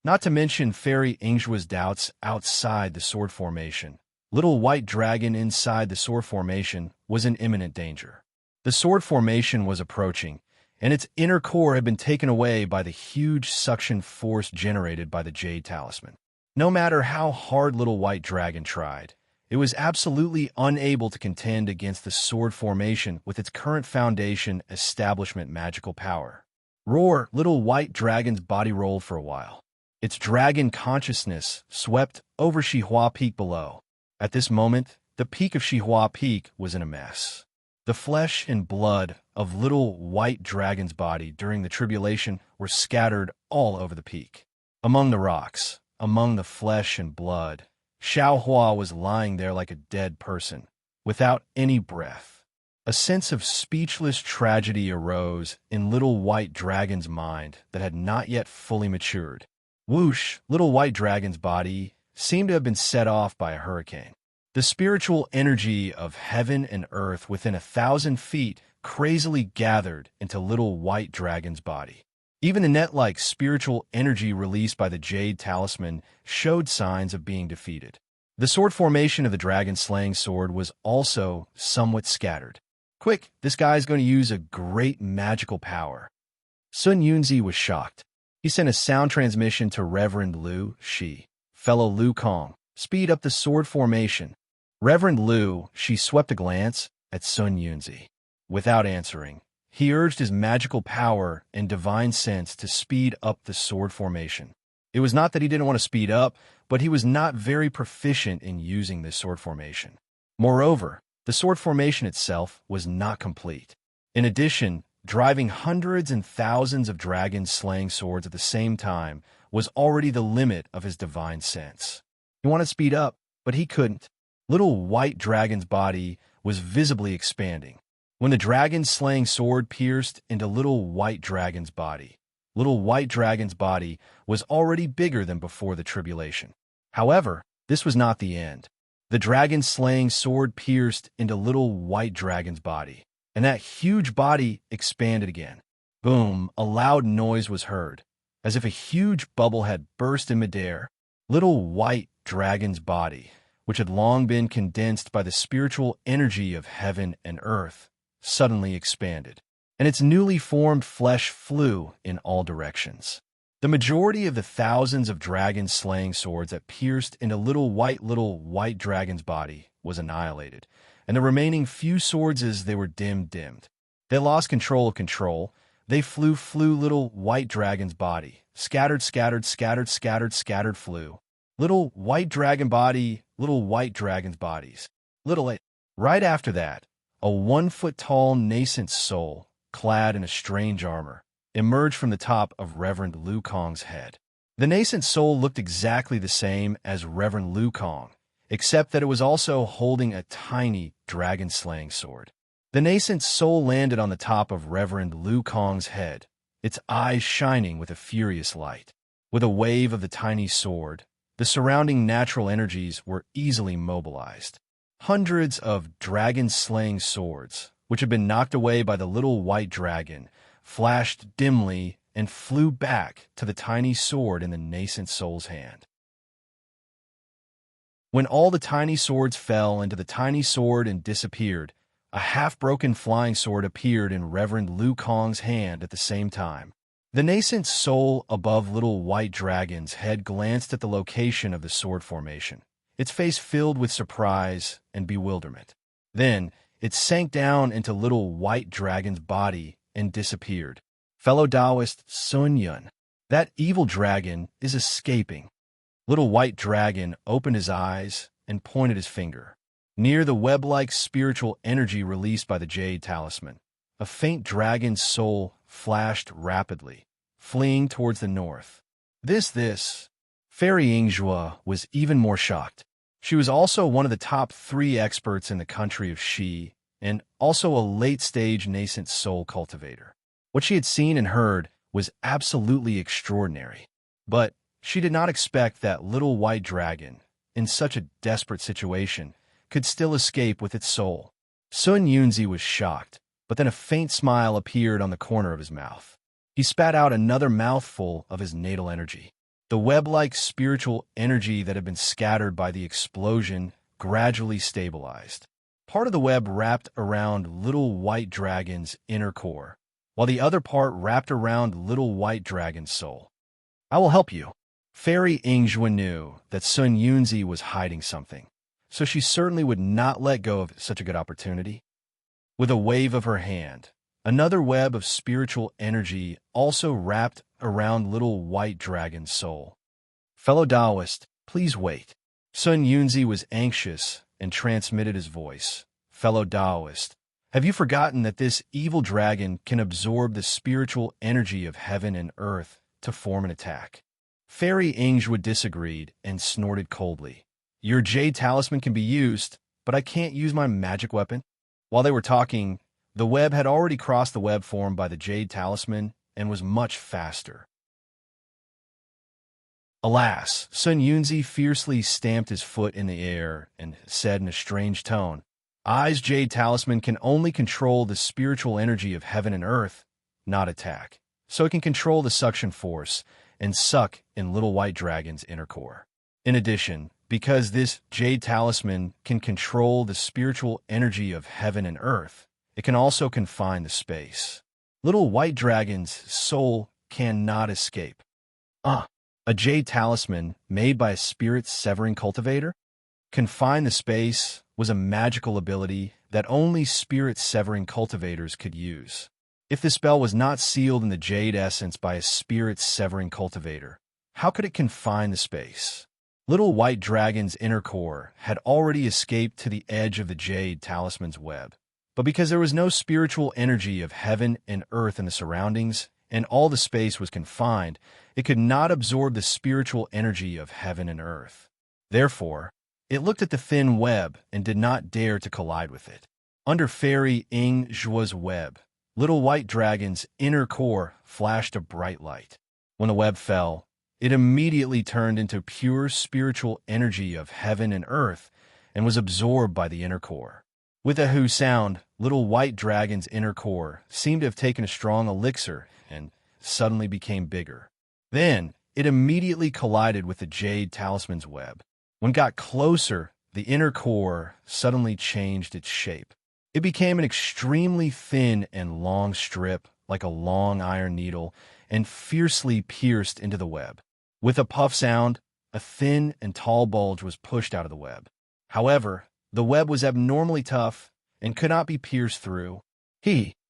Not to mention Fairy Ingjua's doubts outside the sword formation. Little white dragon inside the sword formation was in imminent danger. The sword formation was approaching, and its inner core had been taken away by the huge suction force generated by the jade talisman. No matter how hard little white dragon tried, it was absolutely unable to contend against the sword formation with its current foundation establishment magical power. Roar, little white dragon's body rolled for a while. Its dragon consciousness swept over Shihua Peak below. At this moment, the peak of Shihua Peak was in a mess. The flesh and blood of little white dragon's body during the tribulation were scattered all over the peak. Among the rocks, among the flesh and blood, Xiaohua was lying there like a dead person, without any breath. A sense of speechless tragedy arose in little white dragon's mind that had not yet fully matured. Whoosh, little white dragon's body seemed to have been set off by a hurricane. The spiritual energy of heaven and earth within 1,000 feet crazily gathered into little white dragon's body. Even the net-like spiritual energy released by the jade talisman showed signs of being defeated. The sword formation of the dragon-slaying sword was also somewhat scattered. Quick, this guy's going to use a great magical power. Sun Yunzi was shocked. He sent a sound transmission to Reverend Lu Shi. Fellow Lu Kong, speed up the sword formation. Reverend Lu Shi swept a glance at Sun Yunzi. Without answering, he urged his magical power and divine sense to speed up the sword formation. It was not that he didn't want to speed up, but he was not very proficient in using this sword formation. Moreover, the sword formation itself was not complete. In addition, driving hundreds and thousands of dragons slaying swords at the same time was already the limit of his divine sense. He wanted to speed up, but he couldn't. Little white dragon's body was visibly expanding. When the dragon-slaying sword pierced into little white dragon's body was already bigger than before the tribulation. However, this was not the end. The dragon-slaying sword pierced into little white dragon's body, and that huge body expanded again. Boom, a loud noise was heard, as if a huge bubble had burst in midair. Little white dragon's body, which had long been condensed by the spiritual energy of heaven and earth, suddenly expanded, and its newly formed flesh flew in all directions. The majority of the thousands of dragon-slaying swords that pierced into little white dragon's body was annihilated, and the remaining few swords as they were dimmed. They lost control of control. They flew little white dragon's body. Scattered, flew. Little white dragon body, little white dragon's bodies. Right after that, a 1-foot-tall nascent soul, clad in a strange armor, emerged from the top of Reverend Lu Kong's head. The nascent soul looked exactly the same as Reverend Lu Kong, except that it was also holding a tiny dragon-slaying sword. The nascent soul landed on the top of Reverend Liu Kong's head, its eyes shining with a furious light. With a wave of the tiny sword, the surrounding natural energies were easily mobilized. Hundreds of dragon-slaying swords, which had been knocked away by the little white dragon, flashed dimly and flew back to the tiny sword in the nascent soul's hand. When all the tiny swords fell into the tiny sword and disappeared, a half-broken flying sword appeared in Reverend Liu Kong's hand at the same time. The nascent soul above little white dragon's head glanced at the location of the sword formation, its face filled with surprise and bewilderment. Then, it sank down into little white dragon's body and disappeared. Fellow Taoist Sun Yun, that evil dragon is escaping. Little white dragon opened his eyes and pointed his finger. Near the web-like spiritual energy released by the jade talisman, a faint dragon's soul flashed rapidly, fleeing towards the north. This. Fairy Yingzhua was even more shocked. She was also one of the top 3 experts in the country of Shi, and also a late-stage nascent soul cultivator. What she had seen and heard was absolutely extraordinary. But she did not expect that little white dragon, in such a desperate situation, could still escape with its soul. Sun Yunzi was shocked, but then a faint smile appeared on the corner of his mouth. He spat out another mouthful of his natal energy. The web-like spiritual energy that had been scattered by the explosion gradually stabilized. Part of the web wrapped around little white dragon's inner core, while the other part wrapped around little white dragon's soul. "I will help you." Fairy Yingzhua knew that Sun Yunzi was hiding something, so she certainly would not let go of such a good opportunity. With a wave of her hand, another web of spiritual energy also wrapped around little white dragon's soul. "Fellow Taoist, please wait." Sun Yunzi was anxious and transmitted his voice. "Fellow Taoist, have you forgotten that this evil dragon can absorb the spiritual energy of heaven and earth to form an attack?" Fairy Yingzhua disagreed and snorted coldly. "Your jade talisman can be used, but I can't use my magic weapon." While they were talking, the web had already crossed the web formed by the jade talisman and was much faster. Alas, Sun Yunzi fiercely stamped his foot in the air and said in a strange tone, "I's jade talisman can only control the spiritual energy of heaven and earth, not attack. So it can control the suction force and suck in little white dragon's inner core. In addition, because this jade talisman can control the spiritual energy of heaven and earth, it can also confine the space. Little white dragon's soul cannot escape." A jade talisman made by a spirit-severing cultivator? Confine the space was a magical ability that only spirit-severing cultivators could use. If the spell was not sealed in the jade essence by a spirit-severing cultivator, how could it confine the space? Little white dragon's inner core had already escaped to the edge of the jade talisman's web. But because there was no spiritual energy of heaven and earth in the surroundings, and all the space was confined, it could not absorb the spiritual energy of heaven and earth. Therefore, it looked at the thin web and did not dare to collide with it. Under Fairy Yingzhua's web, little white dragon's inner core flashed a bright light. When the web fell, it immediately turned into pure spiritual energy of heaven and earth and was absorbed by the inner core. With a hoo sound, little white dragon's inner core seemed to have taken a strong elixir and suddenly became bigger. Then, it immediately collided with the jade talisman's web. When it got closer, the inner core suddenly changed its shape. It became an extremely thin and long strip, like a long iron needle, and fiercely pierced into the web. With a puff sound, a thin and tall bulge was pushed out of the web. However, the web was abnormally tough and could not be pierced through.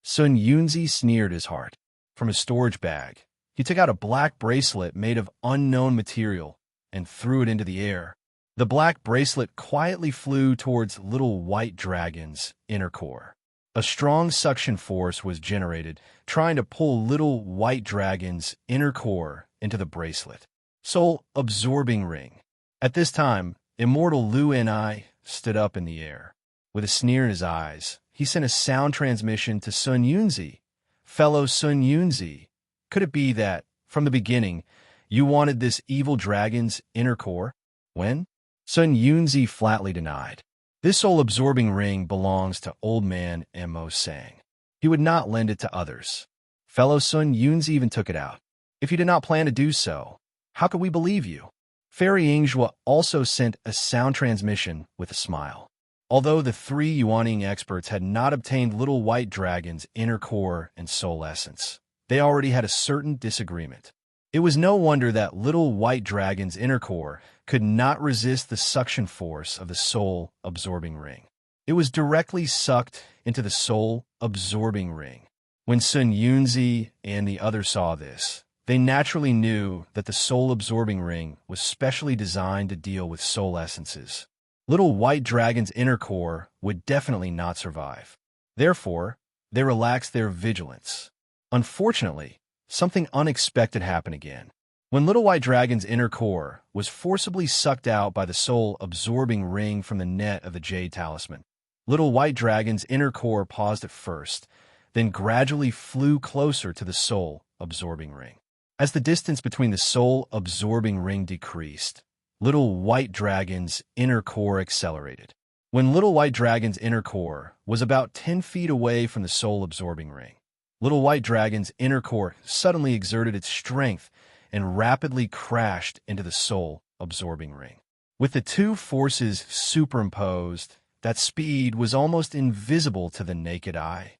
Sun Yunzi sneered his heart. From his storage bag, he took out a black bracelet made of unknown material and threw it into the air. The black bracelet quietly flew towards little white dragon's inner core. A strong suction force was generated, trying to pull little white dragon's inner core into the bracelet. Soul-absorbing ring. At this time, immortal Lu Ni stood up in the air. With a sneer in his eyes, he sent a sound transmission to Sun Yunzi. Fellow Sun Yunzi, could it be that, from the beginning, you wanted this evil dragon's inner core? When? Sun Yunzi flatly denied. This soul-absorbing ring belongs to old man Mo Sang. He would not lend it to others. Fellow Sun Yunzi even took it out. If you did not plan to do so, how could we believe you? Fairy Yingzhua also sent a sound transmission with a smile. Although the three Yuaning experts had not obtained Little White Dragon's inner core and soul essence, they already had a certain disagreement. It was no wonder that Little White Dragon's inner core could not resist the suction force of the soul-absorbing ring. It was directly sucked into the soul-absorbing ring. When Sun Yunzi and the others saw this, they naturally knew that the soul-absorbing ring was specially designed to deal with soul essences. Little White Dragon's inner core would definitely not survive. Therefore, they relaxed their vigilance. Unfortunately, something unexpected happened again. When Little White Dragon's inner core was forcibly sucked out by the soul-absorbing ring from the net of the Jade Talisman, Little White Dragon's inner core paused at first, then gradually flew closer to the soul-absorbing ring. As the distance between the soul-absorbing ring decreased, Little White Dragon's inner core accelerated. When Little White Dragon's inner core was about 10 feet away from the soul-absorbing ring, Little White Dragon's inner core suddenly exerted its strength and rapidly crashed into the soul-absorbing ring. With the two forces superimposed, that speed was almost invisible to the naked eye.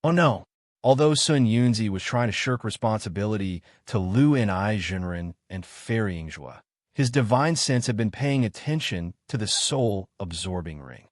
Oh no! Although Sun Yunzi was trying to shirk responsibility to Lu and I Jinren and Fairy Yingzhua, his divine sense had been paying attention to the soul-absorbing ring.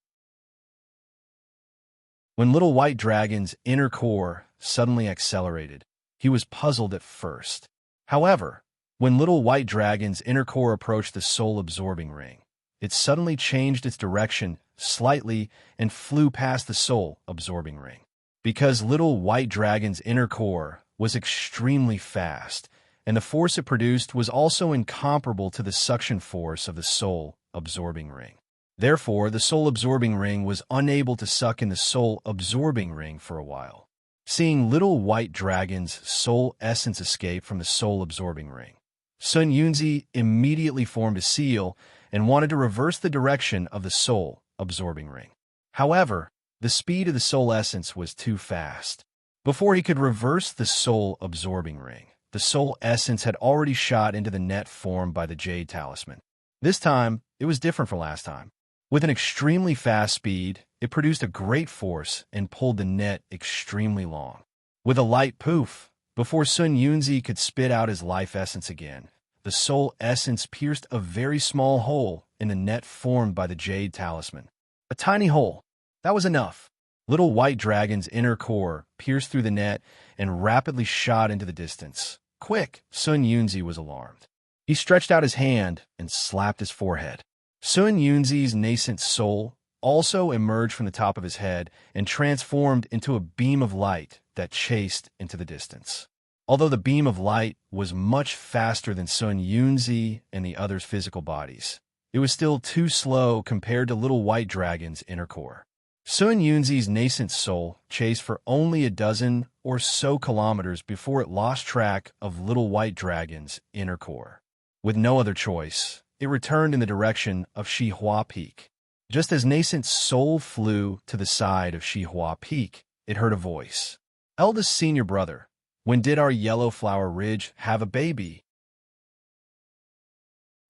When Little White Dragon's inner core suddenly accelerated, he was puzzled at first. However, when Little White Dragon's inner core approached the soul-absorbing ring, it suddenly changed its direction slightly and flew past the soul-absorbing ring. Because Little White Dragon's inner core was extremely fast, and the force it produced was also incomparable to the suction force of the soul-absorbing ring. Therefore, the soul-absorbing ring was unable to suck in the soul-absorbing ring for a while. Seeing Little White Dragon's soul essence escape from the soul-absorbing ring, Sun Yunzi immediately formed a seal and wanted to reverse the direction of the soul-absorbing ring. However, the speed of the soul essence was too fast. Before he could reverse the soul-absorbing ring, the soul essence had already shot into the net formed by the Jade Talisman. This time, it was different from last time. With an extremely fast speed, it produced a great force and pulled the net extremely long. With a light poof, before Sun Yunzi could spit out his life essence again, the soul essence pierced a very small hole in the net formed by the Jade Talisman. A tiny hole. That was enough. Little White Dragon's inner core pierced through the net and rapidly shot into the distance. Quick! Sun Yunzi was alarmed. He stretched out his hand and slapped his forehead. Sun Yunzi's nascent soul also emerged from the top of his head and transformed into a beam of light that chased into the distance. Although the beam of light was much faster than Sun Yunzi and the others' physical bodies, it was still too slow compared to Little White Dragon's inner core. Sun Yunzi's nascent soul chased for only a dozen or so kilometers before it lost track of Little White Dragon's inner core. With no other choice, it returned in the direction of Shihua Peak. Just as nascent soul flew to the side of Shihua Peak, it heard a voice. "Eldest senior brother, when did our Yellow Flower Ridge have a baby?"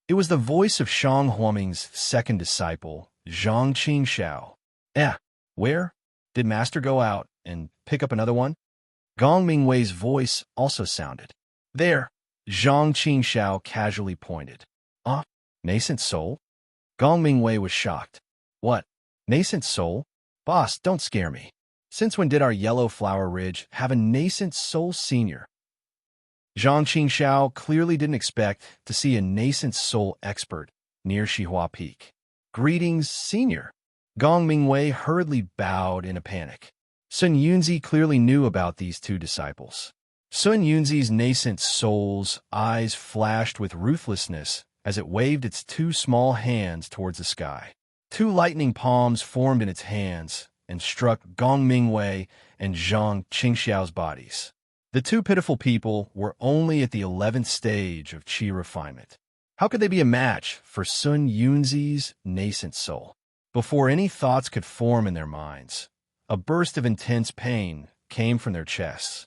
It was the voice of Shang Huaming's second disciple, Zhang Qingxiao. Where? Did Master go out and pick up another one? Gong Mingwei's voice also sounded. There, Zhang Qingxiao casually pointed. Nascent soul? Gong Mingwei was shocked. What? Nascent soul? Boss, don't scare me. Since when did our Yellow Flower Ridge have a nascent soul senior? Zhang Qingxiao clearly didn't expect to see a nascent soul expert near Shihua Peak. Greetings, senior. Gong Mingwei hurriedly bowed in a panic. Sun Yunzi clearly knew about these two disciples. Sun Yunzi's nascent soul's eyes flashed with ruthlessness as it waved its two small hands towards the sky. Two lightning palms formed in its hands, and struck Gong Mingwei and Zhang Qingxiao's bodies. The two pitiful people were only at the 11th stage of qi refinement. How could they be a match for Sun Yunzi's nascent soul? Before any thoughts could form in their minds, a burst of intense pain came from their chests.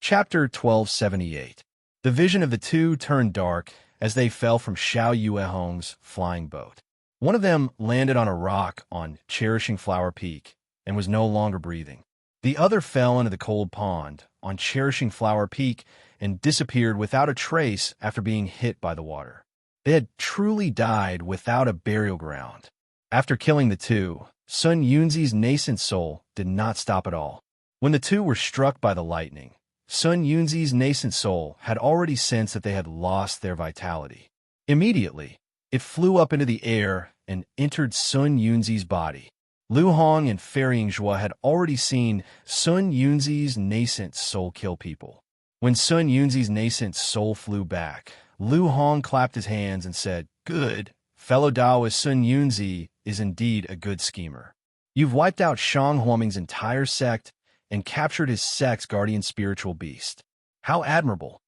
Chapter 1278. The vision of the two turned dark as they fell from Xiao Yuehong's flying boat. One of them landed on a rock on Cherishing Flower Peak and was no longer breathing. The other fell into the cold pond on Cherishing Flower Peak and disappeared without a trace after being hit by the water. They had truly died without a burial ground. After killing the two, Sun Yunzi's nascent soul did not stop at all. When the two were struck by the lightning, Sun Yunzi's nascent soul had already sensed that they had lost their vitality. Immediately, it flew up into the air and entered Sun Yunzi's body. Lu Hong and Fairy Yingzhua had already seen Sun Yunzi's nascent soul kill people. When Sun Yunzi's nascent soul flew back, Lu Hong clapped his hands and said, "Good. Fellow Taoist Sun Yunzi is indeed a good schemer. You've wiped out Shang Huoming's entire sect and captured his sect's guardian spiritual beast. How admirable.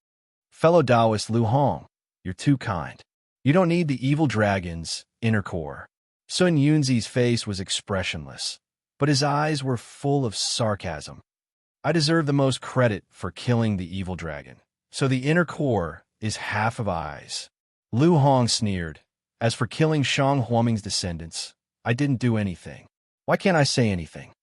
Fellow Taoist Lu Hong, you're too kind. You don't need the evil dragon's inner core." Sun Yunzi's face was expressionless, but his eyes were full of sarcasm. "I deserve the most credit for killing the evil dragon, so the inner core is half of eyes." Lu Hong sneered. "As for killing Shang Huoming's descendants, I didn't do anything. Why can't I say anything?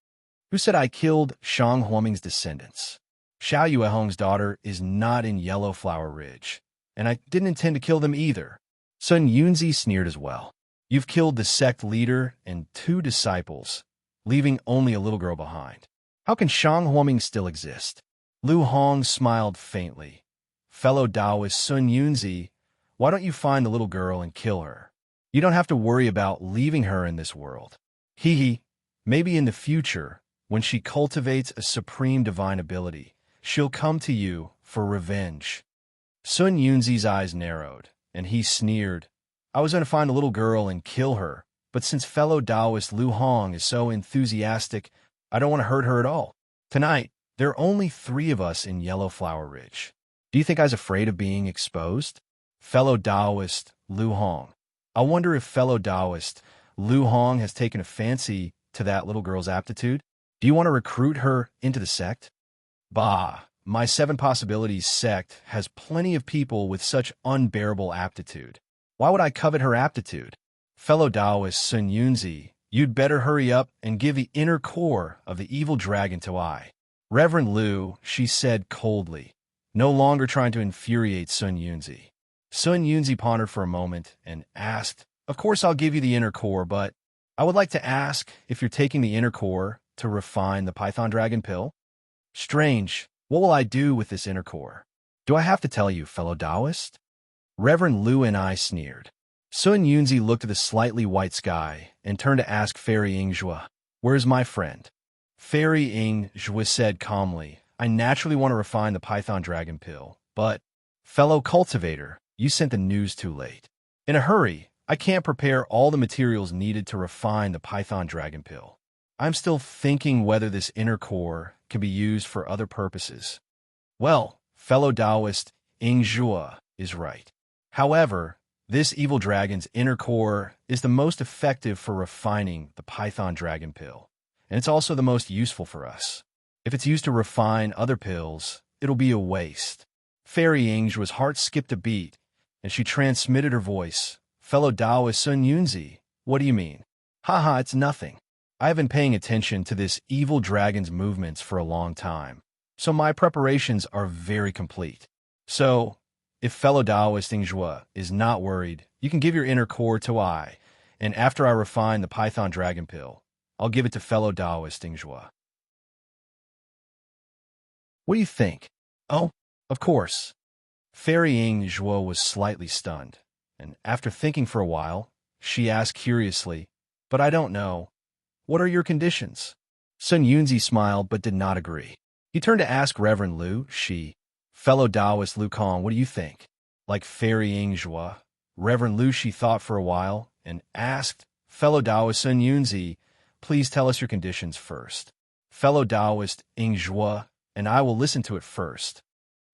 Who said I killed Shang Huoming's descendants? Xiao Yuehong's daughter is not in Yellow Flower Ridge, and I didn't intend to kill them either." Sun Yunzi sneered as well. "You've killed the sect leader and 2 disciples, leaving only a little girl behind. How can Shang Huoming still exist?" Lu Hong smiled faintly. "Fellow Taoist Sun Yunzi, why don't you find the little girl and kill her? You don't have to worry about leaving her in this world. Hee hee, maybe in the future, when she cultivates a supreme divine ability, she'll come to you for revenge." Sun Yunzi's eyes narrowed, and he sneered. "I was going to find a little girl and kill her, but since fellow Taoist Lu Hong is so enthusiastic, I don't want to hurt her at all. Tonight, there are only 3 of us in Yellow Flower Ridge. Do you think I was afraid of being exposed? Fellow Taoist Lu Hong. I wonder if fellow Taoist Lu Hong has taken a fancy to that little girl's aptitude. Do you want to recruit her into the sect?" "Bah, my 7 Possibilities sect has plenty of people with such unbearable aptitude. Why would I covet her aptitude? Fellow Taoist Sun Yunzi, you'd better hurry up and give the inner core of the evil dragon to I." "Reverend Lu," she said coldly, no longer trying to infuriate Sun Yunzi. Sun Yunzi pondered for a moment and asked, "Of course I'll give you the inner core, but I would like to ask if you're taking the inner core to refine the Python Dragon pill?" "Strange. What will I do with this inner core? Do I have to tell you, fellow Taoist?" Reverend Lu and I sneered. Sun Yunzi looked at the slightly white sky and turned to ask Fairy Yingzhua, "Where's my friend?" Fairy Yingzhua said calmly, "I naturally want to refine the Python Dragon pill, but, fellow cultivator, you sent the news too late. In a hurry, I can't prepare all the materials needed to refine the Python Dragon pill. I'm still thinking whether this inner core can be used for other purposes." "Well, fellow Taoist Yingzhua is right. However, this evil dragon's inner core is the most effective for refining the Python Dragon pill, and it's also the most useful for us. If it's used to refine other pills, it'll be a waste." Fairy Yingzhua's heart skipped a beat, and she transmitted her voice. "Fellow Taoist Sun Yunzi, what do you mean?" "Haha, it's nothing. I have been paying attention to this evil dragon's movements for a long time, so my preparations are very complete. So, if fellow Taoist Yingzhua is not worried, you can give your inner core to I, and after I refine the Python Dragon pill, I'll give it to fellow Taoist Yingzhua. What do you think?" "Oh, of course." Fairy Yingzhua was slightly stunned, and after thinking for a while, she asked curiously, "But I don't know. What are your conditions?" Sun Yunzi smiled but did not agree. He turned to ask Reverend Lu, "Fellow Taoist Lu Kong, what do you think?" Like Fairy Yingzhua, Reverend Lu thought for a while and asked fellow Taoist Sun Yunzi, please tell us your conditions first. Fellow Taoist Ingzhua, and I will listen to it first.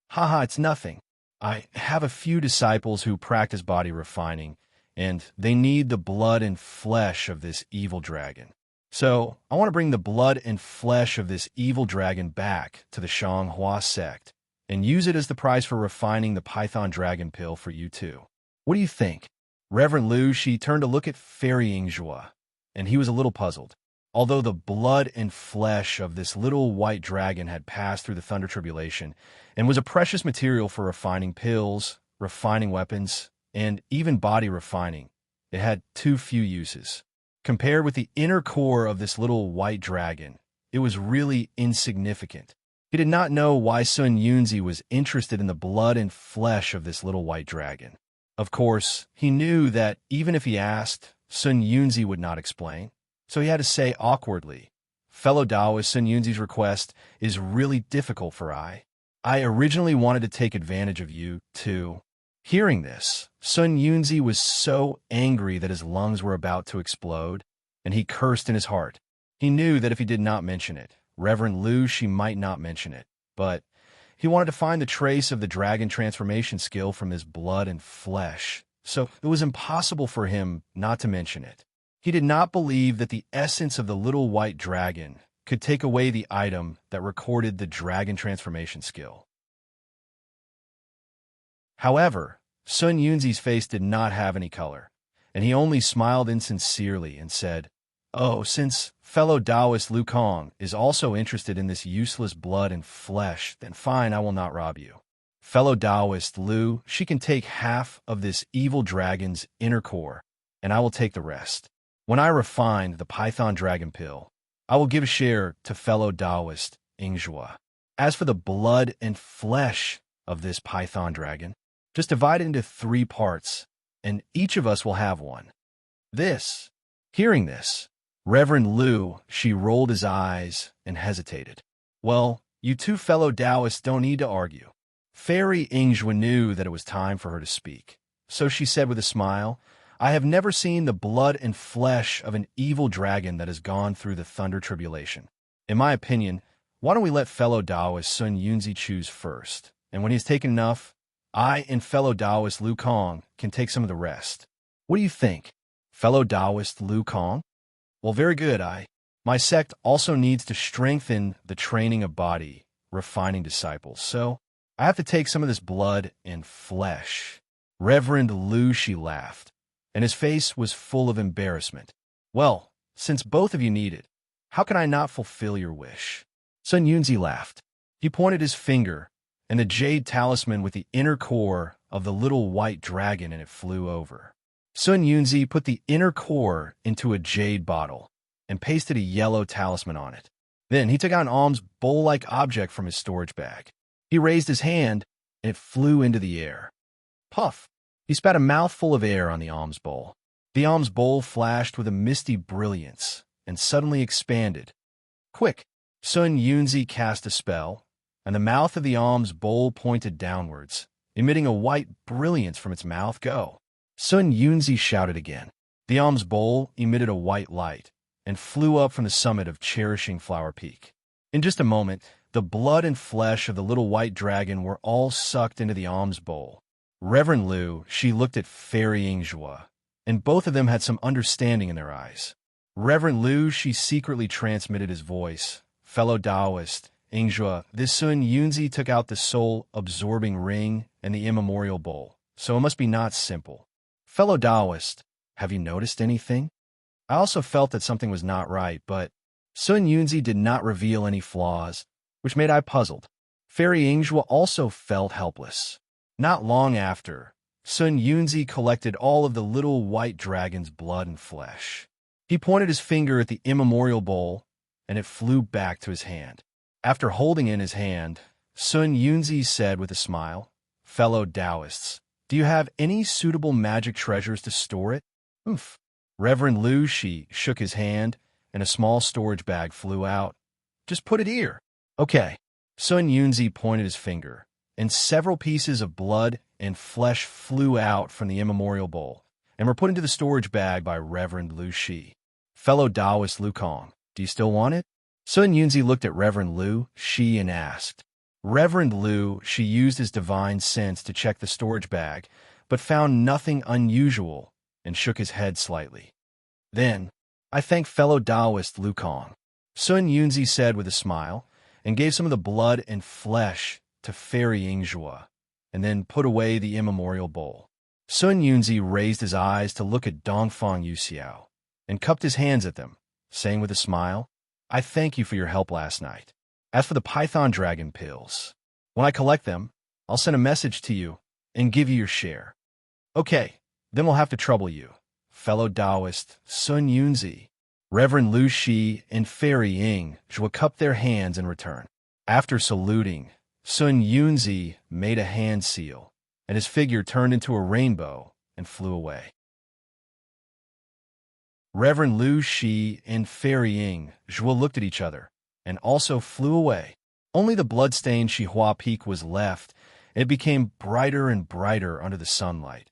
Haha, it's nothing. I have a few disciples who practice body refining, and they need the blood and flesh of this evil dragon. So I want to bring the blood and flesh of this evil dragon back to the Shanghua sect and use it as the price for refining the Python dragon pill for you too. What do you think? Reverend Liu, she turned to look at Fairy Ingzhua, and he was a little puzzled. Although the blood and flesh of this little white dragon had passed through the Thunder Tribulation and was a precious material for refining pills, refining weapons, and even body refining, it had too few uses. Compared with the inner core of this little white dragon, it was really insignificant. He did not know why Sun Yunzi was interested in the blood and flesh of this little white dragon. Of course, he knew that even if he asked, Sun Yunzi would not explain. So he had to say awkwardly, fellow Taoist, Sun Yunzi's request is really difficult for I. I originally wanted to take advantage of you, too. Hearing this, Sun Yunzi was so angry that his lungs were about to explode, and he cursed in his heart. He knew that if he did not mention it, Reverend Liu, she might not mention it, but he wanted to find the trace of the dragon transformation skill from his blood and flesh, so it was impossible for him not to mention it. He did not believe that the essence of the little white dragon could take away the item that recorded the dragon transformation skill. However, Sun Yunzi's face did not have any color, and he only smiled insincerely and said, oh, since fellow Taoist Lu Kong is also interested in this useless blood and flesh, then fine, I will not rob you. Fellow Taoist Lu, she can take half of this evil dragon's inner core, and I will take the rest. When I refine the Python dragon pill, I will give a share to fellow Taoist Ingzhua. As for the blood and flesh of this Python dragon, just divide it into 3 parts, and each of us will have one. Hearing this, Reverend Liu, she rolled his eyes and hesitated. Well, you two fellow Taoists don't need to argue. Fairy Ingzhua knew that it was time for her to speak, so she said with a smile, I have never seen the blood and flesh of an evil dragon that has gone through the Thunder Tribulation. In my opinion, why don't we let fellow Taoist Sun Yunzi choose first, and when he's taken enough, I and fellow Taoist Lu Kong can take some of the rest. What do you think? Fellow Taoist Lu Kong? Well, very good, My sect also needs to strengthen the training of body, refining disciples, so I have to take some of this blood and flesh. Reverend Liu, she laughed, and his face was full of embarrassment. Well, since both of you need it, how can I not fulfill your wish? Sun Yunzi laughed. He pointed his finger, and the jade talisman with the inner core of the little white dragon in it flew over. Sun Yunzi put the inner core into a jade bottle and pasted a yellow talisman on it. Then he took out an alms bowl-like object from his storage bag. He raised his hand, and it flew into the air. Puff! He spat a mouthful of air on the alms bowl. The alms bowl flashed with a misty brilliance and suddenly expanded. Quick! Sun Yunzi cast a spell, and the mouth of the alms bowl pointed downwards, emitting a white brilliance from its mouth. Go! Sun Yunzi shouted again. The alms bowl emitted a white light and flew up from the summit of Cherishing Flower Peak. In just a moment, the blood and flesh of the little white dragon were all sucked into the alms bowl. Reverend Liu, she looked at Fairy Ingzhua, and both of them had some understanding in their eyes. Reverend Liu, she secretly transmitted his voice. Fellow Taoist, Ingzhua, this Sun Yunzi took out the soul-absorbing ring and the immemorial bowl, so it must be not simple. Fellow Taoist, have you noticed anything? I also felt that something was not right, but Sun Yunzi did not reveal any flaws, which made I puzzled. Fairy Ingzhua also felt helpless. Not long after, Sun Yunzi collected all of the little white dragon's blood and flesh. He pointed his finger at the immemorial bowl, and it flew back to his hand. After holding it in his hand, Sun Yunzi said with a smile, fellow Taoists, do you have any suitable magic treasures to store it? Oof. Reverend Liu, she shook his hand, and a small storage bag flew out. Just put it here. Okay. Sun Yunzi pointed his finger, and several pieces of blood and flesh flew out from the immemorial bowl, and were put into the storage bag by Reverend Lu Shi. Fellow Taoist Lu Kong, do you still want it? Sun Yunzi looked at Reverend Lu Shi and asked. Reverend Lu Shi used his divine sense to check the storage bag, but found nothing unusual and shook his head slightly. Then, I thank fellow Taoist Lu Kong, Sun Yunzi said with a smile, and gave some of the blood and flesh to Fairy Yingzhua, and then put away the immemorial bowl. Sun Yunzi raised his eyes to look at Dongfang Yuxiao, and cupped his hands at them, saying with a smile, I thank you for your help last night. As for the Python Dragon pills, when I collect them, I'll send a message to you and give you your share. Okay, then we'll have to trouble you. Fellow Taoist Sun Yunzi, Reverend Lu Shi, and Fairy Yingzhua cupped their hands in return. After saluting, Sun Yunzi made a hand seal, and his figure turned into a rainbow and flew away. Reverend Lu Shi and Fairy Yingzhua looked at each other and also flew away. Only the blood-stained Shihua Peak was left, and it became brighter and brighter under the sunlight.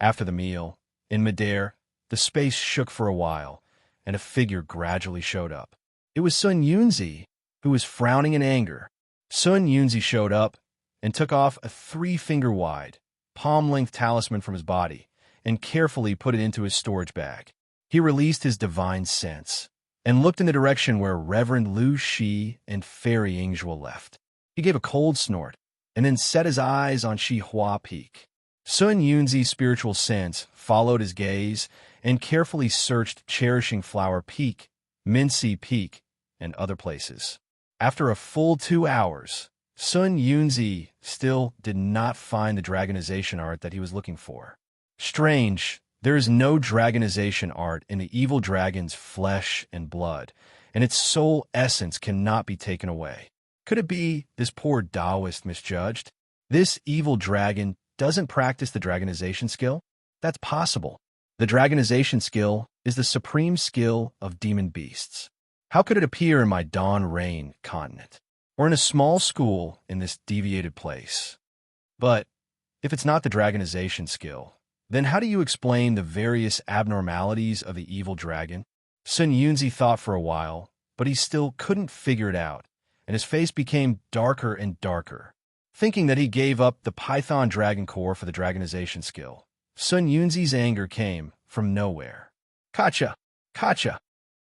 After the meal, in midair, the space shook for a while, and a figure gradually showed up. It was Sun Yunzi, who was frowning in anger. Sun Yunzi showed up and took off a 3-finger-wide, palm-length talisman from his body and carefully put it into his storage bag. He released his divine sense and looked in the direction where Reverend Lu Shi and Fairy Yingzhua left. He gave a cold snort and then set his eyes on Shihua Peak. Sun Yunzi's spiritual sense followed his gaze and carefully searched Cherishing Flower Peak, Mincy Peak, and other places. After a full 2 hours, Sun Yunzi still did not find the dragonization art that he was looking for. Strange, there is no dragonization art in the evil dragon's flesh and blood, and its soul essence cannot be taken away. Could it be this poor Taoist misjudged? This evil dragon doesn't practice the dragonization skill? That's possible. The dragonization skill is the supreme skill of demon beasts. How could it appear in my Dawn Rain continent, or in a small school in this deviated place? But if it's not the dragonization skill, then how do you explain the various abnormalities of the evil dragon? Sun Yunzi thought for a while, but he still couldn't figure it out, and his face became darker and darker. Thinking that he gave up the Python Dragon Core for the dragonization skill, Sun Yunzi's anger came from nowhere. Kacha! Kacha!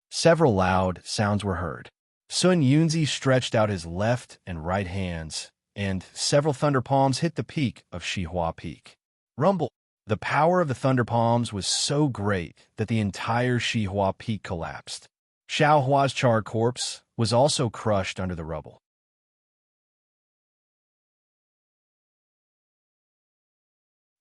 Several loud sounds were heard. Sun Yunzi stretched out his left and right hands, and several thunder palms hit the peak of Shihua Peak. Rumble! The power of the thunder palms was so great that the entire Shihua Peak collapsed. Xiaohua's charred corpse was also crushed under the rubble.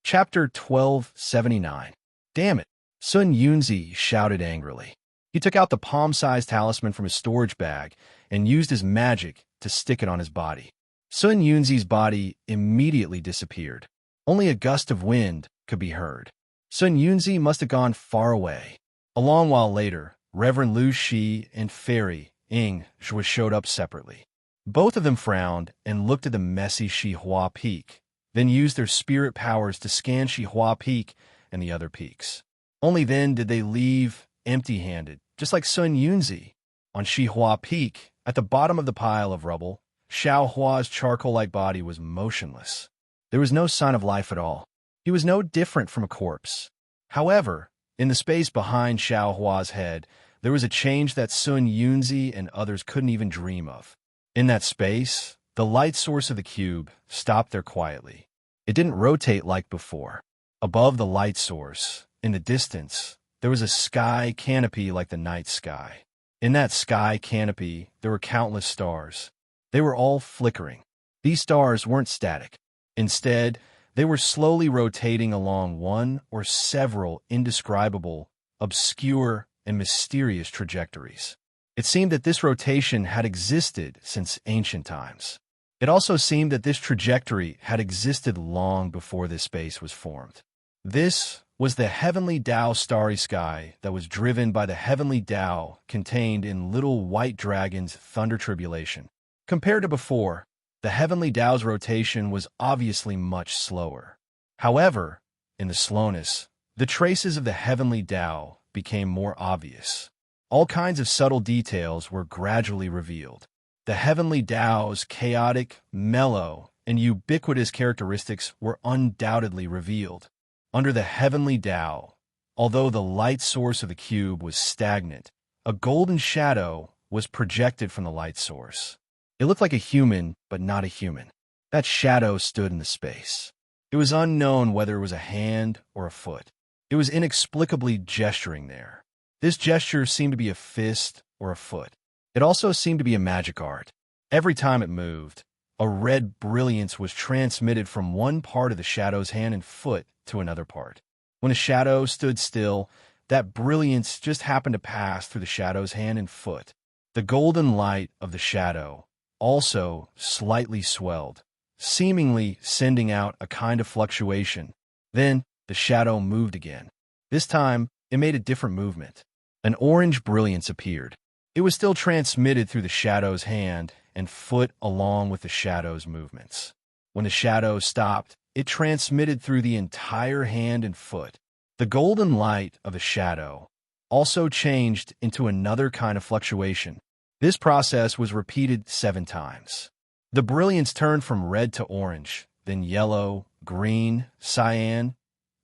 Chapter 1279. Damn it! Sun Yunzi shouted angrily. He took out the palm-sized talisman from his storage bag and used his magic to stick it on his body. Sun Yunzi's body immediately disappeared. Only a gust of wind could be heard. Sun Yunzi must have gone far away. A long while later, Reverend Lu Shi and Fairy Yingzhua showed up separately. Both of them frowned and looked at the messy Shihua Peak, then used their spirit powers to scan Shihua Peak and the other peaks. Only then did they leave empty-handed, just like Sun Yunzi. On Shihua Peak, at the bottom of the pile of rubble, Xiaohua's charcoal-like body was motionless. There was no sign of life at all. He was no different from a corpse. However, in the space behind Xiaohua's head, there was a change that Sun Yunzi and others couldn't even dream of. In that space, the light source of the cube stopped there quietly. It didn't rotate like before. Above the light source, in the distance, there was a sky canopy like the night sky. In that sky canopy, there were countless stars. They were all flickering. These stars weren't static. Instead, they were slowly rotating along one or several indescribable, obscure, and mysterious trajectories. It seemed that this rotation had existed since ancient times. It also seemed that this trajectory had existed long before this space was formed. This was the heavenly Tao starry sky that was driven by the heavenly Tao contained in Little White Dragon's thunder tribulation. Compared to before, the heavenly Tao's rotation was obviously much slower. However, in the slowness, The traces of the heavenly Tao became more obvious. All kinds of subtle details were gradually revealed. The heavenly Tao's chaotic, mellow, and ubiquitous characteristics were undoubtedly revealed. Under the heavenly Tao, although the light source of the cube was stagnant, a golden shadow was projected from the light source. It looked like a human, but not a human. That shadow stood in the space. It was unknown whether it was a hand or a foot. It was inexplicably gesturing there. This gesture seemed to be a fist or a foot. It also seemed to be a magic art. Every time it moved, a red brilliance was transmitted from one part of the shadow's hand and foot to another part. When a shadow stood still, that brilliance just happened to pass through the shadow's hand and foot. The golden light of the shadow also slightly swelled, seemingly sending out a kind of fluctuation. Then the shadow moved again. This time, it made a different movement. An orange brilliance appeared. It was still transmitted through the shadow's hand and foot along with the shadow's movements. When the shadow stopped, it transmitted through the entire hand and foot. The golden light of the shadow also changed into another kind of fluctuation. This process was repeated 7 times. The brilliance turned from red to orange, then yellow, green, cyan,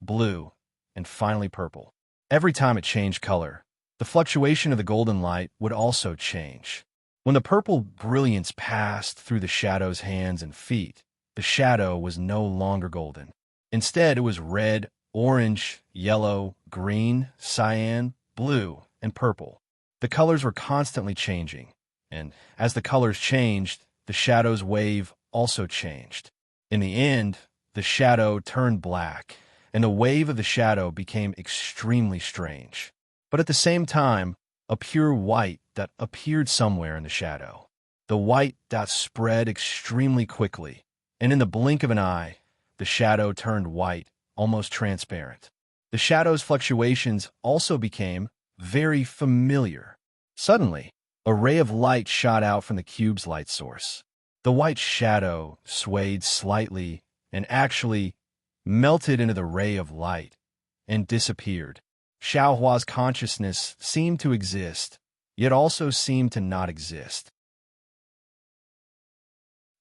blue, and finally purple. Every time it changed color, the fluctuation of the golden light would also change. When the purple brilliance passed through the shadow's hands and feet, the shadow was no longer golden. Instead, it was red, orange, yellow, green, cyan, blue, and purple. The colors were constantly changing, and as the colors changed, the shadow's wave also changed. In the end, the shadow turned black, and the wave of the shadow became extremely strange. But at the same time, a pure white that appeared somewhere in the shadow. The white dot spread extremely quickly, and in the blink of an eye, the shadow turned white, almost transparent. The shadow's fluctuations also became very familiar. Suddenly, a ray of light shot out from the cube's light source. The white shadow swayed slightly and actually melted into the ray of light and disappeared. Xiaohua's consciousness seemed to exist, yet also seemed to not exist.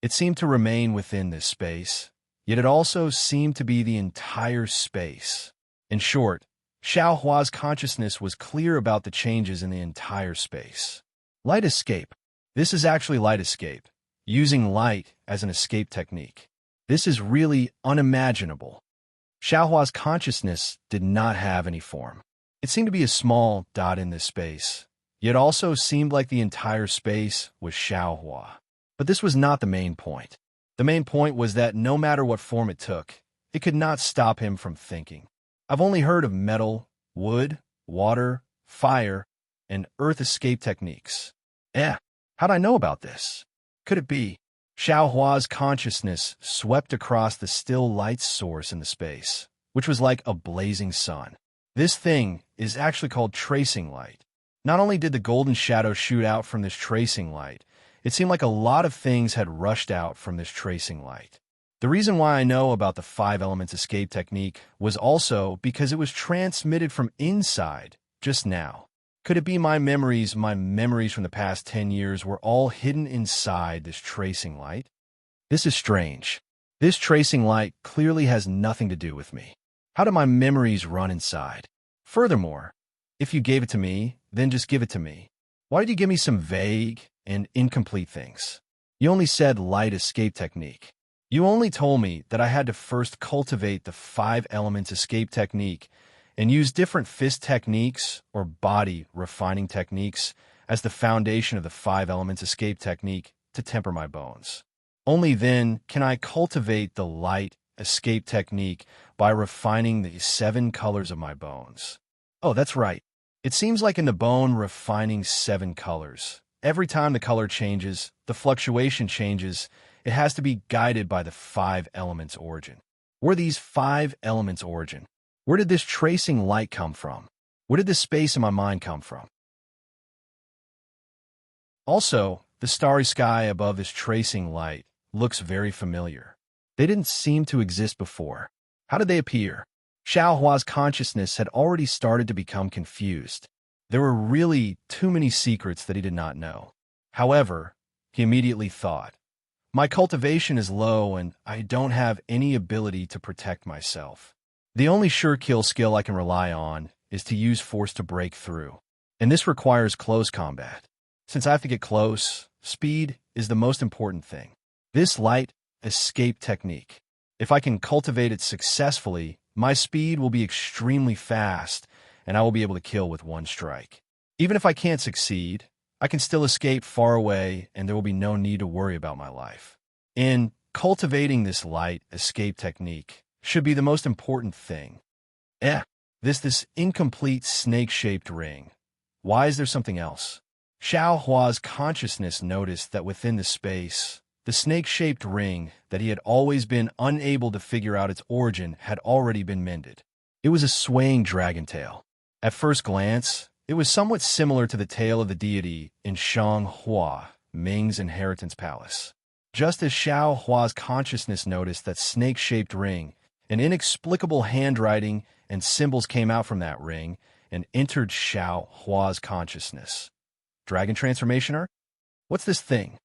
It seemed to remain within this space, yet it also seemed to be the entire space. In short, Xiaohua's consciousness was clear about the changes in the entire space. Light escape. This is actually light escape, using light as an escape technique. This is really unimaginable. Xiaohua's consciousness did not have any form. It seemed to be a small dot in this space, yet also seemed like the entire space was Xiaohua. But this was not the main point. The main point was that no matter what form it took, it could not stop him from thinking. I've only heard of metal, wood, water, fire, and earth escape techniques. How'd I know about this? Could it be? Xiaohua's consciousness swept across the still light source in the space, which was like a blazing sun. This thing is actually called tracing light. Not only did the golden shadow shoot out from this tracing light, it seemed like a lot of things had rushed out from this tracing light. The reason why I know about the 5 elements escape technique was also because it was transmitted from inside just now. Could it be my memories from the past 10 years were all hidden inside this tracing light? This is strange. This tracing light clearly has nothing to do with me. How do my memories run inside? Furthermore, if you gave it to me, then just give it to me. Why did you give me some vague and incomplete things? You only said light escape technique. You only told me that I had to first cultivate the 5 elements escape technique and use different fist techniques or body refining techniques as the foundation of the 5 elements escape technique to temper my bones. Only then can I cultivate the light escape technique by refining the 7 colors of my bones. Oh, that's right. It seems like in the bone refining 7 colors, every time the color changes, the fluctuation changes, it has to be guided by the 5 elements origin. Where these 5 elements origin? Where did this tracing light come from? Where did this space in my mind come from? Also, the starry sky above this tracing light looks very familiar. They didn't seem to exist before. How did they appear? Xiao Hua's consciousness had already started to become confused. There were really too many secrets that he did not know. However, he immediately thought, my cultivation is low and I don't have any ability to protect myself. The only sure kill skill I can rely on is to use force to break through. And this requires close combat. Since I have to get close, speed is the most important thing. This light escape technique. If I can cultivate it successfully, my speed will be extremely fast and I will be able to kill with one strike. Even if I can't succeed, I can still escape far away and there will be no need to worry about my life. In cultivating this light escape technique should be the most important thing. This incomplete snake-shaped ring. Why is there something else? Xiao Hua's consciousness noticed that within the space, the snake-shaped ring that he had always been unable to figure out its origin had already been mended. It was a swaying dragon tail. At first glance, it was somewhat similar to the tail of the deity in Shanghua, Ming's inheritance palace. Just as Xiao Hua's consciousness noticed that snake-shaped ring, an inexplicable handwriting and symbols came out from that ring and entered Xiao Hua's consciousness. Dragon transformation art? What's this thing?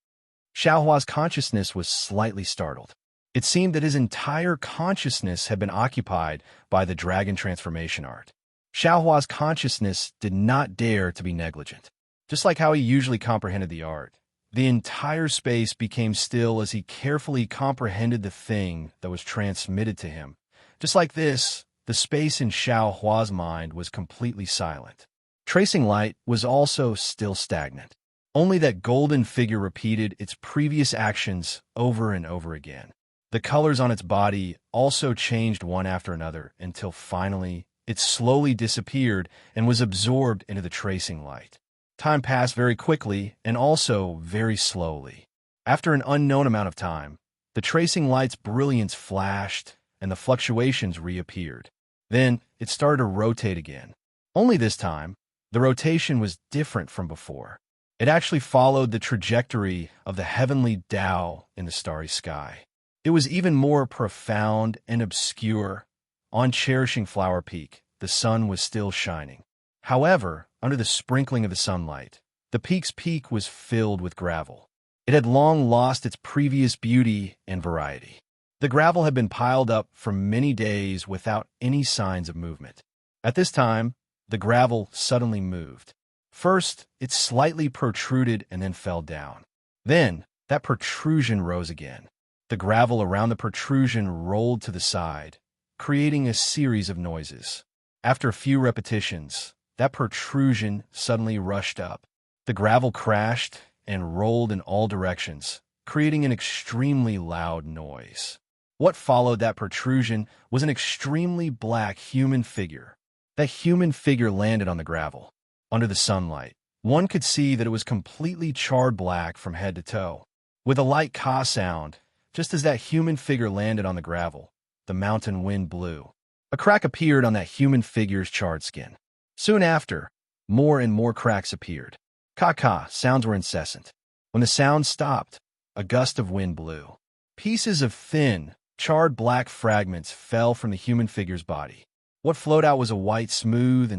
Xiao Hua's consciousness was slightly startled. It seemed that his entire consciousness had been occupied by the dragon transformation art. Xiao Hua's consciousness did not dare to be negligent. Just like how he usually comprehended the art, the entire space became still as he carefully comprehended the thing that was transmitted to him. Just like this, the space in Xiao Hua's mind was completely silent. Tracing light was also still stagnant. Only that golden figure repeated its previous actions over and over again. The colors on its body also changed one after another until finally it slowly disappeared and was absorbed into the tracing light. Time passed very quickly and also very slowly. After an unknown amount of time, the tracing light's brilliance flashed and the fluctuations reappeared. Then it started to rotate again. Only this time, the rotation was different from before. It actually followed the trajectory of the heavenly Tao in the starry sky. It was even more profound and obscure. On Cherishing Flower Peak, the sun was still shining. However, under the sprinkling of the sunlight, the peak's peak was filled with gravel. It had long lost its previous beauty and variety. The gravel had been piled up for many days without any signs of movement. At this time, the gravel suddenly moved. First, it slightly protruded and then fell down. Then, that protrusion rose again. The gravel around the protrusion rolled to the side, creating a series of noises. After a few repetitions, that protrusion suddenly rushed up. The gravel crashed and rolled in all directions, creating an extremely loud noise. What followed that protrusion was an extremely black human figure. That human figure landed on the gravel. Under the sunlight, one could see that it was completely charred black from head to toe. With a light caw sound, just as that human figure landed on the gravel, the mountain wind blew. A crack appeared on that human figure's charred skin. Soon after, more and more cracks appeared. Caw-caw sounds were incessant. When the sound stopped, a gust of wind blew. Pieces of thin, charred black fragments fell from the human figure's body. What flowed out was a white smooth.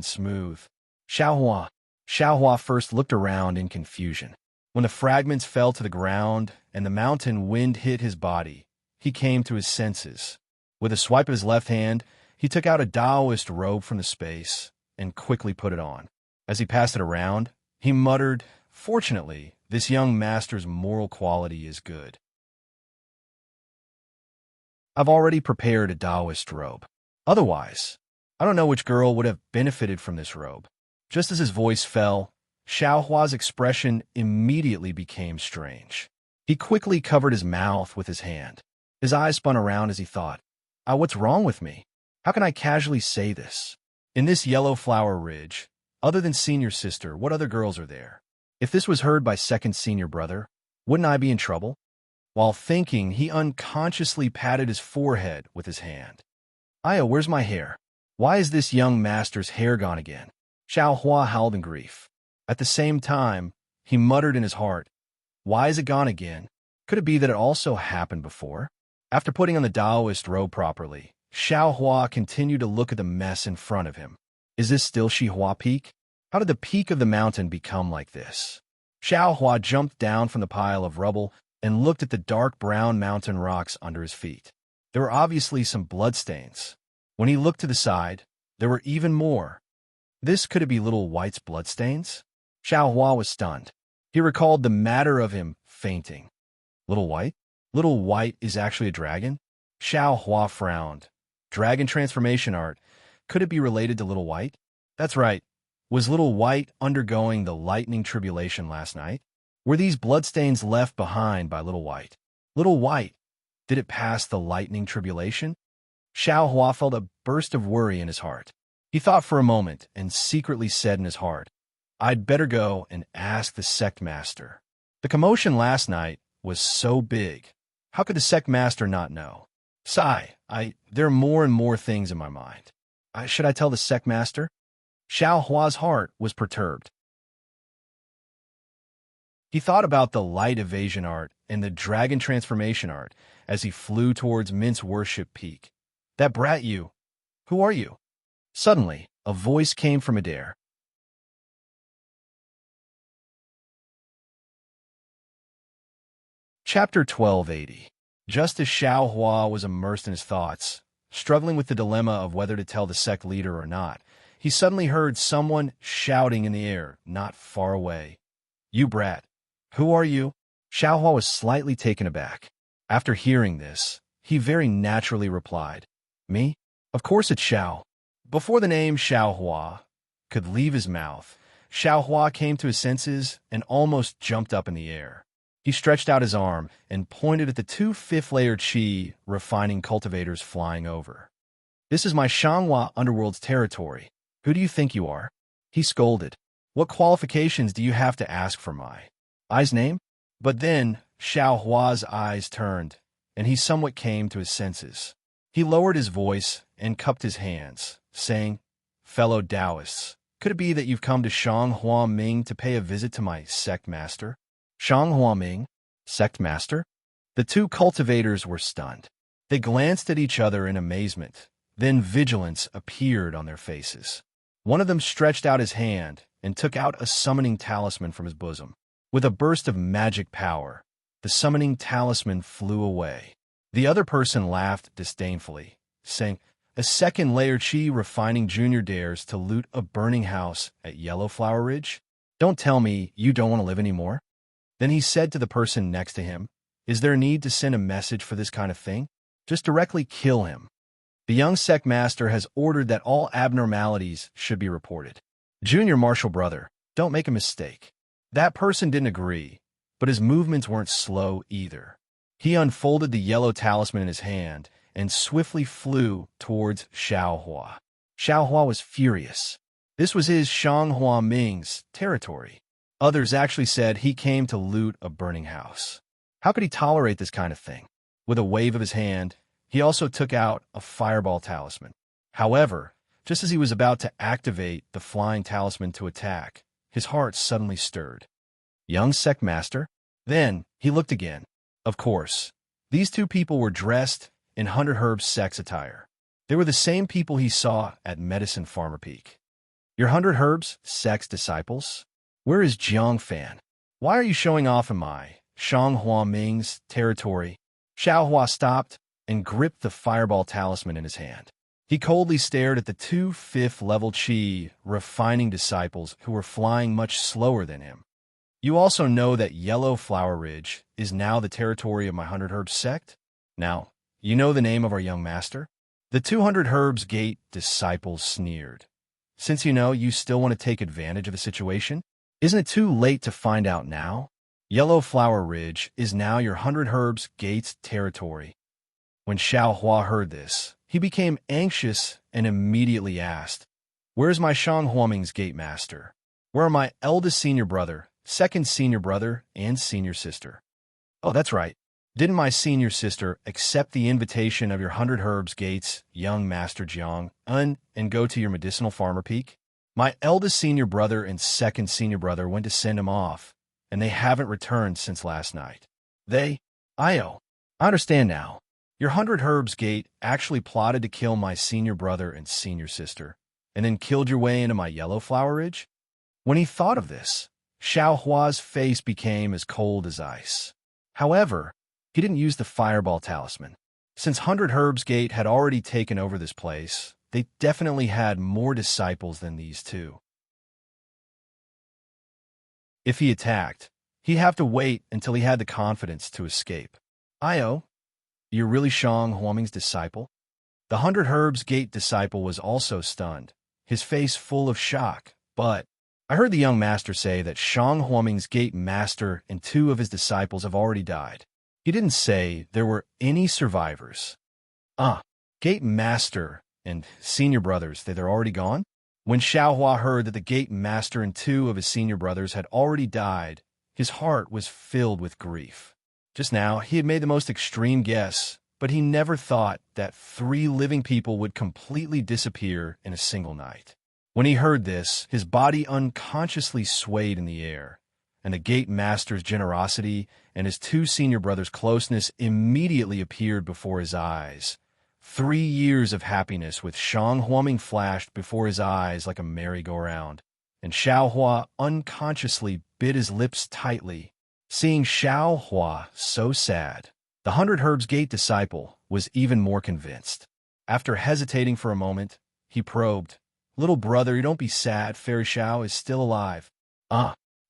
Xiao Hua first looked around in confusion. When the fragments fell to the ground and the mountain wind hit his body, he came to his senses. With a swipe of his left hand, he took out a Taoist robe from the space and quickly put it on. As he passed it around, he muttered, "Fortunately, this young master's moral quality is good. I've already prepared a Taoist robe. Otherwise, I don't know which girl would have benefited from this robe." Just as his voice fell, Xiao Hua's expression immediately became strange. He quickly covered his mouth with his hand. His eyes spun around as he thought, what's wrong with me? How can I casually say this? In this yellow flower ridge, other than senior sister, what other girls are there? If this was heard by second senior brother, wouldn't I be in trouble? While thinking, he unconsciously patted his forehead with his hand. Where's my hair? Why is this young master's hair gone again? Xiao Hua howled in grief. At the same time, he muttered in his heart, why is it gone again? Could it be that it also happened before? After putting on the Taoist robe properly, Xiao Hua continued to look at the mess in front of him. Is this still Xihua Peak? How did the peak of the mountain become like this? Xiao Hua jumped down from the pile of rubble and looked at the dark brown mountain rocks under his feet. There were obviously some bloodstains. When he looked to the side, there were even more. Could it be Little White's bloodstains? Xiao Hua was stunned. He recalled the matter of him fainting. Little White? Little White is actually a dragon? Xiao Hua frowned. Dragon transformation art. Could it be related to Little White? That's right. Was Little White undergoing the lightning tribulation last night? Were these bloodstains left behind by Little White? Little White, did it pass the lightning tribulation? Xiao Hua felt a burst of worry in his heart. He thought for a moment and secretly said in his heart, I'd better go and ask the sect master. The commotion last night was so big. How could the sect master not know? Sigh, there are more and more things in my mind. Should I tell the sect master? Xiao Hua's heart was perturbed. He thought about the light evasion art and the dragon transformation art as he flew towards Mint's worship peak. That brat you. Who are you? Suddenly, a voice came from Adair. Chapter 1280. Just as Xiao Hua was immersed in his thoughts, struggling with the dilemma of whether to tell the sect leader or not, he suddenly heard someone shouting in the air, not far away. You brat. Who are you? Xiao Hua was slightly taken aback. After hearing this, he very naturally replied, Me? Of course it's Xiao. Before the name Xiao Hua could leave his mouth, Xiao Hua came to his senses and almost jumped up in the air. He stretched out his arm and pointed at the 2 fifth-layer qi refining cultivators flying over. This is my Shanghua Underworld's territory. Who do you think you are? He scolded. What qualifications do you have to ask for my I's name? But then Xiao Hua's eyes turned, and he somewhat came to his senses. He lowered his voice and cupped his hands, saying, Fellow Taoists, could it be that you've come to Shanghua Ming to pay a visit to my sect master? Shanghua Ming? Sect master? The 2 cultivators were stunned. They glanced at each other in amazement. Then vigilance appeared on their faces. One of them stretched out his hand and took out a summoning talisman from his bosom. With a burst of magic power, the summoning talisman flew away. The other person laughed disdainfully, saying, A second-layer qi refining junior dares to loot a burning house at Yellowflower Ridge? Don't tell me you don't want to live anymore. Then he said to the person next to him, Is there a need to send a message for this kind of thing? Just directly kill him. The young sect master has ordered that all abnormalities should be reported. Junior martial brother, don't make a mistake. That person didn't agree, but his movements weren't slow either. He unfolded the yellow talisman in his hand and swiftly flew towards Xiao Hua. Xiao Hua was furious. This was his Shanghua Ming's territory. Others actually said he came to loot a burning house. How could he tolerate this kind of thing? With a wave of his hand, he also took out a fireball talisman. However, just as he was about to activate the flying talisman to attack, his heart suddenly stirred. Young sect master? Then he looked again. Of course, these 2 people were dressed in 100 Herbs sect's attire. They were the same people he saw at Medicine Farmer Peak. Your 100 Herbs sect's disciples? Where is Jiang Fan? Why are you showing off in my Shanghua Ming's territory? Xiao Hua stopped and gripped the fireball talisman in his hand. He coldly stared at the 2 fifth-level qi refining disciples who were flying much slower than him. You also know that Yellowflower Ridge is now the territory of my 100 Herbs sect? Now, you know the name of our young master? The 200 Herbs Gate disciples sneered. Since you know, you still want to take advantage of the situation? Isn't it too late to find out now? Yellowflower Ridge is now your 100 Herbs Gate's territory. When Xiao Hua heard this, he became anxious and immediately asked, Where's my Shanghua Ming's gate master? Where are my eldest senior brother, second senior brother, and senior sister? Oh, that's right. Didn't my senior sister accept the invitation of your 100 Herbs Gate's young master Jiang and go to your medicinal farmer peak? My eldest senior brother and second senior brother went to send him off, and they haven't returned since last night. I understand now. Your 100 Herbs Gate actually plotted to kill my senior brother and senior sister, and then killed your way into my yellow flower ridge? When he thought of this, Xiao Hua's face became as cold as ice. However, he didn't use the fireball talisman. Since 100 Herbs Gate had already taken over this place, they definitely had more disciples than these two. If he attacked, he'd have to wait until he had the confidence to escape. Io, you're really Shang Huoming's disciple? The 100 Herbs Gate disciple was also stunned, his face full of shock. But I heard the young master say that Shang Huoming's gate master and 2 of his disciples have already died. He didn't say there were any survivors. Gate master and senior brothers, they're already gone? When Xiaohua heard that the gate master and 2 of his senior brothers had already died, his heart was filled with grief. Just now, he had made the most extreme guess, but he never thought that 3 living people would completely disappear in a single night. When he heard this, his body unconsciously swayed in the air, and the gate master's generosity and his 2 senior brothers' closeness immediately appeared before his eyes. 3 years of happiness with Shang Huoming flashed before his eyes like a merry-go-round, and Xiao Hua unconsciously bit his lips tightly. Seeing Xiao Hua so sad, the 100 Herbs Gate disciple was even more convinced. After hesitating for a moment, he probed, "Little brother, you don't be sad. Fairy Xiao is still alive."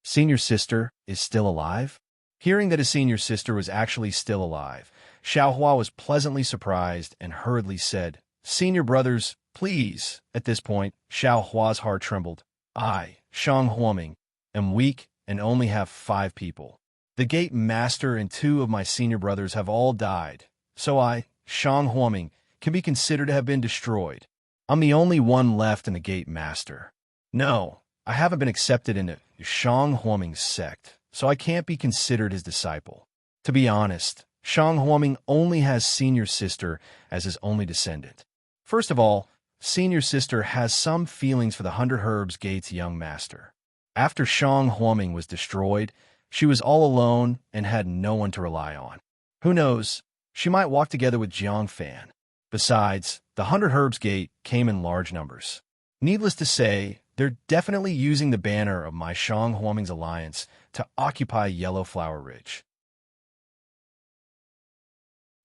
Senior sister is still alive? Hearing that his senior sister was actually still alive, Xiao Hua was pleasantly surprised and hurriedly said, "Senior brothers, please." At this point, Xiao Hua's heart trembled. "I, Shang Huoming, am weak and only have 5 people. The gate master and 2 of my senior brothers have all died, so I, Shang Huoming, can be considered to have been destroyed. I'm the only one left in the gate master. No, I haven't been accepted into Shang Huoming's sect, so I can't be considered his disciple. To be honest, Shang Huoming only has senior sister as his only descendant. First of all, senior sister has some feelings for the 100 Herbs Gate's young master. After Shang Huoming was destroyed, she was all alone and had no one to rely on. Who knows, she might walk together with Jiang Fan. Besides, the 100 Herbs Gate came in large numbers. Needless to say, they're definitely using the banner of my Shang Huoming's alliance to occupy Yellow Flower Ridge.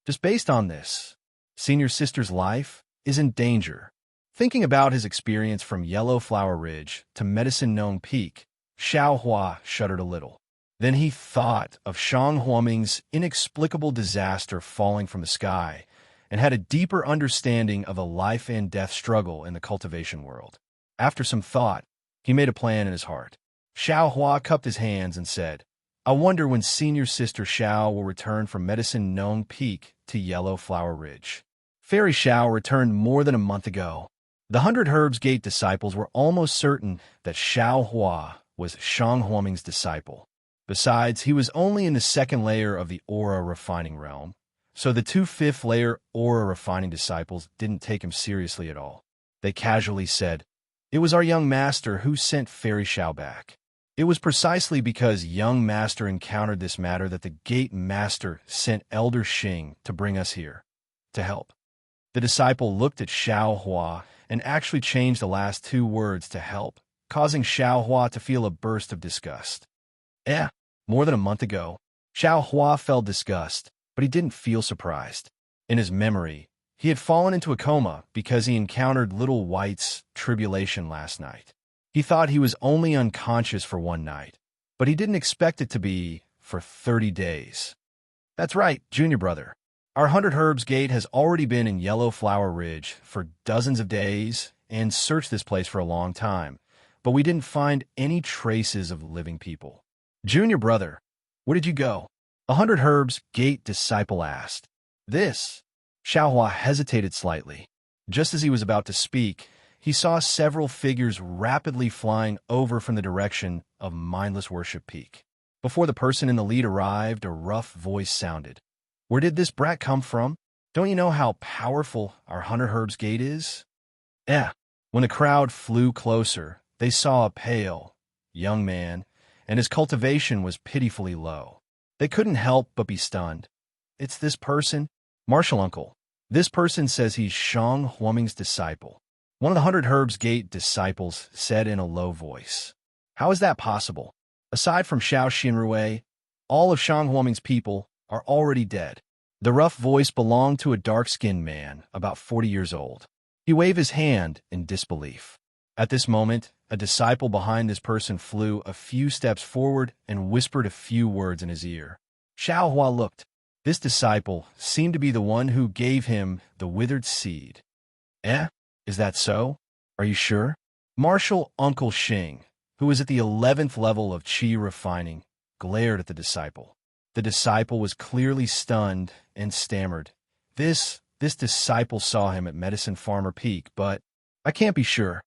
Just based on this, senior sister's life is in danger. Thinking about his experience from Yellow Flower Ridge to Medicine Gnome Peak, Xiao Hua shuddered a little. Then he thought of Shang Huoming's inexplicable disaster falling from the sky and had a deeper understanding of a life and death struggle in the cultivation world. After some thought, he made a plan in his heart. Xiao Hua cupped his hands and said, "I wonder when senior sister Xiao will return from Medicine Gnome Peak to Yellow Flower Ridge." Fairy Xiao returned more than a month ago. The 100 Herbs Gate disciples were almost certain that Xiao Hua was Shang Huoming's disciple. Besides, he was only in the 2nd layer of the aura refining realm, so the 2 5th-layer aura refining disciples didn't take him seriously at all. They casually said, "It was our young master who sent Fairy Xiao back." It was precisely because young master encountered this matter that the gate master sent Elder Xing to bring us here, to help. The disciple looked at Xiao Hua and actually changed the last 2 words to help, causing Xiao Hua to feel a burst of disgust. More than a month ago, Xiao Hua felt disgust, but he didn't feel surprised. In his memory, he had fallen into a coma because he encountered Little White's tribulation last night. He thought he was only unconscious for 1 night, but he didn't expect it to be for 30 days. That's right, junior brother. Our 100 Herbs Gate has already been in Yellow Flower Ridge for dozens of days and searched this place for a long time, but we didn't find any traces of living people. Junior brother, where did you go? A 100 Herbs Gate disciple asked. This. Xiao Hua hesitated slightly. Just as he was about to speak, he saw several figures rapidly flying over from the direction of Mindless Worship Peak. Before the person in the lead arrived, a rough voice sounded. "Where did this brat come from? Don't you know how powerful our 100 Herbs Gate is?" When the crowd flew closer, they saw a pale, young man, and his cultivation was pitifully low. They couldn't help but be stunned. "It's this person? Martial uncle. This person says he's Shang Huaming's disciple. One of the 100 Herbs Gate disciples said in a low voice. How is that possible? Aside from Xiao Xinrui, all of Shang Huaming's people are already dead. The rough voice belonged to a dark-skinned man, about 40 years old. He waved his hand in disbelief. At this moment, a disciple behind this person flew a few steps forward and whispered a few words in his ear. Xiao Hua looked. This disciple seemed to be the one who gave him the withered seed. Eh? Is that so? Are you sure? Martial Uncle Xing, who was at the 11th level of qi refining, glared at the disciple. The disciple was clearly stunned and stammered. This disciple saw him at Medicine Farmer Peak, but I can't be sure.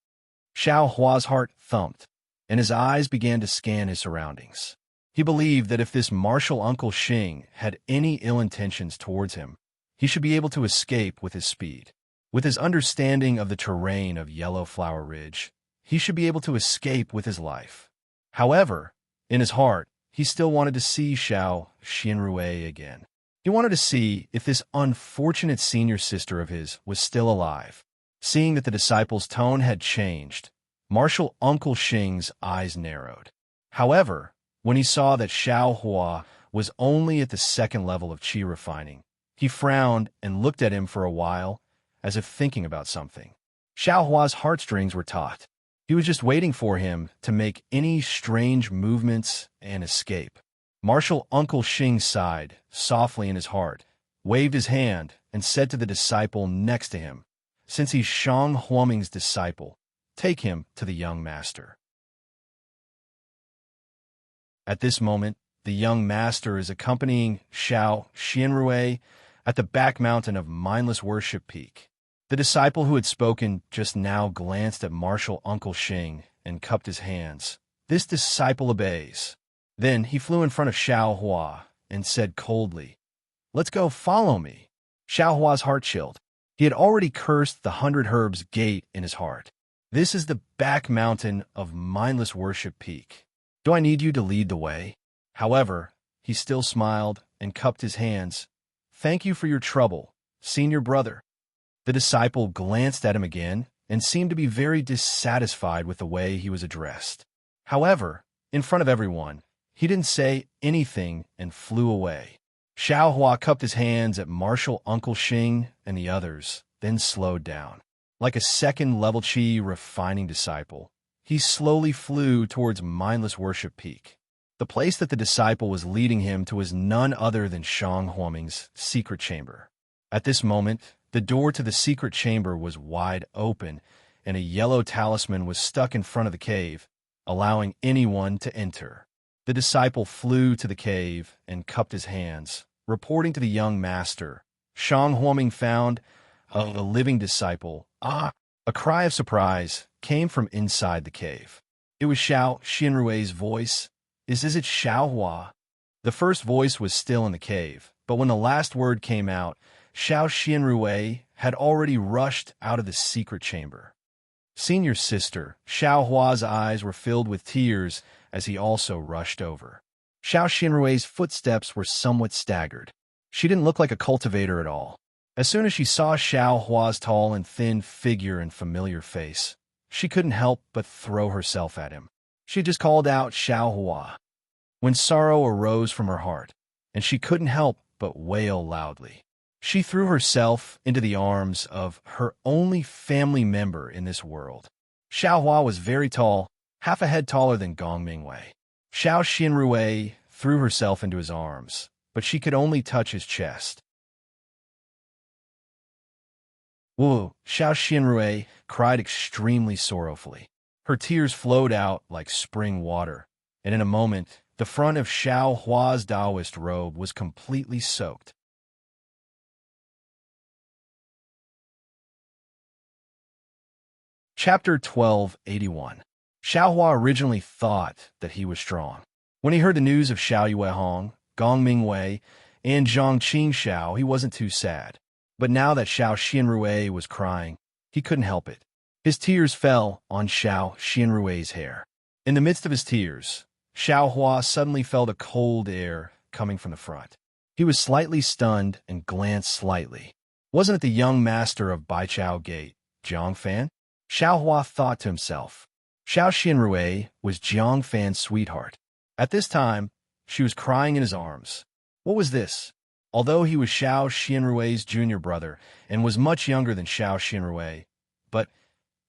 Xiao Hua's heart thumped, and his eyes began to scan his surroundings. He believed that if this martial Uncle Xing had any ill intentions towards him, he should be able to escape with his speed. With his understanding of the terrain of Yellow Flower Ridge, he should be able to escape with his life. However, in his heart, he still wanted to see Xiao Xinrui again. He wanted to see if this unfortunate senior sister of his was still alive. Seeing that the disciple's tone had changed, Martial Uncle Xing's eyes narrowed. However, when he saw that Xiao Hua was only at the 2nd level of qi refining, he frowned and looked at him for a while, as if thinking about something. Xiao Hua's heartstrings were taut. He was just waiting for him to make any strange movements and escape. Martial Uncle Xing sighed softly in his heart, waved his hand, and said to the disciple next to him, "Since he's Shang Huaming's disciple, take him to the young master." At this moment, the young master is accompanying Xiao Xinrui at the back mountain of Mindless Worship Peak. The disciple who had spoken just now glanced at Martial Uncle Xing and cupped his hands. This disciple obeys. Then he flew in front of Xiao Hua and said coldly, "Let's go, follow me." Xiao Hua's heart chilled. He had already cursed the 100 Herbs Gate in his heart. This is the back mountain of Mindless Worship Peak. Do I need you to lead the way? However, he still smiled and cupped his hands. "Thank you for your trouble, senior brother." The disciple glanced at him again and seemed to be very dissatisfied with the way he was addressed. However, in front of everyone, he didn't say anything and flew away. Xiao Hua cupped his hands at Martial Uncle Xing and the others, then slowed down. Like a 2nd level qi refining disciple, he slowly flew towards Mindless Worship Peak. The place that the disciple was leading him to was none other than Shang Huaming's secret chamber. At this moment, the door to the secret chamber was wide open, and a yellow talisman was stuck in front of the cave, allowing anyone to enter. The disciple flew to the cave and cupped his hands, reporting to the young master. Shang Huaming found a living disciple. Ah! A cry of surprise came from inside the cave. It was Xiao Xinrui's voice. Is it Xiao Hua? The first voice was still in the cave, but when the last word came out, Xiao Xinrui had already rushed out of the secret chamber. Senior sister, Xiao Hua's eyes were filled with tears as he also rushed over. Xiao Xinrui's footsteps were somewhat staggered. She didn't look like a cultivator at all. As soon as she saw Xiao Hua's tall and thin figure and familiar face, she couldn't help but throw herself at him. She just called out Xiao Hua when sorrow arose from her heart, and she couldn't help but wail loudly. She threw herself into the arms of her only family member in this world. Xiao Hua was very tall, half a head taller than Gong Mingwei. Xiao Xinrui threw herself into his arms, but she could only touch his chest. "Whoa!" Xiao Xinrui cried extremely sorrowfully. Her tears flowed out like spring water, and in a moment, the front of Xiao Hua's Taoist robe was completely soaked. Chapter 1281. Xiao Hua originally thought that he was strong. When he heard the news of Xiao Yuehong, Gong Mingwei, and Zhang Qingxiao, he wasn't too sad. But now that Xiao Xinrui was crying, he couldn't help it. His tears fell on Xiao Xinrui's hair. In the midst of his tears, Xiao Hua suddenly felt a cold air coming from the front. He was slightly stunned and glanced slightly. Wasn't it the young master of Baichao Gate, Jiang Fan? Xiao Hua thought to himself. Xiao Xianrui was Jiang Fan's sweetheart. At this time, she was crying in his arms. What was this? Although he was Xiao Xianrui's junior brother and was much younger than Xiao Xianrui, but,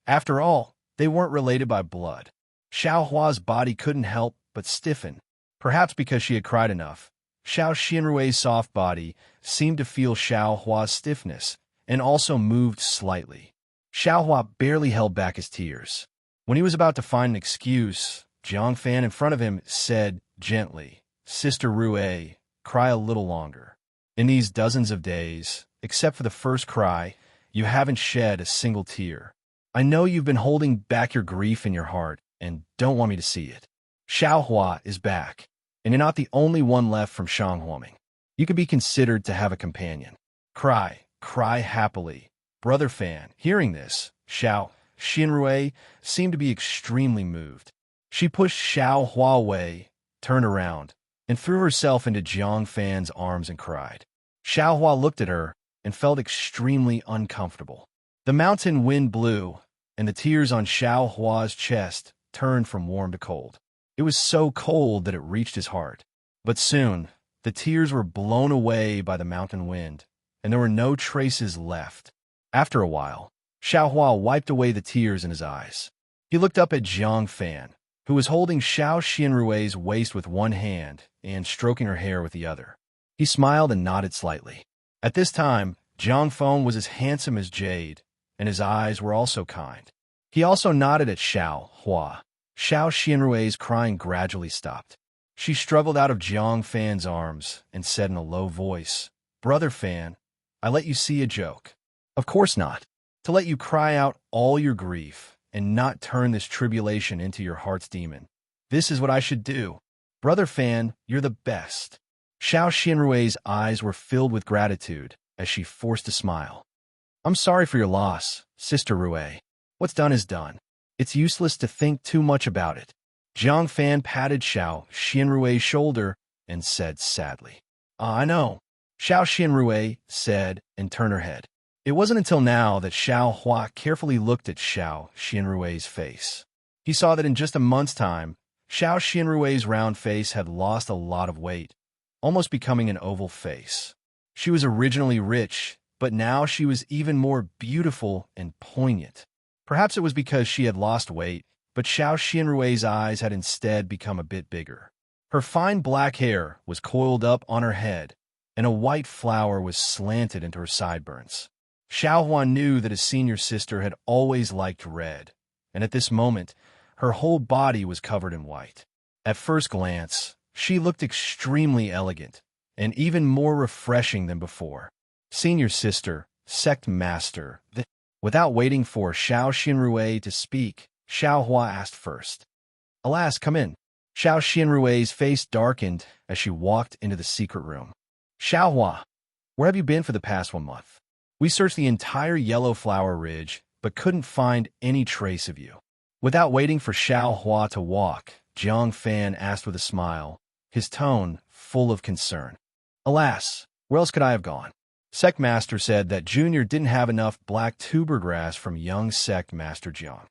after all, they weren't related by blood. Xiao Hua's body couldn't help but stiffen, perhaps because she had cried enough. Xiao Xianrui's soft body seemed to feel Xiao Hua's stiffness and also moved slightly. Xiao Hua barely held back his tears. When he was about to find an excuse, Jiang Fan in front of him said gently, "Sister Rui, cry a little longer. In these dozens of days, except for the first cry, you haven't shed a single tear. I know you've been holding back your grief in your heart and don't want me to see it. Xiao Hua is back, and you're not the only one left from Shanghuaming. You could be considered to have a companion. Cry, cry happily." Brother Fan, hearing this, Xiao Xianrui seemed to be extremely moved. She pushed Xiao Hua away, turned around, and threw herself into Jiang Fan's arms and cried. Xiao Hua looked at her and felt extremely uncomfortable. The mountain wind blew, and the tears on Xiao Hua's chest turned from warm to cold. It was so cold that it reached his heart. But soon, the tears were blown away by the mountain wind, and there were no traces left. After a while, Xiao Hua wiped away the tears in his eyes. He looked up at Jiang Fan, who was holding Xiao Xianrui's waist with one hand and stroking her hair with the other. He smiled and nodded slightly. At this time, Jiang Fan was as handsome as jade, and his eyes were also kind. He also nodded at Xiao Hua. Xiao Xianrui's crying gradually stopped. She struggled out of Jiang Fan's arms and said in a low voice, "Brother Fan, I let you see a joke." "Of course not. To let you cry out all your grief and not turn this tribulation into your heart's demon. This is what I should do. Brother Fan, you're the best." Xiao Xianrui's eyes were filled with gratitude as she forced a smile. "I'm sorry for your loss, Sister Rui. What's done is done. It's useless to think too much about it." Jiang Fan patted Xiao Xianrui's shoulder and said sadly, "I know," Xiao Xianrui said and turned her head. It wasn't until now that Xiao Hua carefully looked at Xiao Xianrui's face. He saw that in just a month's time, Xiao Xianrui's round face had lost a lot of weight, almost becoming an oval face. She was originally rich, but now she was even more beautiful and poignant. Perhaps it was because she had lost weight, but Xiao Xianrui's eyes had instead become a bit bigger. Her fine black hair was coiled up on her head, and a white flower was slanted into her sideburns. Xiao Hua knew that his senior sister had always liked red, and at this moment, her whole body was covered in white. At first glance, she looked extremely elegant, and even more refreshing than before. Senior sister, sect master. Without waiting for Xiao Xianrui to speak, Xiao Hua asked first. "Alas, come in." Xiao Xianrui's face darkened as she walked into the secret room. "Xiao Hua, where have you been for the past 1 month? We searched the entire Yellow Flower Ridge, but couldn't find any trace of you." Without waiting for Xiao Hua to walk, Jiang Fan asked with a smile, his tone full of concern. "Alas, where else could I have gone?" Sect Master said that Junior didn't have enough black tuber grass from young Sect Master Jiang.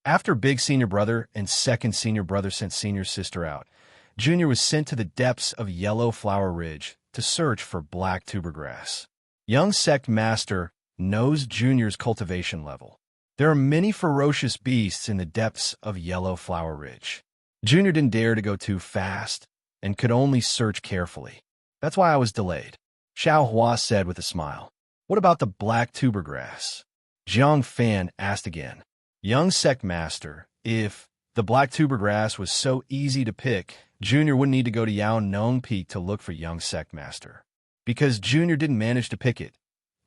After Big Senior Brother and Second Senior Brother sent Senior Sister out, Junior was sent to the depths of Yellow Flower Ridge to search for black tuber grass. Young Sect Master knows Junior's cultivation level. There are many ferocious beasts in the depths of Yellow Flower Ridge. Junior didn't dare to go too fast and could only search carefully. "That's why I was delayed," Xiao Hua said with a smile. "What about the black tuber grass?" Jiang Fan asked again. Young Sect Master, if the black tuber grass was so easy to pick, Junior wouldn't need to go to Yao Nong Peak to look for young Sect Master. Because Junior didn't manage to pick it,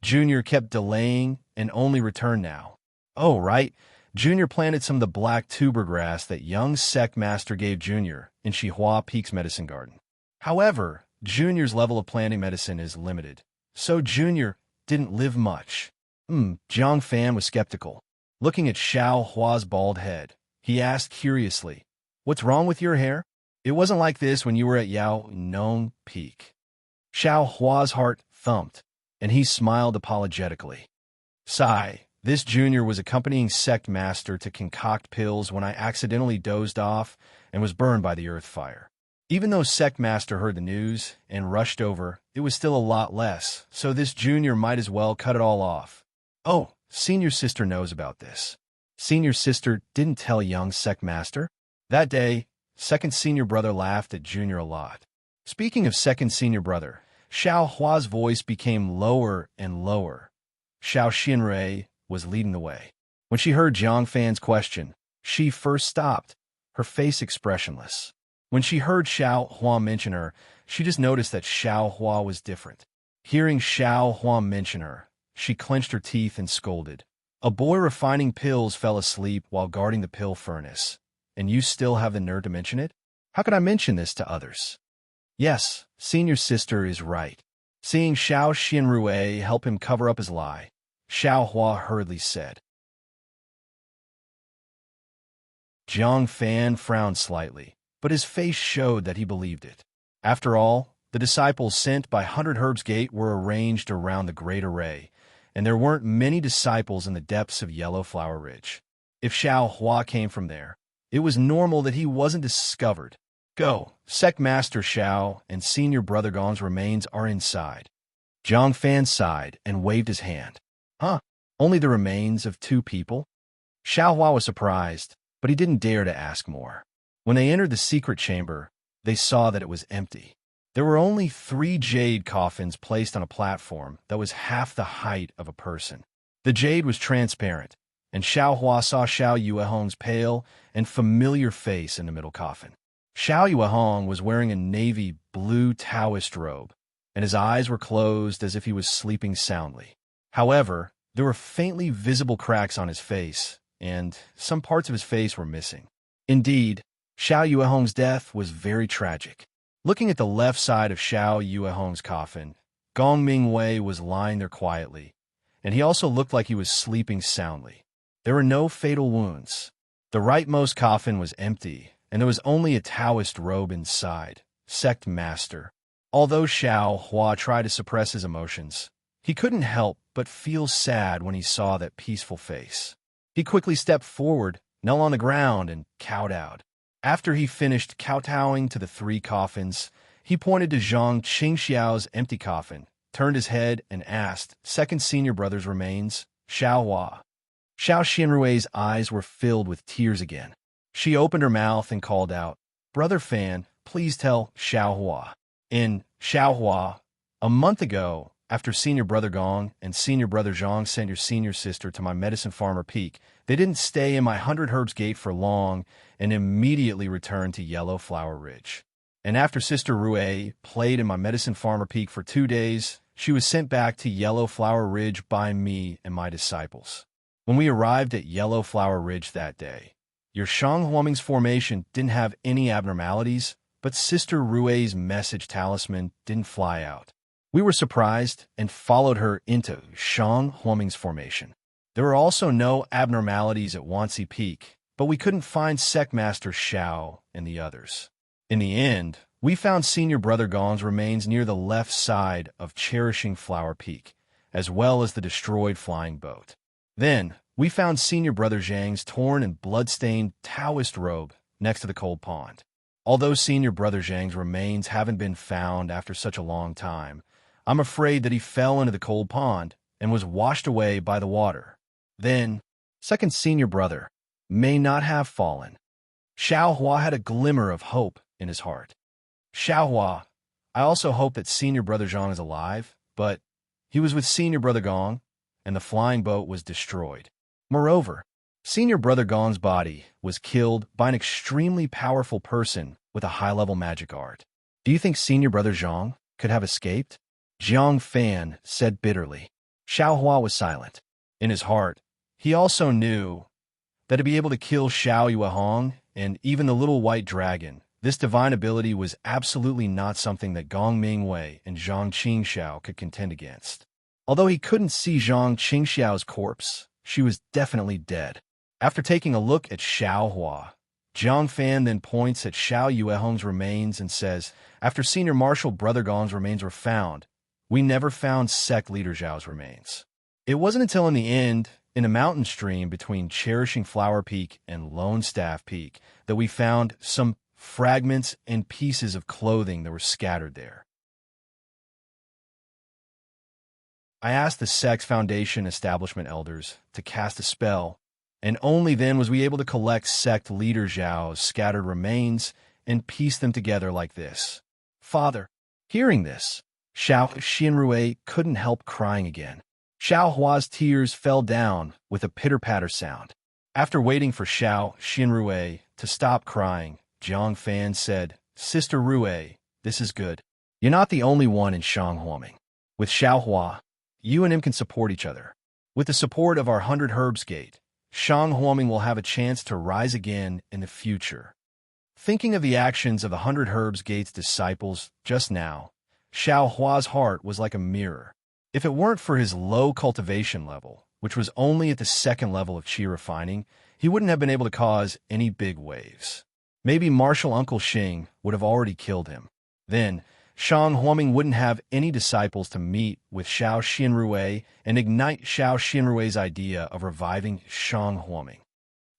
Junior kept delaying and only returned now. Oh, right. Junior planted some of the black tuber grass that young Sect Master gave Junior in Shihua Peak's medicine garden. However, Junior's level of planting medicine is limited, so Junior didn't live much. Jiang Fan was skeptical. Looking at Xiao Hua's bald head, he asked curiously, "What's wrong with your hair?" It wasn't like this when you were at Yao Nong Peak. Xiao Hua's heart thumped, and he smiled apologetically. Sigh, this junior was accompanying sect master to concoct pills when I accidentally dozed off and was burned by the earth fire. Even though sect master heard the news and rushed over, it was still a lot less, so this junior might as well cut it all off. Oh, senior sister knows about this. Senior sister didn't tell young sect master? That day, second senior brother laughed at junior a lot. Speaking of second senior brother, Xiao Hua's voice became lower and lower. Xiao Xinrui was leading the way. When she heard Jiang Fan's question, she first stopped, her face expressionless. When she heard Xiao Hua mention her, she just noticed that Xiao Hua was different. Hearing Xiao Hua mention her, she clenched her teeth and scolded. A boy refining pills fell asleep while guarding the pill furnace, and you still have the nerve to mention it? How could I mention this to others? Yes, senior sister is right. Seeing Xiao Xinrui help him cover up his lie, Xiao Hua hurriedly said. Jiang Fan frowned slightly, but his face showed that he believed it. After all, the disciples sent by 100 Herbs Gate were arranged around the great array, and there weren't many disciples in the depths of Yellow Flower Ridge. If Xiao Hua came from there, it was normal that he wasn't discovered. Go, Sect Master Xiao and Senior Brother Gong's remains are inside. Jiang Fan sighed and waved his hand. Huh? Only the remains of 2 people? Xiao Hua was surprised, but he didn't dare to ask more. When they entered the secret chamber, they saw that it was empty. There were only 3 jade coffins placed on a platform that was half the height of a person. The jade was transparent, and Xiao Hua saw Xiao Yuehong's pale and familiar face in the middle coffin. Xiao Yuehong was wearing a navy blue Taoist robe, and his eyes were closed as if he was sleeping soundly. However, there were faintly visible cracks on his face, and some parts of his face were missing. Indeed, Xiao Yuehong's death was very tragic. Looking at the left side of Xiao Yuehong's coffin, Gong Mingwei was lying there quietly, and he also looked like he was sleeping soundly. There were no fatal wounds. The rightmost coffin was empty, and there was only a Taoist robe inside, Sect Master. Although Xiao Hua tried to suppress his emotions, he couldn't help but feel sad when he saw that peaceful face. He quickly stepped forward, knelt on the ground, and kowtowed. After he finished kowtowing to the 3 coffins, he pointed to Zhang Qingxiao's empty coffin, turned his head, and asked, Second Senior Brother's remains, Xiao Hua. Xiao Xinrui's eyes were filled with tears again. She opened her mouth and called out, Brother Fan, please tell Xiao Hua. In Xiao Hua, a month ago, after Senior Brother Gong and Senior Brother Zhang sent your senior sister to my Medicine Farmer Peak, they didn't stay in my 100 Herbs Gate for long and immediately returned to Yellow Flower Ridge. And after Sister Rui played in my Medicine Farmer Peak for 2 days, she was sent back to Yellow Flower Ridge by me and my disciples. When we arrived at Yellow Flower Ridge that day, your Shang Huaming's formation didn't have any abnormalities, but Sister Rui's message talisman didn't fly out. We were surprised and followed her into Shang Huaming's formation. There were also no abnormalities at Wansi Peak, but we couldn't find Sect Master Xiao and the others. In the end, we found Senior Brother Gong's remains near the left side of Cherishing Flower Peak, as well as the destroyed flying boat. Then, we found Senior Brother Zhang's torn and blood-stained Taoist robe next to the cold pond. Although Senior Brother Zhang's remains haven't been found after such a long time, I'm afraid that he fell into the cold pond and was washed away by the water. Then, Second Senior Brother may not have fallen. Xiao Hua had a glimmer of hope in his heart. Xiao Hua, I also hope that Senior Brother Zhang is alive, but he was with Senior Brother Gong, and the flying boat was destroyed. Moreover, Senior Brother Gong's body was killed by an extremely powerful person with a high-level magic art. Do you think Senior Brother Zhang could have escaped? Jiang Fan said bitterly. Xiao Hua was silent. In his heart, he also knew that to be able to kill Xiao Yuehong and even the little white dragon, this divine ability was absolutely not something that Gong Mingwei and Zhang Qingxiao could contend against. Although he couldn't see Zhang Qingxiao's corpse, she was definitely dead. After taking a look at Xiao Hua, Jiang Fan then points at Xiao Yuehong's remains and says, after Senior Marshal Brother Gong's remains were found, we never found sect leader Zhao's remains. It wasn't until in the end, in a mountain stream between Cherishing Flower Peak and Lone Staff Peak, that we found some fragments and pieces of clothing that were scattered there. I asked the sect's foundation establishment elders to cast a spell, and only then was we able to collect sect leader Zhao's scattered remains and piece them together like this. Father, hearing this, Xiao Xianrui couldn't help crying again. Xiao Hua's tears fell down with a pitter-patter sound. After waiting for Xiao Xianrui to stop crying, Jiang Fan said, Sister Rui, this is good. You're not the only one in Shanghuaming. With Xiao Hua, you and him can support each other. With the support of our 100 Herbs Gate, Shanghuaming will have a chance to rise again in the future. Thinking of the actions of the 100 Herbs Gate's disciples just now, Xiao Hua's heart was like a mirror. If it weren't for his low cultivation level, which was only at the second level of qi refining, he wouldn't have been able to cause any big waves. Maybe Marshal Uncle Xing would have already killed him. Then, Shanghuaming wouldn't have any disciples to meet with Xiao Xianrui and ignite Xiao Xianrui's idea of reviving Shanghuaming.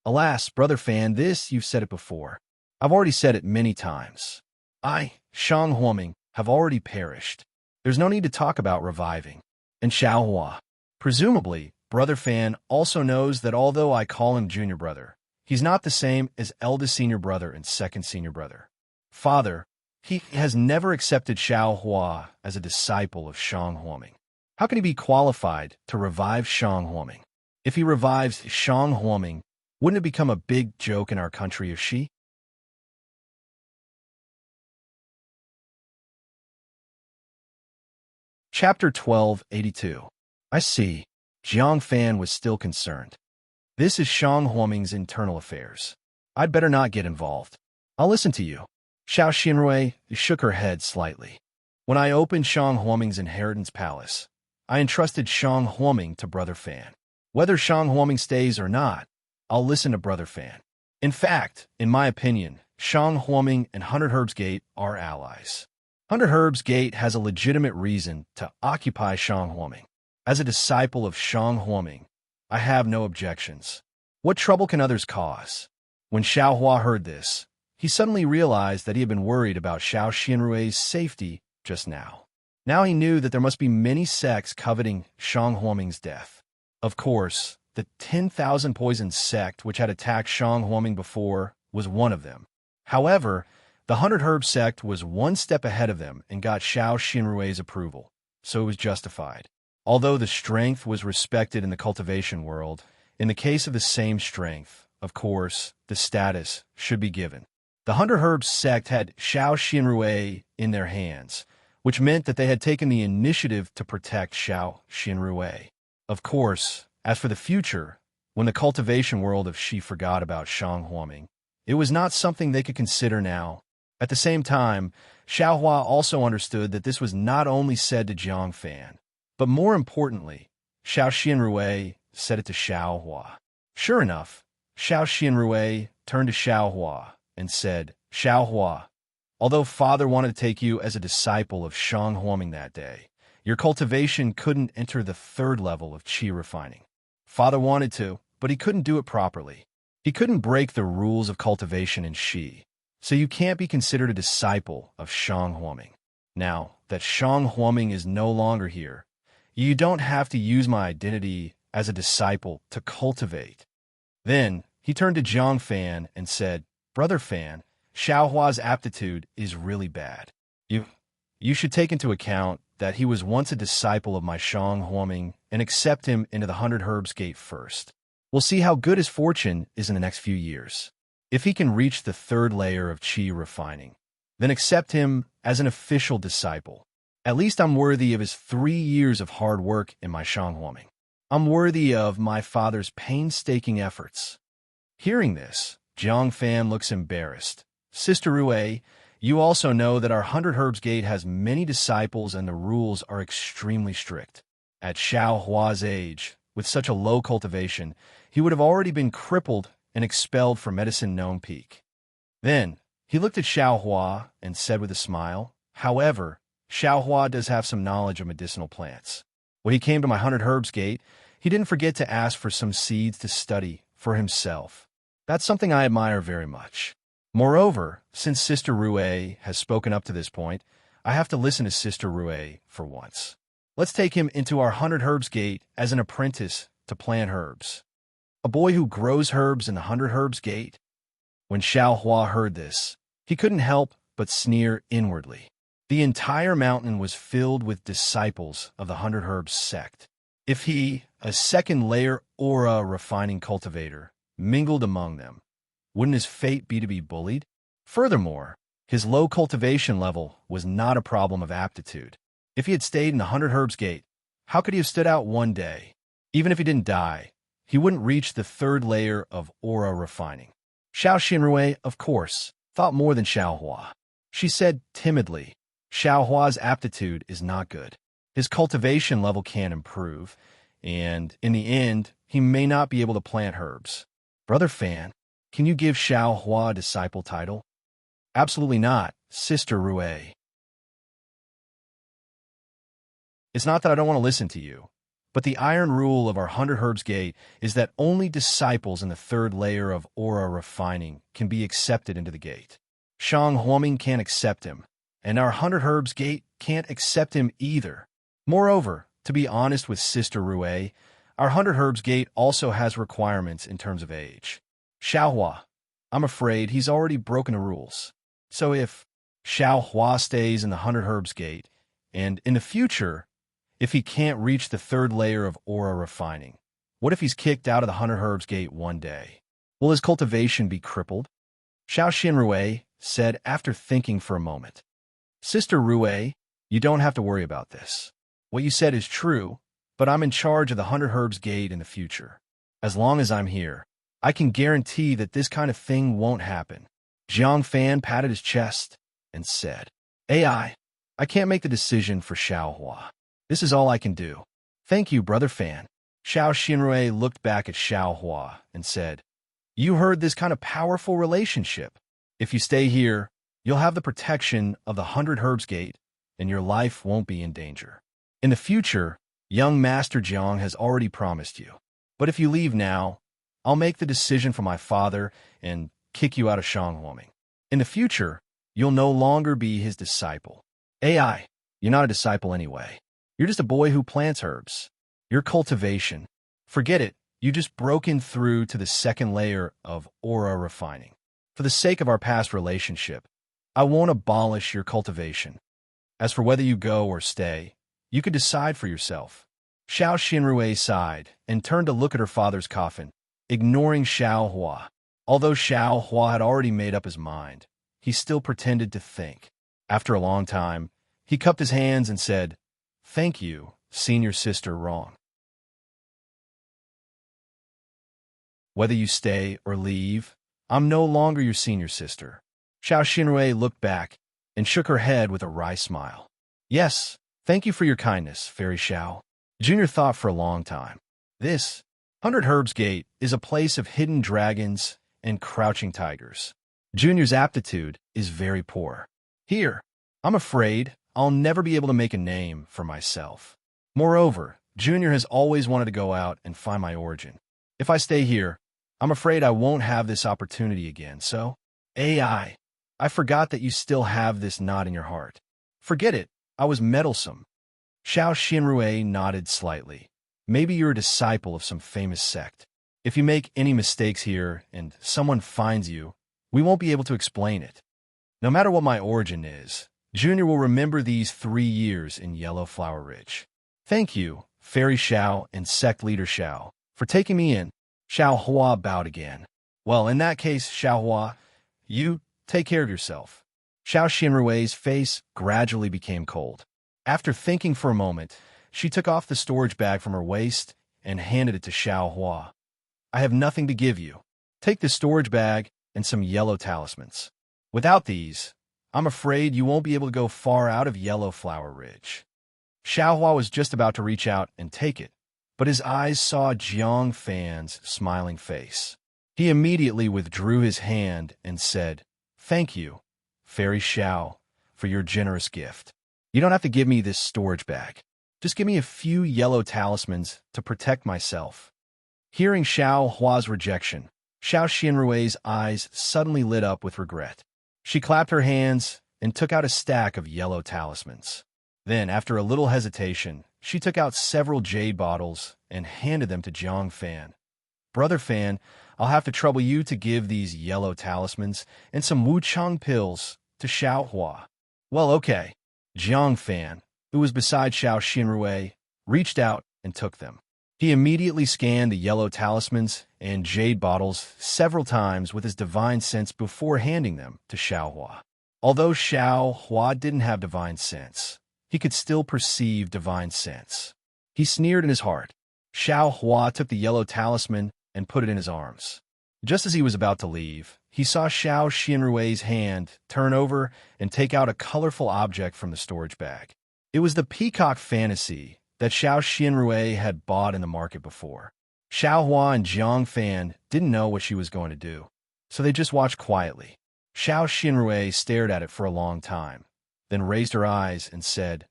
Alas, Brother Fan, this you've said it before. I've already said it many times. I, Shanghuaming, have already perished. There's no need to talk about reviving. And Xiao Hua. Presumably, Brother Fan also knows that although I call him Junior Brother, he's not the same as eldest Senior Brother and second Senior Brother. Father, he has never accepted Xiao Hua as a disciple of Shanghuaming. How can he be qualified to revive Shanghuaming? If he revives Shanghuaming, wouldn't it become a big joke in our country if she? Chapter 1282. I see. Jiang Fan was still concerned. This is Shanghuaming's internal affairs. I'd better not get involved. I'll listen to you. Xiao Xianrui shook her head slightly. When I opened Shanghuaming's inheritance palace, I entrusted Shanghuaming to Brother Fan. Whether Shanghuaming stays or not, I'll listen to Brother Fan. In fact, in my opinion, Shanghuaming and 100 Herbs Gate are allies. 100 Herbs Gate has a legitimate reason to occupy Shanghuaming. As a disciple of Shanghuaming, I have no objections. What trouble can others cause? When Xiao Hua heard this, he suddenly realized that he had been worried about Xiao Xianrui's safety just now. Now he knew that there must be many sects coveting Shanghuaming's death. Of course, the 10,000 Poison sect which had attacked Shanghuaming before was one of them. However, the 100 Herb sect was one step ahead of them and got Xiao Xianrui's approval, so it was justified. Although the strength was respected in the cultivation world, in the case of the same strength, of course, the status should be given. The 100 Herbs sect had Xiao Xianrui in their hands, which meant that they had taken the initiative to protect Xiao Xianrui. Of course, as for the future, when the cultivation world of Shi forgot about Shanghuaming, it was not something they could consider now. At the same time, Xiao Hua also understood that this was not only said to Jiang Fan, but more importantly, Xiao Xianrui said it to Xiao Hua. Sure enough, Xiao Xianrui turned to Xiao Hua and said, Xiao Hua, although Father wanted to take you as a disciple of Shanghuaming that day, your cultivation couldn't enter the third level of qi refining. Father wanted to, but he couldn't do it properly. He couldn't break the rules of cultivation in Shi, so you can't be considered a disciple of Shanghuaming. Now that Shanghuaming is no longer here, you don't have to use my identity as a disciple to cultivate. Then he turned to Jiang Fan and said, Brother Fan, Xiao Hua's aptitude is really bad. You should take into account that he was once a disciple of my Shanghuaming and accept him into the 100 Herbs Gate first. We'll see how good his fortune is in the next few years. If he can reach the third layer of qi refining, then accept him as an official disciple. At least I'm worthy of his 3 years of hard work in my Shanghuaming. I'm worthy of my father's painstaking efforts. Hearing this, Jiang Fan looks embarrassed. Sister Rui, you also know that our 100 Herbs Gate has many disciples and the rules are extremely strict. At Xiao Hua's age, with such a low cultivation, he would have already been crippled and expelled from Medicine Gnome Peak. Then, he looked at Xiaohua and said with a smile, "However, Xiaohua does have some knowledge of medicinal plants. When he came to my 100 Herbs Gate, he didn't forget to ask for some seeds to study for himself. That's something I admire very much. Moreover, since Sister Rue has spoken up to this point, I have to listen to Sister Rue for once. Let's take him into our 100 Herbs Gate as an apprentice to plant herbs. A boy who grows herbs in the 100 Herbs Gate?" When Xiaohua heard this, he couldn't help but sneer inwardly. The entire mountain was filled with disciples of the 100 Herbs sect. If he, a second-layer aura refining cultivator, mingled among them, wouldn't his fate be to be bullied? Furthermore, his low cultivation level was not a problem of aptitude. If he had stayed in the 100 Herbs Gate, how could he have stood out one day? Even if he didn't die, he wouldn't reach the third layer of aura refining. Xiao Xinrui, of course, thought more than Xiaohua. She said timidly, "Xiaohua's aptitude is not good. His cultivation level can improve, and in the end, he may not be able to plant herbs. Brother Fan, can you give Xiaohua a disciple title?" "Absolutely not, Sister Rue. It's not that I don't want to listen to you, but the iron rule of our 100 Herbs Gate is that only disciples in the third layer of aura refining can be accepted into the gate. Shang Huoming can't accept him, and our 100 Herbs Gate can't accept him either. Moreover, to be honest with Sister Rue, our 100 Herbs Gate also has requirements in terms of age. Xiaohua, I'm afraid he's already broken the rules. So if Xiaohua stays in the 100 Herbs Gate, and in the future, if he can't reach the third layer of aura refining, what if he's kicked out of the 100 Herbs Gate one day? Will his cultivation be crippled?" Xiao Xinrui said after thinking for a moment. "Sister Rue, you don't have to worry about this. What you said is true, but I'm in charge of the 100 Herbs Gate in the future. As long as I'm here, I can guarantee that this kind of thing won't happen." Jiang Fan patted his chest and said, I can't make the decision for Xiaohua. This is all I can do. Thank you, Brother Fan." Xiao Xinrui looked back at Xiaohua and said, "You heard this kind of powerful relationship. If you stay here, you'll have the protection of the 100 Herbs Gate, and your life won't be in danger. In the future, young Master Jiang has already promised you. But if you leave now, I'll make the decision for my father and kick you out of Shanghuoming. In the future, you'll no longer be his disciple. You're not a disciple anyway. You're just a boy who plants herbs. Your cultivation. Forget it. You just broken through to the second layer of aura refining. For the sake of our past relationship, I won't abolish your cultivation. As for whether you go or stay, you could decide for yourself." Xiao Xinrui sighed and turned to look at her father's coffin, ignoring Xiaohua. Although Xiaohua had already made up his mind, he still pretended to think. After a long time, he cupped his hands and said, "Thank you, senior sister Wrong. Whether you stay or leave, I'm no longer your senior sister." Xiao Xinrui looked back and shook her head with a wry smile. "Yes, thank you for your kindness, Fairy Xiao." Junior thought for a long time. This 100 Herbs Gate is a place of hidden dragons and crouching tigers. Junior's aptitude is very poor. Here, I'm afraid I'll never be able to make a name for myself. Moreover, Junior has always wanted to go out and find my origin. If I stay here, I'm afraid I won't have this opportunity again, so I forgot that you still have this knot in your heart. Forget it, I was meddlesome. Xiao Xinrui nodded slightly. Maybe you're a disciple of some famous sect. If you make any mistakes here and someone finds you, we won't be able to explain it. No matter what my origin is, Junior will remember these 3 years in Yellow Flower Ridge. Thank you, Fairy Xiao and Sect Leader Xiao, for taking me in. Xiaohua bowed again. Well, in that case, Xiaohua, you take care of yourself. Xiao Xinrui's face gradually became cold. After thinking for a moment, she took off the storage bag from her waist and handed it to Xiaohua. I have nothing to give you. Take the storage bag and some yellow talismans. Without these, I'm afraid you won't be able to go far out of Yellow Flower Ridge. Xiaohua was just about to reach out and take it, but his eyes saw Jiang Fan's smiling face. He immediately withdrew his hand and said, Thank you, Fairy Xiao, for your generous gift. You don't have to give me this storage bag. Just give me a few yellow talismans to protect myself. Hearing Xiao Hua's rejection, Xiao Xianrui's eyes suddenly lit up with regret. She clapped her hands and took out a stack of yellow talismans. Then, after a little hesitation, she took out several jade bottles and handed them to Jiang Fan. Brother Fan, I'll have to trouble you to give these yellow talismans and some wuchang pills to Xiao Hua. Well, okay. Jiang Fan, who was beside Xiao Xianrui, reached out and took them. He immediately scanned the yellow talismans and jade bottles several times with his divine sense before handing them to Xiao Hua. Although Xiao Hua didn't have divine sense, he could still perceive divine sense. He sneered in his heart. Xiao Hua took the yellow talisman and put it in his arms. Just as he was about to leave, he saw Xiao Xianrui's hand turn over and take out a colorful object from the storage bag. It was the peacock fantasy that Xiao Xianrui had bought in the market before. Xiao Hua and Jiang Fan didn't know what she was going to do, so they just watched quietly. Xiao Xianrui stared at it for a long time, then raised her eyes and said,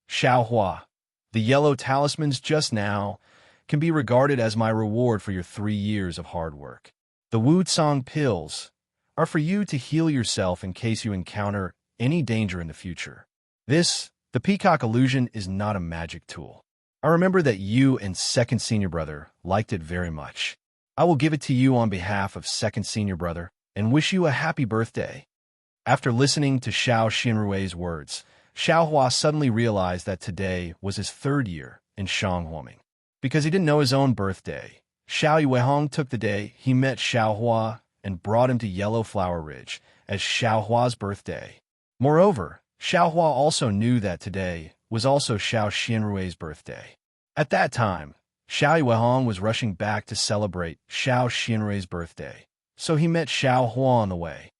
Xiao Hua, the yellow talismans just now can be regarded as my reward for your 3 years of hard work. The Wu Tsang pills are for you to heal yourself in case you encounter any danger in the future. The peacock illusion is not a magic tool. I remember that you and second senior brother liked it very much. I will give it to you on behalf of second senior brother and wish you a happy birthday. After listening to Xiao Xianrui's words, Xiao Hua suddenly realized that today was his 3rd year in Shanghuoming. Because he didn't know his own birthday, Xiao Yuehong took the day he met Xiao Hua and brought him to Yellow Flower Ridge as Xiao Hua's birthday. Moreover, Xiao Hua also knew that today was also Xiao Xianrui's birthday. At that time, Xiao Yuehong was rushing back to celebrate Xiao Xianrui's birthday, so he met Xiao Hua on the way.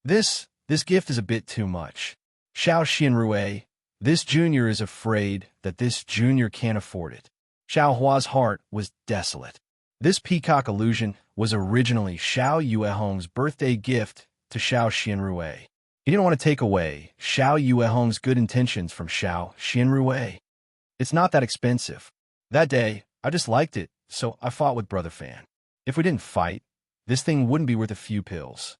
This gift is a bit too much. Xiao Xianrui, this junior is afraid that this junior can't afford it. Xiao Hua's heart was desolate. This peacock illusion was originally Xiao Yuehong's birthday gift to Xiao Xianrui. He didn't want to take away Xiao Yuehong's good intentions from Xiao Xianrui. It's not that expensive. That day, I just liked it, so I fought with Brother Fan. If we didn't fight, this thing wouldn't be worth a few pills.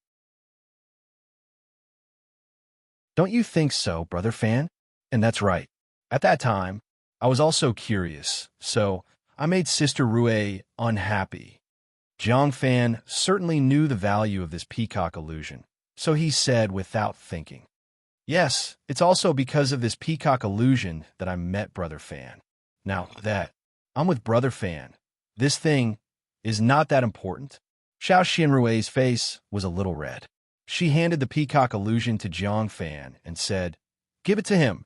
Don't you think so, Brother Fan? And that's right. At that time, I was also curious, so I made Sister Rui unhappy. Jiang Fan certainly knew the value of this peacock illusion, so he said without thinking, Yes, it's also because of this peacock illusion that I met Brother Fan. Now that I'm with Brother Fan, this thing is not that important. Xiao Xianrui's face was a little red. She handed the peacock illusion to Jiang Fan and said, Give it to him.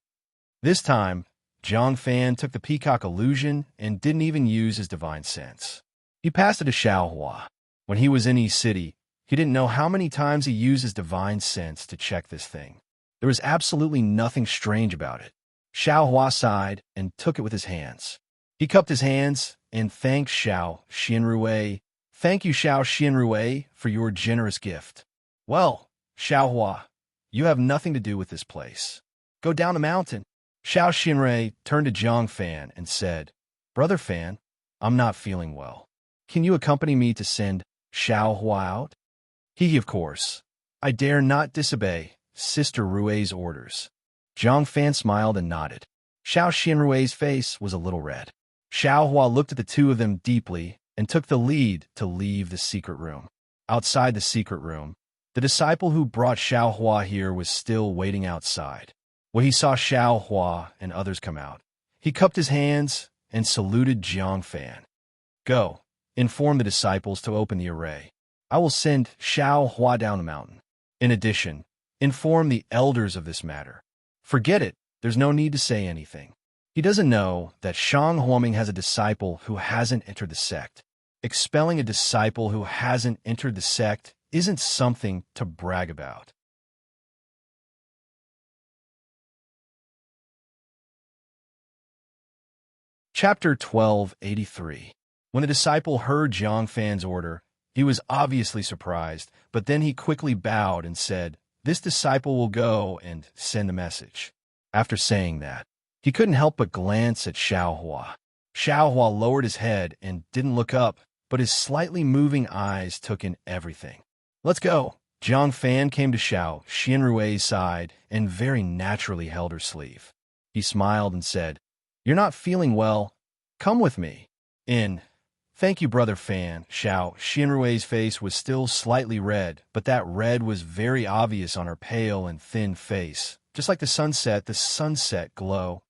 This time, Jiang Fan took the peacock illusion and didn't even use his divine sense. He passed it to Xiao Hua. When he was in East City, he didn't know how many times he used his divine sense to check this thing. There was absolutely nothing strange about it. Xiao Hua sighed and took it with his hands. He cupped his hands and thanked Xiao Xianrui. Thank you, Xiao Xianrui, for your generous gift. Well, Xiao Hua, you have nothing to do with this place. Go down the mountain. Xiao Xianrui turned to Jiang Fan and said, Brother Fan, I'm not feeling well. Can you accompany me to send Xiao Hua out? Of course. I dare not disobey Sister Rui's orders. Jiang Fan smiled and nodded. Xiao Xianrui's face was a little red. Xiao Hua looked at the two of them deeply and took the lead to leave the secret room. Outside the secret room, the disciple who brought Xiao Hua here was still waiting outside. When he saw Xiao Hua and others come out, he cupped his hands and saluted Jiang Fan. Go, inform the disciples to open the array. I will send Xiao Hua down the mountain. In addition, inform the elders of this matter. Forget it, there's no need to say anything. He doesn't know that Shanghuoming has a disciple who hasn't entered the sect. Expelling a disciple who hasn't entered the sect isn't something to brag about. Chapter 1283. When the disciple heard Jiang Fan's order, he was obviously surprised, but then he quickly bowed and said, This disciple will go and send the message. After saying that, he couldn't help but glance at Xiaohua. Xiaohua lowered his head and didn't look up, but his slightly moving eyes took in everything. Let's go. Jiang Fan came to Xiao Xianrui's side and very naturally held her sleeve. He smiled and said, "You're not feeling well. Come with me." Thank you, Brother Fan. Xiao Xianrui's face was still slightly red, but that red was very obvious on her pale and thin face, just like the sunset glow.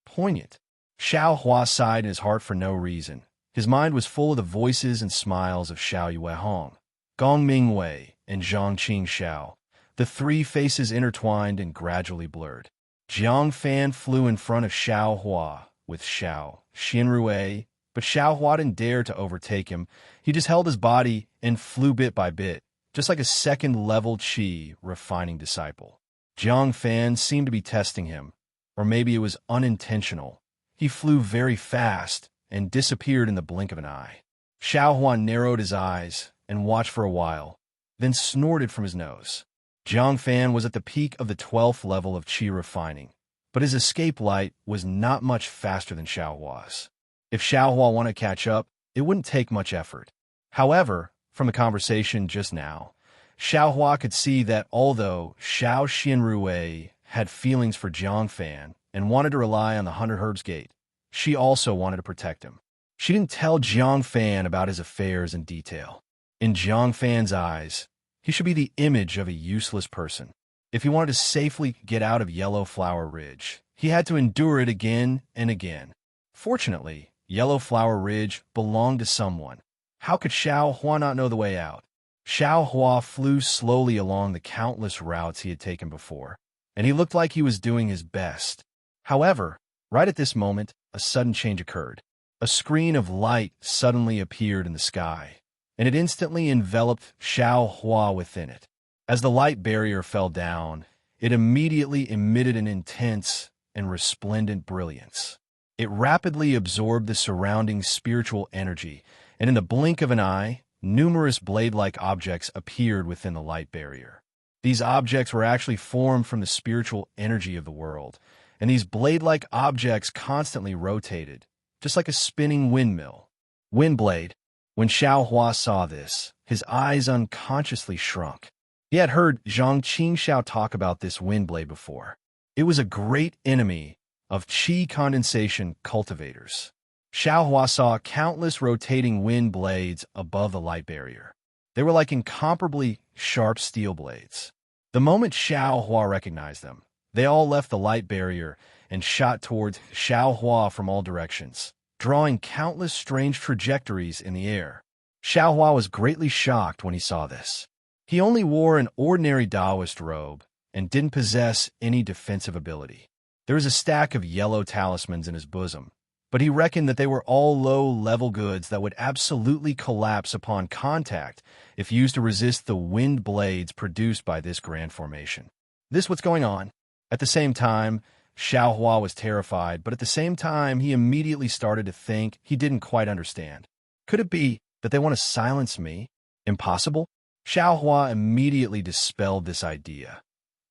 Poignant. Xiao Hua sighed in his heart for no reason. His mind was full of the voices and smiles of Xiao Yuehong, Gong Mingwei, and Zhang Qingxiao. The three faces intertwined and gradually blurred. Jiang Fan flew in front of Xiao Hua with Xiao Xianrui, but Xiao Hua didn't dare to overtake him. He just held his body and flew bit by bit, just like a second-level qi refining disciple. Jiang Fan seemed to be testing him, or maybe it was unintentional. He flew very fast and disappeared in the blink of an eye. Xiao Hua narrowed his eyes and watched for a while, then snorted from his nose. Jiang Fan was at the peak of the 12th level of qi refining, but his escape light was not much faster than Xiao Hua's. If Xiao Hua wanted to catch up, it wouldn't take much effort. However, from the conversation just now, Xiao Hua could see that although Xiao Xianrui had feelings for Jiang Fan and wanted to rely on the 100 Herbs Gate, she also wanted to protect him. She didn't tell Jiang Fan about his affairs in detail. In Jiang Fan's eyes, he should be the image of a useless person. If he wanted to safely get out of Yellow Flower Ridge, he had to endure it again and again. Fortunately, Yellow Flower Ridge belonged to someone. How could Xiao Hua not know the way out? Xiao Hua flew slowly along the countless routes he had taken before, and he looked like he was doing his best. However, right at this moment, a sudden change occurred. A screen of light suddenly appeared in the sky, and it instantly enveloped Xiao Hua within it. As the light barrier fell down, it immediately emitted an intense and resplendent brilliance. It rapidly absorbed the surrounding spiritual energy, and in the blink of an eye, numerous blade-like objects appeared within the light barrier. These objects were actually formed from the spiritual energy of the world, and these blade-like objects constantly rotated, just like a spinning windmill. Windblade. When Xiao Hua saw this, his eyes unconsciously shrunk. He had heard Zhang Qingxiao talk about this windblade before. It was a great enemy of qi condensation cultivators. Xiao Hua saw countless rotating wind blades above the light barrier. They were like incomparably sharp steel blades. The moment Xiao Hua recognized them, they all left the light barrier and shot towards Xiao Hua from all directions, drawing countless strange trajectories in the air. Xiao Hua was greatly shocked when he saw this. He only wore an ordinary Taoist robe and didn't possess any defensive ability. There was a stack of yellow talismans in his bosom, but he reckoned that they were all low-level goods that would absolutely collapse upon contact if used to resist the wind blades produced by this grand formation. This what's going on. At the same time, Xiao Hua was terrified, but at the same time, he immediately started to think he didn't quite understand. Could it be that they want to silence me? Impossible? Xiao Hua immediately dispelled this idea,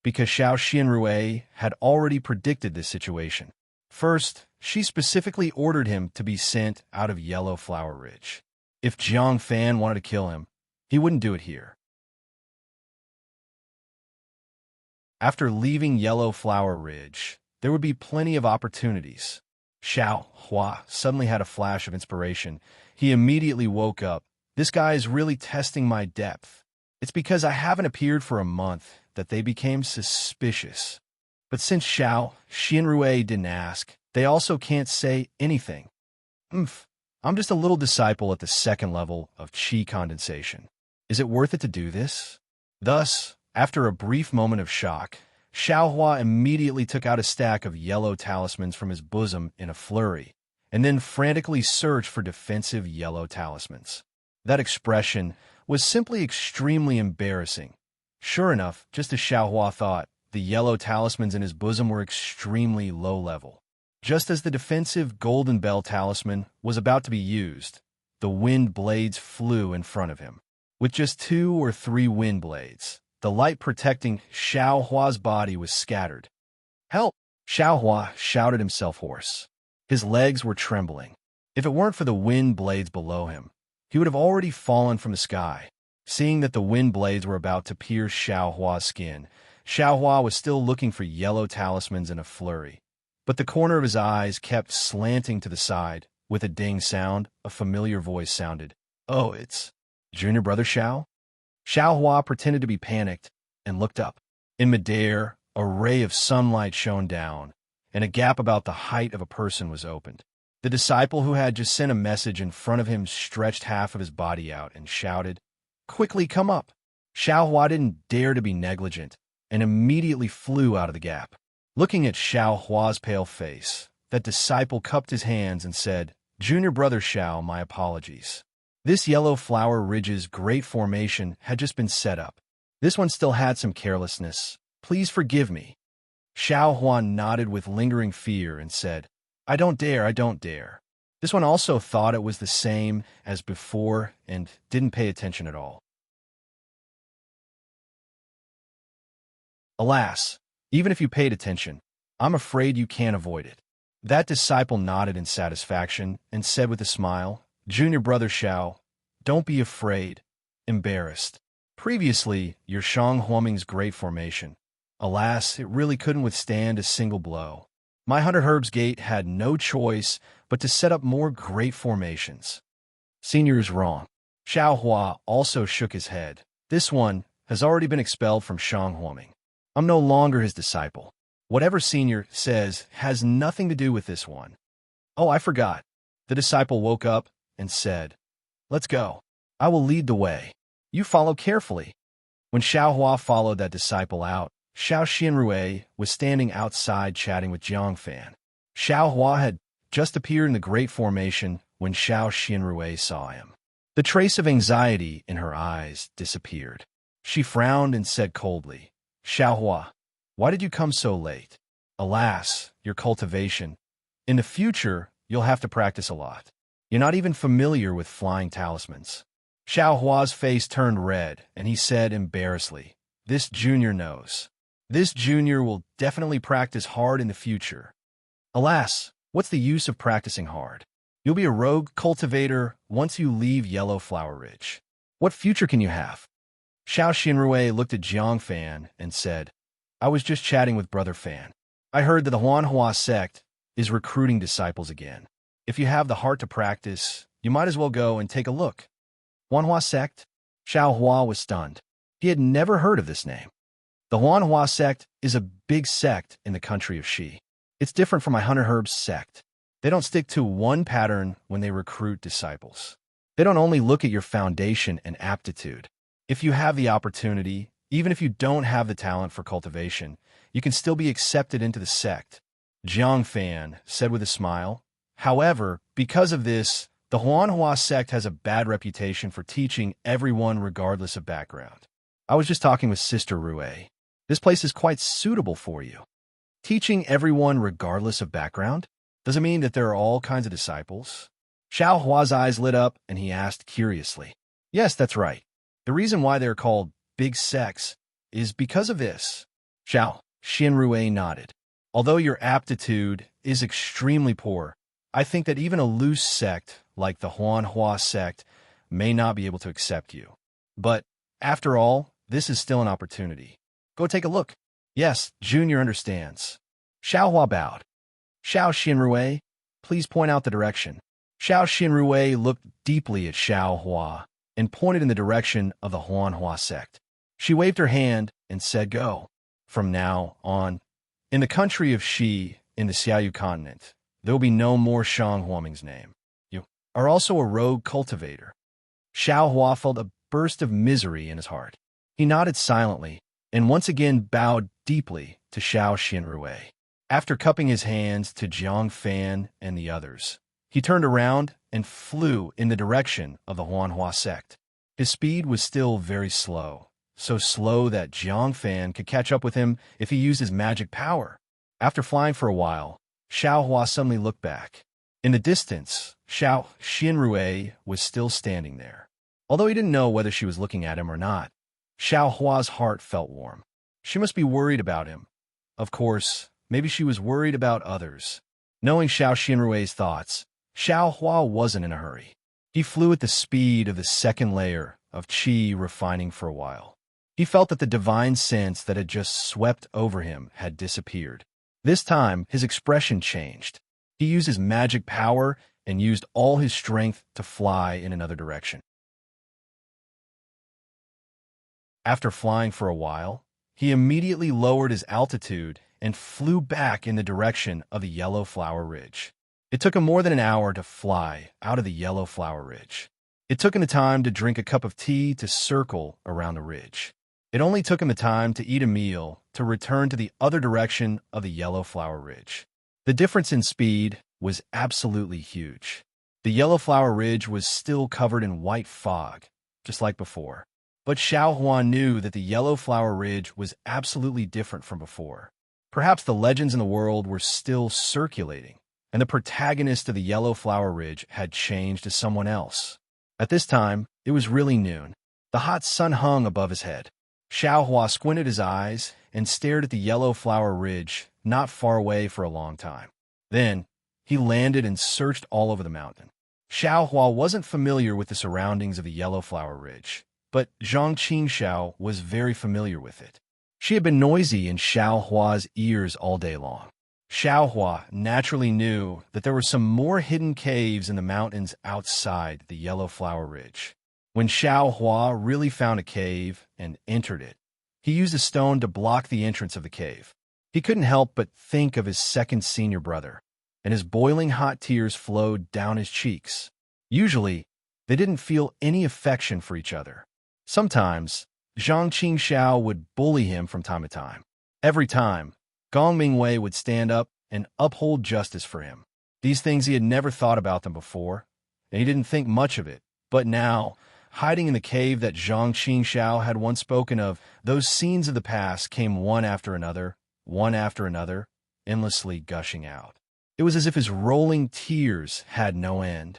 because Xiao Xianrui had already predicted this situation. First, she specifically ordered him to be sent out of Yellow Flower Ridge. If Jiang Fan wanted to kill him, he wouldn't do it here. After leaving Yellow Flower Ridge, there would be plenty of opportunities. Xiao Hua suddenly had a flash of inspiration. He immediately woke up. This guy is really testing my depth. It's because I haven't appeared for a month that they became suspicious. But since Xiao Xianrui didn't ask, they also can't say anything. I'm just a little disciple at the second level of qi condensation. Is it worth it to do this? Thus, after a brief moment of shock, Xiao Hua immediately took out a stack of yellow talismans from his bosom in a flurry, and then frantically searched for defensive yellow talismans. That expression was simply extremely embarrassing. Sure enough, just as Xiao Hua thought, the yellow talismans in his bosom were extremely low level. Just as the defensive Golden Bell talisman was about to be used, the wind blades flew in front of him. With just 2 or 3 wind blades, the light protecting Xiao Hua's body was scattered. "Help!" Xiao Hua shouted himself hoarse. His legs were trembling. If it weren't for the wind blades below him, he would have already fallen from the sky. Seeing that the wind blades were about to pierce Xiao Hua's skin, Xiao Hua was still looking for yellow talismans in a flurry. But the corner of his eyes kept slanting to the side. With a ding sound, a familiar voice sounded. "Oh, it's Junior Brother Xiao?" Xiao Hua pretended to be panicked and looked up. In midair, a ray of sunlight shone down, and a gap about the height of a person was opened. The disciple who had just sent a message in front of him stretched half of his body out and shouted, "Quickly come up!" Xiao Hua didn't dare to be negligent and immediately flew out of the gap. Looking at Xiao Hua's pale face, that disciple cupped his hands and said, "Junior Brother Xiao, my apologies. This yellow flower ridge's great formation had just been set up. This one still had some carelessness. Please forgive me." Xiao Hua nodded with lingering fear and said, I don't dare. This one also thought it was the same as before and didn't pay attention at all. Alas, even if you paid attention, I'm afraid you can't avoid it. That disciple nodded in satisfaction and said with a smile, "Junior Brother Xiao, don't be afraid, embarrassed. Previously, your Shang Huoming's great formation. Alas, it really couldn't withstand a single blow. My 100 Herbs Gate had no choice but to set up more great formations." Senior is wrong. Xiao Hua also shook his head. This one has already been expelled from Shang Huoming. I'm no longer his disciple. Whatever Senior says has nothing to do with this one. Oh, I forgot. The disciple woke up and said, "Let's go. I will lead the way. You follow carefully." When Xiao Hua followed that disciple out, Xiao Xianrui was standing outside chatting with Jiang Fan. Xiao Hua had just appeared in the great formation when Xiao Xianrui saw him. The trace of anxiety in her eyes disappeared. She frowned and said coldly, "Xiao Hua, why did you come so late? Alas, your cultivation. In the future, you'll have to practice a lot. You're not even familiar with flying talismans." Xiao Hua's face turned red, and he said embarrassedly, "This junior knows. This junior will definitely practice hard in the future." Alas, what's the use of practicing hard? You'll be a rogue cultivator once you leave Yellow Flower Ridge. What future can you have? Xiao Xinrui looked at Jiang Fan and said, "I was just chatting with Brother Fan. I heard that the Huanhua sect is recruiting disciples again. If you have the heart to practice, you might as well go and take a look." Huanhua sect? Xiao Hua was stunned. He had never heard of this name. The Huanhua sect is a big sect in the country of Xi. It's different from my Hunter Herbs sect. They don't stick to one pattern when they recruit disciples. They don't only look at your foundation and aptitude. If you have the opportunity, even if you don't have the talent for cultivation, you can still be accepted into the sect. Jiang Fan said with a smile. However, because of this, the Huanhua sect has a bad reputation for teaching everyone regardless of background. I was just talking with Sister Rue. This place is quite suitable for you. Teaching everyone regardless of background? Does it mean that there are all kinds of disciples? Xiao Hua's eyes lit up and he asked curiously. Yes, that's right. The reason why they're called big sects is because of this. Xiao Xianrui nodded. Although your aptitude is extremely poor, I think that even a loose sect like the Huanhua sect may not be able to accept you. But after all, this is still an opportunity. Go take a look. Yes, Junior understands. Xiao Hua bowed. Xiao Xianrui, please point out the direction. Xiao Xianrui looked deeply at Xiao Hua and pointed in the direction of the Huanhua sect. She waved her hand and said, "Go." From now on, in the country of Xi, in the Xiaoyu continent, there will be no more Shang Huoming's name. You are also a rogue cultivator. Xiao Hua felt a burst of misery in his heart. He nodded silently and once again bowed deeply to Xiao Xianrui. After cupping his hands to Jiang Fan and the others, he turned around and flew in the direction of the Huanhua sect. His speed was still very slow, so slow that Jiang Fan could catch up with him if he used his magic power. After flying for a while, Xiao Hua suddenly looked back. In the distance, Xiao Xianrui was still standing there. Although he didn't know whether she was looking at him or not, Xiao Hua's heart felt warm. She must be worried about him. Of course, maybe she was worried about others. Knowing Xiao Xinrui's thoughts, Xiao Hua wasn't in a hurry. He flew at the speed of the second layer of qi refining for a while. He felt that the divine sense that had just swept over him had disappeared. This time, his expression changed. He used his magic power and used all his strength to fly in another direction. After flying for a while, he immediately lowered his altitude and flew back in the direction of the Yellow Flower Ridge. It took him more than an hour to fly out of the Yellow Flower Ridge. It took him the time to drink a cup of tea to circle around the ridge. It only took him the time to eat a meal to return to the other direction of the Yellow Flower Ridge. The difference in speed was absolutely huge. The Yellow Flower Ridge was still covered in white fog, just like before. But Xiao Hua knew that the Yellow Flower Ridge was absolutely different from before. Perhaps the legends in the world were still circulating, and the protagonist of the Yellow Flower Ridge had changed to someone else. At this time, it was really noon. The hot sun hung above his head. Xiao Hua squinted his eyes and stared at the Yellow Flower Ridge not far away for a long time. Then, he landed and searched all over the mountain. Xiao Hua wasn't familiar with the surroundings of the Yellow Flower Ridge, but Zhang Qingxiao was very familiar with it. She had been noisy in Xiao Hua's ears all day long. Xiao Hua naturally knew that there were some more hidden caves in the mountains outside the Yellow Flower Ridge. When Xiao Hua really found a cave and entered it, he used a stone to block the entrance of the cave. He couldn't help but think of his second senior brother, and his boiling hot tears flowed down his cheeks. Usually, they didn't feel any affection for each other. Sometimes, Zhang Qingxiao would bully him from time to time. Every time, Gong Mingwei would stand up and uphold justice for him. These things he had never thought about them before, and he didn't think much of it. But now, hiding in the cave that Zhang Qingxiao had once spoken of, those scenes of the past came one after another, endlessly gushing out. It was as if his rolling tears had no end.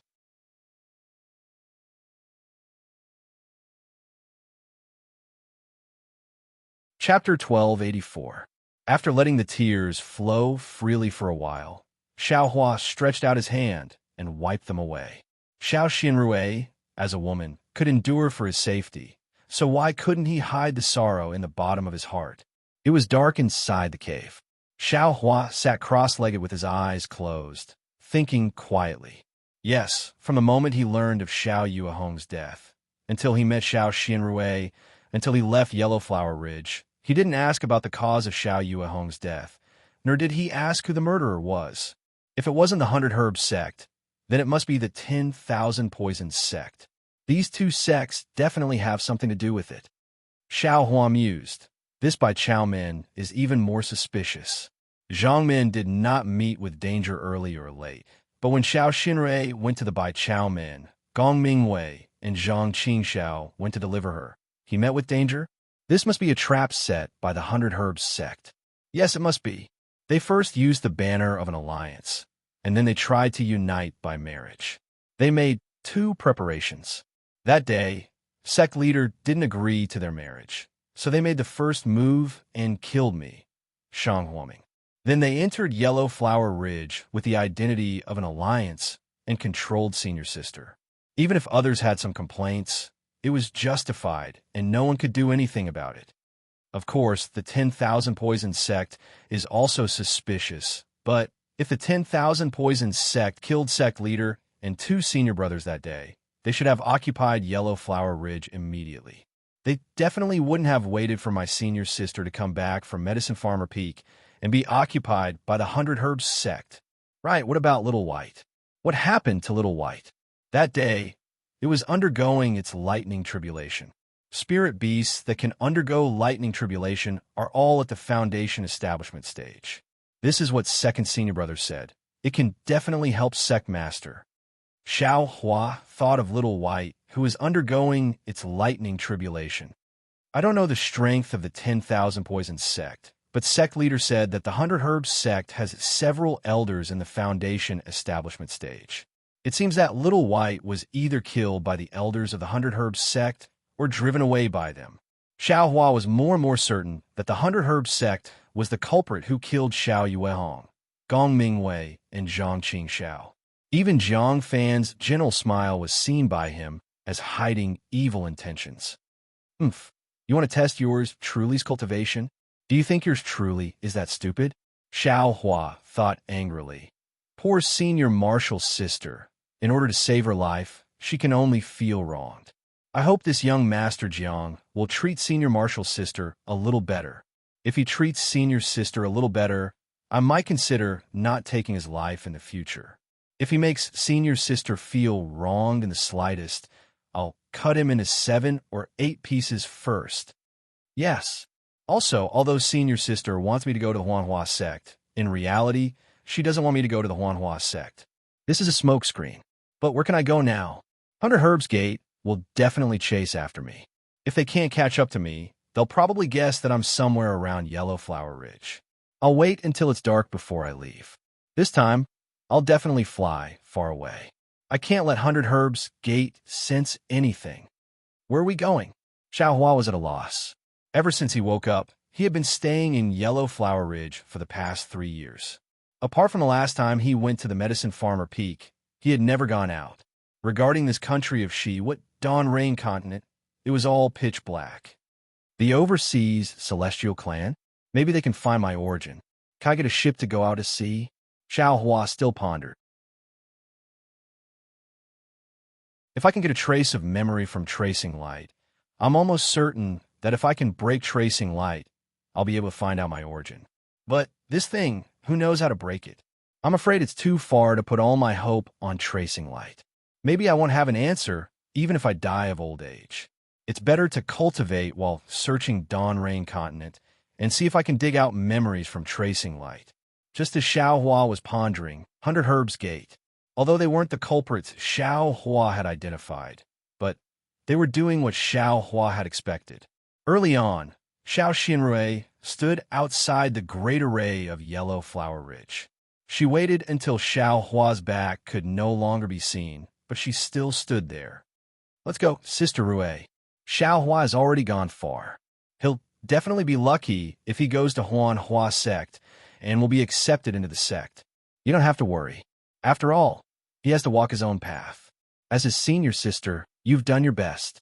Chapter 1284. After letting the tears flow freely for a while, Xiao Hua stretched out his hand and wiped them away. Xiao Xinrui, as a woman, could endure for his safety, so why couldn't he hide the sorrow in the bottom of his heart? It was dark inside the cave. Xiao Hua sat cross-legged with his eyes closed, thinking quietly. Yes, from the moment he learned of Xiao Yuehong's death, until he met Xiao Xinrui, until he left Yellow Flower Ridge, he didn't ask about the cause of Xiao Yuehong's death, nor did he ask who the murderer was. If it wasn't the 100 Herbs sect, then it must be the 10,000 Poisons sect. These two sects definitely have something to do with it. Xiao Hua mused. This Bai Chao Min is even more suspicious. Zhang Min did not meet with danger early or late, but when Xiao Xinrui went to the Bai Chao Min, Gong Mingwei and Zhang Qingxiao went to deliver her. He met with danger? This must be a trap set by the 100 Herbs sect. Yes, it must be. They first used the banner of an alliance, and then they tried to unite by marriage. They made 2 preparations. That day, sect leader didn't agree to their marriage, so they made the first move and killed me, Shang Huoming. Then they entered Yellow Flower Ridge with the identity of an alliance and controlled senior sister. Even if others had some complaints, it was justified, and no one could do anything about it. Of course, the 10,000 Poisons sect is also suspicious, but if the 10,000 Poisons sect killed sect leader and 2 senior brothers that day, they should have occupied Yellow Flower Ridge immediately. They definitely wouldn't have waited for my senior sister to come back from Medicine Farmer Peak and be occupied by the 100 Herbs sect. Right, what about Little White? What happened to Little White? That day, it was undergoing its lightning tribulation. Spirit beasts that can undergo lightning tribulation are all at the Foundation establishment stage. This is what second senior brother said. It can definitely help sect master. Xiao Hua thought of Little White, who is undergoing its lightning tribulation. I don't know the strength of the 10,000 Poisons sect, but sect leader said that the 100 Herbs sect has several elders in the Foundation establishment stage. It seems that Little White was either killed by the elders of the 100 Herbs sect or driven away by them. Xiao Hua was more and more certain that the 100 Herb sect was the culprit who killed Xiao Yuehong, Gong Mingwei, and Zhang Qingxiao. Even Jiang Fan's gentle smile was seen by him as hiding evil intentions. Oomph. You want to test yours truly's cultivation? Do you think yours truly is that stupid? Xiao Hua thought angrily. Poor senior marshal's sister. In order to save her life, she can only feel wronged. I hope this young Master Jiang will treat senior marshal's sister a little better. If he treats senior sister a little better, I might consider not taking his life in the future. If he makes senior sister feel wronged in the slightest, I'll cut him into 7 or 8 pieces first. Yes. Also, although senior sister wants me to go to the Huanhua sect, in reality, she doesn't want me to go to the Huanhua sect. This is a smokescreen. But where can I go now? 100 Herb's Gate will definitely chase after me. If they can't catch up to me, they'll probably guess that I'm somewhere around Yellow Flower Ridge. I'll wait until it's dark before I leave. This time, I'll definitely fly far away. I can't let 100 Herb's Gate sense anything. Where are we going? Xiao Hua was at a loss. Ever since he woke up, he had been staying in Yellow Flower Ridge for the past 3 years. Apart from the last time he went to the Medicine Farmer Peak, he had never gone out. Regarding this country of Shi, what Dawn Rain continent, it was all pitch black. The overseas celestial clan? Maybe they can find my origin. Can I get a ship to go out to sea? Xiao Hua still pondered. If I can get a trace of memory from tracing light, I'm almost certain that if I can break tracing light, I'll be able to find out my origin. But this thing, who knows how to break it? I'm afraid it's too far to put all my hope on tracing light. Maybe I won't have an answer, even if I die of old age. It's better to cultivate while searching Dawn Rain continent and see if I can dig out memories from tracing light. Just as Xiao Hua was pondering, 100 Herb's Gate. Although they weren't the culprits Xiao Hua had identified, but they were doing what Xiao Hua had expected. Early on, Xiao Xinrui stood outside the great array of Yellow Flower Ridge. She waited until Xiao Hua's back could no longer be seen, but she still stood there. Let's go, Sister Rui. Xiao Hua has already gone far. He'll definitely be lucky if he goes to Huanhua sect and will be accepted into the sect. You don't have to worry. After all, he has to walk his own path. As his senior sister, you've done your best.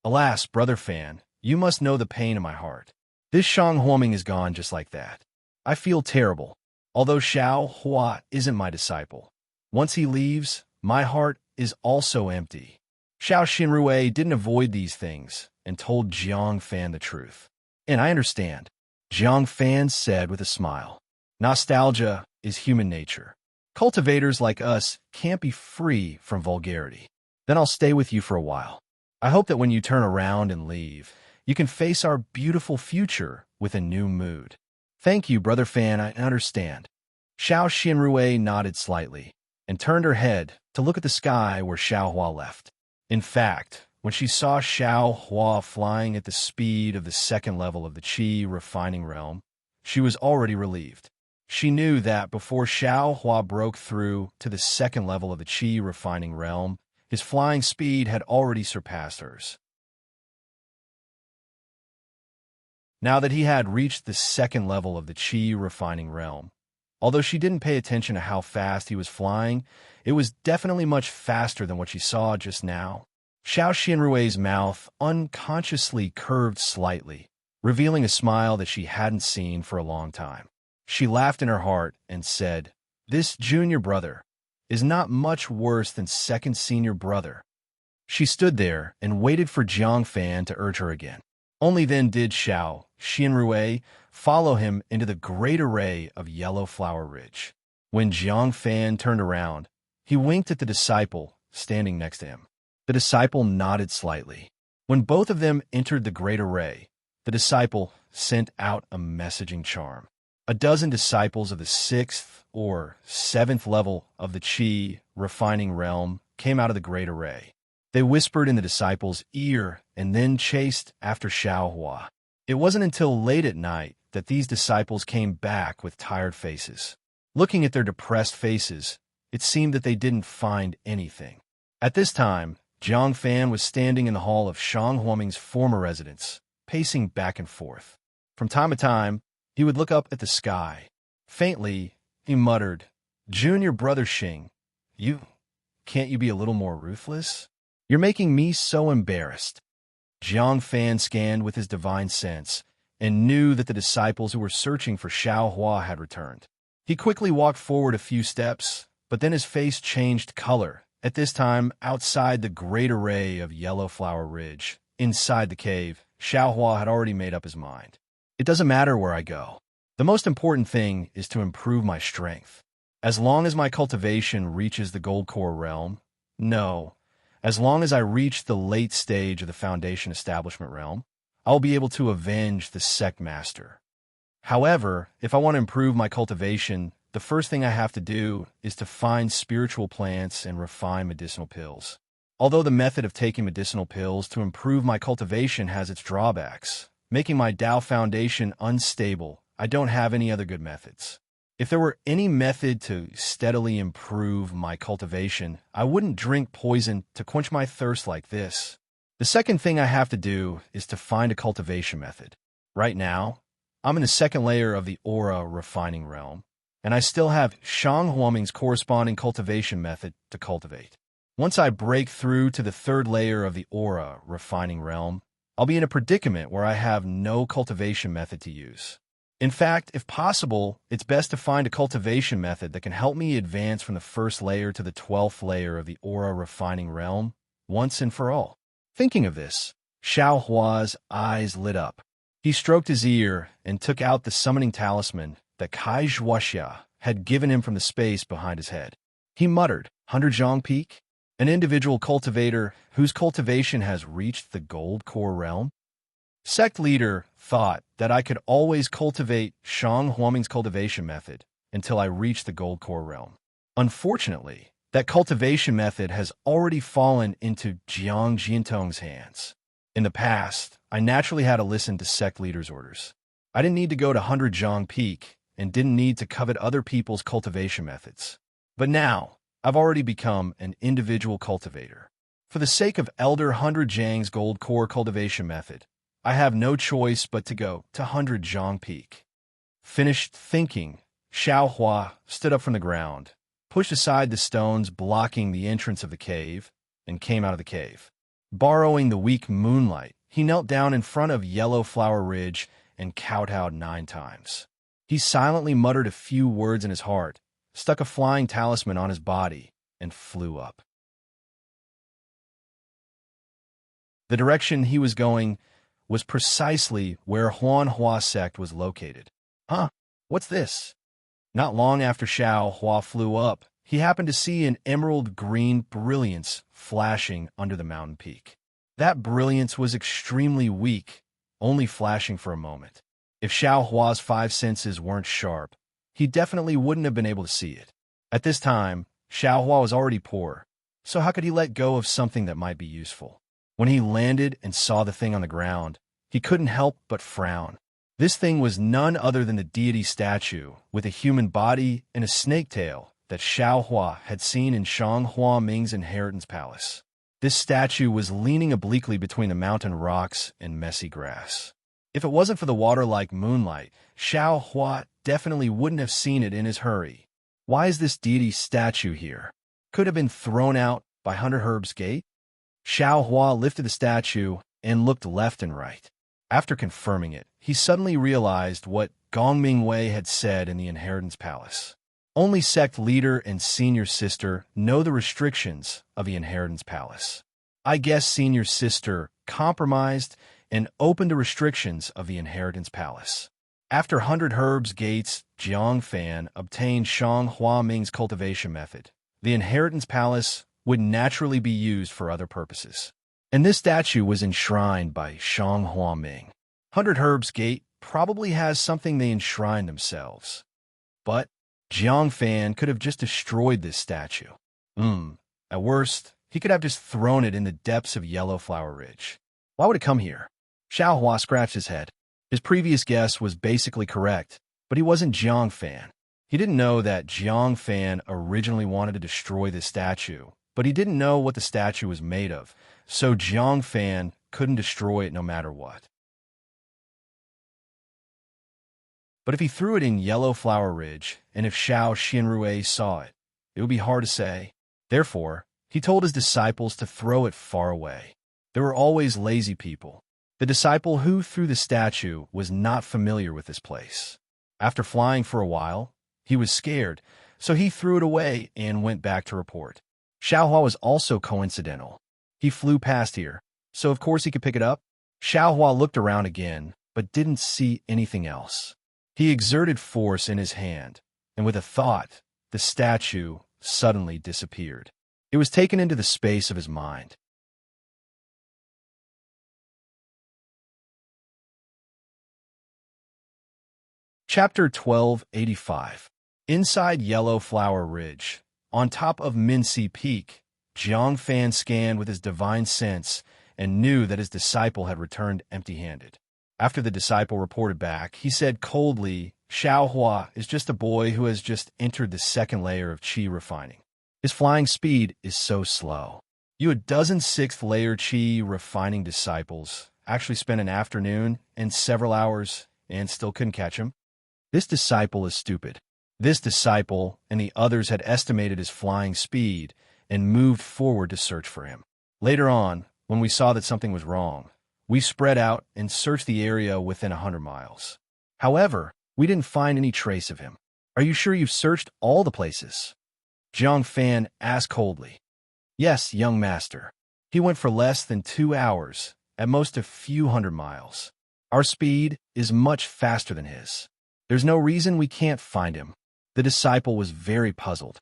Alas, Brother Fan, you must know the pain in my heart. This Shang Huoming is gone just like that. I feel terrible. Although Xiao Hua isn't my disciple. Once he leaves, my heart is also empty. Xiao Xinrui didn't avoid these things and told Jiang Fan the truth. And I understand, Jiang Fan said with a smile. Nostalgia is human nature. Cultivators like us can't be free from vulgarity. Then I'll stay with you for a while. I hope that when you turn around and leave, you can face our beautiful future with a new mood. Thank you, Brother Fan, I understand. Xiao Xinrui nodded slightly and turned her head to look at the sky where Xiao Hua left. In fact, when she saw Xiao Hua flying at the speed of the 2nd level of the Qi refining realm, she was already relieved. She knew that before Xiao Hua broke through to the 2nd level of the Qi refining realm, his flying speed had already surpassed hers. Now that he had reached the 2nd level of the Qi refining realm, although she didn't pay attention to how fast he was flying, it was definitely much faster than what she saw just now. Xiao Xinrui's mouth unconsciously curved slightly, revealing a smile that she hadn't seen for a long time. She laughed in her heart and said, "This junior brother is not much worse than 2nd senior brother." She stood there and waited for Jiang Fan to urge her again. Only then did Xiao Xinrui follow him into the great array of Yellow Flower Ridge. When Jiang Fan turned around, he winked at the disciple standing next to him. The disciple nodded slightly. When both of them entered the great array, the disciple sent out a messaging charm. A dozen disciples of the 6th or 7th level of the Qi refining realm came out of the great array. They whispered in the disciple's ear and then chased after Xiao Hua. It wasn't until late at night that these disciples came back with tired faces. Looking at their depressed faces, it seemed that they didn't find anything. At this time, Jiang Fan was standing in the hall of Shang Huoming's former residence, pacing back and forth. From time to time, he would look up at the sky. Faintly, he muttered, "Junior brother Xing, can't you be a little more ruthless? You're making me so embarrassed." Jiang Fan scanned with his divine sense and knew that the disciples who were searching for Xiao Hua had returned. He quickly walked forward a few steps, but then his face changed color, at this time outside the great array of Yellow Flower Ridge. Inside the cave, Xiao Hua had already made up his mind. "It doesn't matter where I go. The most important thing is to improve my strength. As long as my cultivation reaches the Gold Core realm, no, as long as I reach the late stage of the Foundation Establishment realm, I'll be able to avenge the Sect Master. However, if I want to improve my cultivation, the first thing I have to do is to find spiritual plants and refine medicinal pills. Although the method of taking medicinal pills to improve my cultivation has its drawbacks, making my Dao Foundation unstable, I don't have any other good methods. If there were any method to steadily improve my cultivation, I wouldn't drink poison to quench my thirst like this. The second thing I have to do is to find a cultivation method. Right now, I'm in the second layer of the aura refining realm, and I still have Shang Huaming's corresponding cultivation method to cultivate. Once I break through to the third layer of the aura refining realm, I'll be in a predicament where I have no cultivation method to use. In fact, if possible, it's best to find a cultivation method that can help me advance from the first layer to the 12th layer of the aura refining realm, once and for all. Thinking of this, Xiao Hua's eyes lit up. He stroked his ear and took out the summoning talisman that Kai Zhuoxia had given him from the space behind his head. He muttered, "100 Peak? An individual cultivator whose cultivation has reached the Gold Core realm?" Sect leader thought that I could always cultivate Shang Huaming's cultivation method until I reached the Gold Core realm. Unfortunately, that cultivation method has already fallen into Jiang Jiantong's hands. In the past, I naturally had to listen to sect leaders' orders. I didn't need to go to 100 Peak and didn't need to covet other people's cultivation methods. But now, I've already become an individual cultivator. For the sake of Elder 100 Zhang's Gold Core cultivation method, I have no choice but to go to 100 Peak. Finished thinking, Xiao Hua stood up from the ground, pushed aside the stones blocking the entrance of the cave, and came out of the cave. Borrowing the weak moonlight, he knelt down in front of Yellow Flower Ridge and kowtowed 9 times. He silently muttered a few words in his heart, stuck a flying talisman on his body, and flew up. The direction he was going was precisely where Huan Hua sect was located. Huh? What's this? Not long after Xiao Hua flew up, he happened to see an emerald green brilliance flashing under the mountain peak. That brilliance was extremely weak, only flashing for a moment. If Xiao Hua's 5 senses weren't sharp, he definitely wouldn't have been able to see it. At this time, Xiao Hua was already poor, so how could he let go of something that might be useful? When he landed and saw the thing on the ground, he couldn't help but frown. This thing was none other than the deity statue with a human body and a snake tail that Xiao Hua had seen in Shang Huaming's inheritance palace. This statue was leaning obliquely between the mountain rocks and messy grass. If it wasn't for the water-like moonlight, Xiao Hua definitely wouldn't have seen it in his hurry. Why is this deity statue here? Could have been thrown out by Hunter Herb's gate? Xiao Hua lifted the statue and looked left and right. After confirming it, he suddenly realized what Gongming Wei had said in the inheritance palace. Only sect leader and senior sister know the restrictions of the inheritance palace. I guess senior sister compromised and opened the restrictions of the inheritance palace. After 100 Herbs Gates, Jiang Fan obtained Shang Huaming's cultivation method. The inheritance palace would naturally be used for other purposes. And this statue was enshrined by Shang Huaming. 100 Herbs Gate probably has something they enshrined themselves. But Jiang Fan could have just destroyed this statue. At worst, he could have just thrown it in the depths of Yellow Flower Ridge. Why would it come here? Xiao Hua scratched his head. His previous guess was basically correct, but he wasn't Jiang Fan. He didn't know that Jiang Fan originally wanted to destroy this statue, but he didn't know what the statue was made of, so Jiang Fan couldn't destroy it no matter what. But if he threw it in Yellow Flower Ridge, and if Xiao Xianrui saw it, it would be hard to say. Therefore, he told his disciples to throw it far away. There were always lazy people. The disciple who threw the statue was not familiar with this place. After flying for a while, he was scared, so he threw it away and went back to report. Xiaohua was also coincidental. He flew past here, so of course he could pick it up. Xiaohua looked around again, but didn't see anything else. He exerted force in his hand, and with a thought, the statue suddenly disappeared. It was taken into the space of his mind. Chapter 1285. Inside Yellow Flower Ridge, on top of Minsi Peak, Jiang Fan scanned with his divine sense and knew that his disciple had returned empty-handed. After the disciple reported back, he said coldly, Xiaohua is just a boy who has just entered the second layer of qi refining. His flying speed is so slow. You a dozen sixth-layer qi refining disciples actually spent an afternoon and several hours and still couldn't catch him? This disciple is stupid. This disciple and the others had estimated his flying speed and moved forward to search for him. Later on, when we saw that something was wrong, we spread out and searched the area within 100 miles. However, we didn't find any trace of him. Are you sure you've searched all the places? Jiang Fan asked coldly. Yes, young master. He went for less than 2 hours, at most a few hundred miles. Our speed is much faster than his. There's no reason we can't find him. The disciple was very puzzled.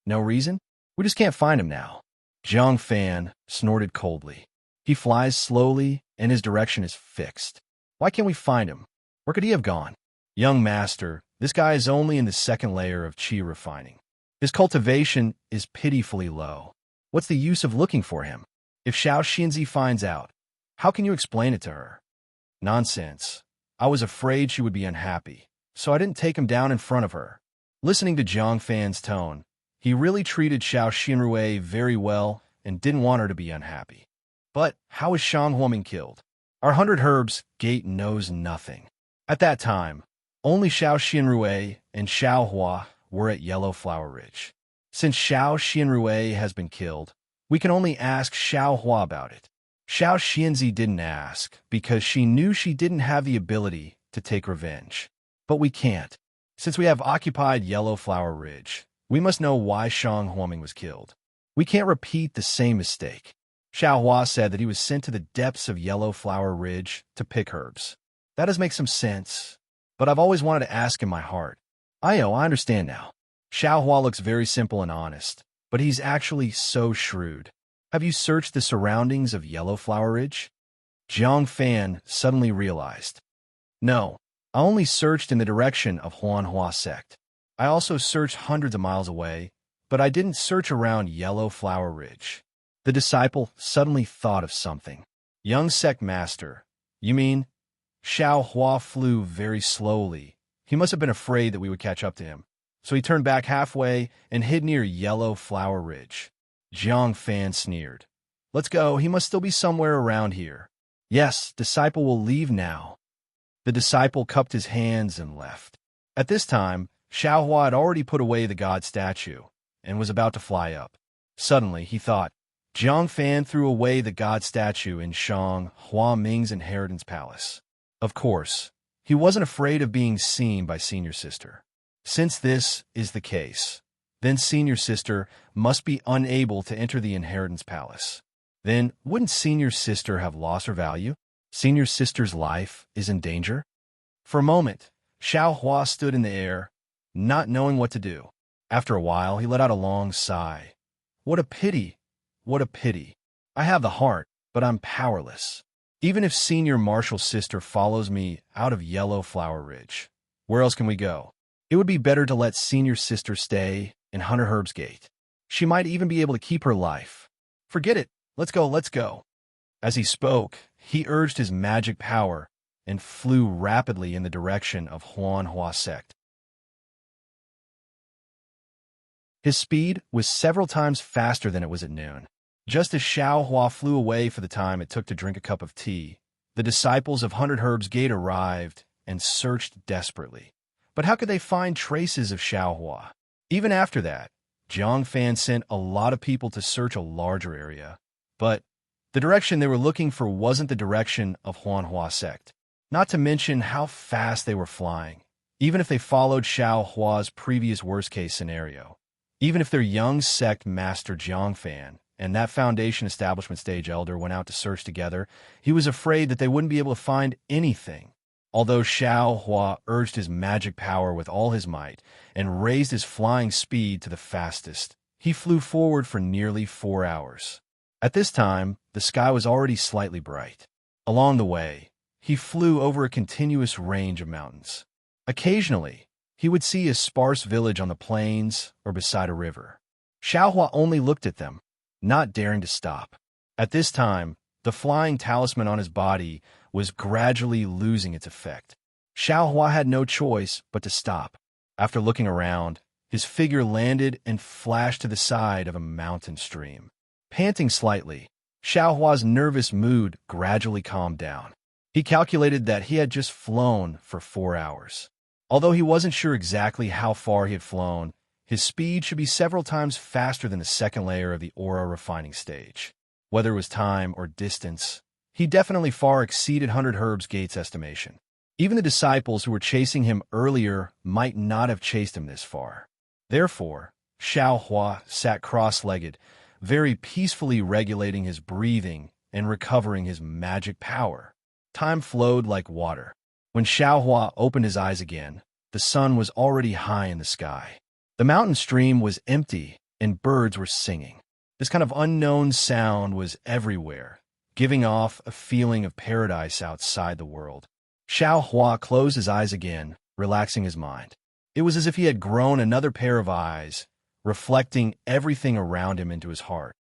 No reason? We just can't find him now. Jiang Fan snorted coldly. He flies slowly, and his direction is fixed. Why can't we find him? Where could he have gone? Young master, this guy is only in the second layer of qi refining. His cultivation is pitifully low. What's the use of looking for him? If Xiao Xinzi finds out, how can you explain it to her? Nonsense. I was afraid she would be unhappy, so I didn't take him down in front of her. Listening to Jiang Fan's tone, he really treated Xiao Xinrui very well and didn't want her to be unhappy. But how is Shang Huoming killed? Our 100 Herbs Gate knows nothing. At that time, only Xiao Xinrui and Xiao Hua were at Yellow Flower Ridge. Since Xiao Xinrui has been killed, we can only ask Xiao Hua about it. Xiao Xianzi didn't ask because she knew she didn't have the ability to take revenge. But we can't. Since we have occupied Yellow Flower Ridge, we must know why Shang Huoming was killed. We can't repeat the same mistake. Xiao Hua said that he was sent to the depths of Yellow Flower Ridge to pick herbs. That does make some sense, but I've always wanted to ask in my heart. I understand now. Xiao Hua looks very simple and honest, but he's actually so shrewd. Have you searched the surroundings of Yellow Flower Ridge? Jiang Fan suddenly realized. No, I only searched in the direction of Huanhua sect. I also searched hundreds of miles away, but I didn't search around Yellow Flower Ridge. The disciple suddenly thought of something. Young sect master, you mean? Xiao Hua flew very slowly. He must have been afraid that we would catch up to him. So he turned back halfway and hid near Yellow Flower Ridge. Jiang Fan sneered. Let's go, he must still be somewhere around here. Yes, disciple will leave now. The disciple cupped his hands and left. At this time, Xiao Hua had already put away the god statue and was about to fly up. Suddenly, he thought, Jiang Fan threw away the god statue in Shang Hua Ming's inheritance palace. Of course, he wasn't afraid of being seen by senior sister. Since this is the case, then senior sister must be unable to enter the inheritance palace. Then, wouldn't senior sister have lost her value? Senior sister's life is in danger? For a moment, Xiao Hua stood in the air, not knowing what to do. After a while, he let out a long sigh. What a pity! What a pity! I have the heart, but I'm powerless. Even if senior martial sister follows me out of Yellow Flower Ridge, where else can we go? It would be better to let senior sister stay in Hunter Herb's Gate. She might even be able to keep her life. Forget it. Let's go, let's go. As he spoke, he urged his magic power and flew rapidly in the direction of Huanhua sect. His speed was several times faster than it was at noon. Just as Xiao Hua flew away for the time it took to drink a cup of tea, the disciples of 100 Herbs Gate arrived and searched desperately. But how could they find traces of Xiaohua? Even after that, Jiang Fan sent a lot of people to search a larger area. But the direction they were looking for wasn't the direction of Huanhua sect. Not to mention how fast they were flying. Even if they followed Xiaohua's previous worst-case scenario. Even if their young sect master Jiang Fan and that Foundation establishment stage elder went out to search together, he was afraid that they wouldn't be able to find anything. Although Xiaohua urged his magic power with all his might and raised his flying speed to the fastest, he flew forward for nearly 4 hours. At this time, the sky was already slightly bright. Along the way, he flew over a continuous range of mountains. Occasionally, he would see a sparse village on the plains or beside a river. Xiaohua only looked at them, not daring to stop. At this time, the flying talisman on his body was gradually losing its effect. Xiaohua had no choice but to stop. After looking around, his figure landed and flashed to the side of a mountain stream. Panting slightly, Xiaohua's nervous mood gradually calmed down. He calculated that he had just flown for 4 hours. Although he wasn't sure exactly how far he had flown, his speed should be several times faster than the second layer of the aura refining stage. Whether it was time or distance, he definitely far exceeded 100 Herb's Gate's estimation. Even the disciples who were chasing him earlier might not have chased him this far. Therefore, Xiaohua sat cross-legged, very peacefully regulating his breathing and recovering his magic power. Time flowed like water. When Xiaohua opened his eyes again, the sun was already high in the sky. The mountain stream was empty and birds were singing. This kind of unknown sound was everywhere, giving off a feeling of paradise outside the world. Xiaohua closed his eyes again, relaxing his mind. It was as if he had grown another pair of eyes, reflecting everything around him into his heart.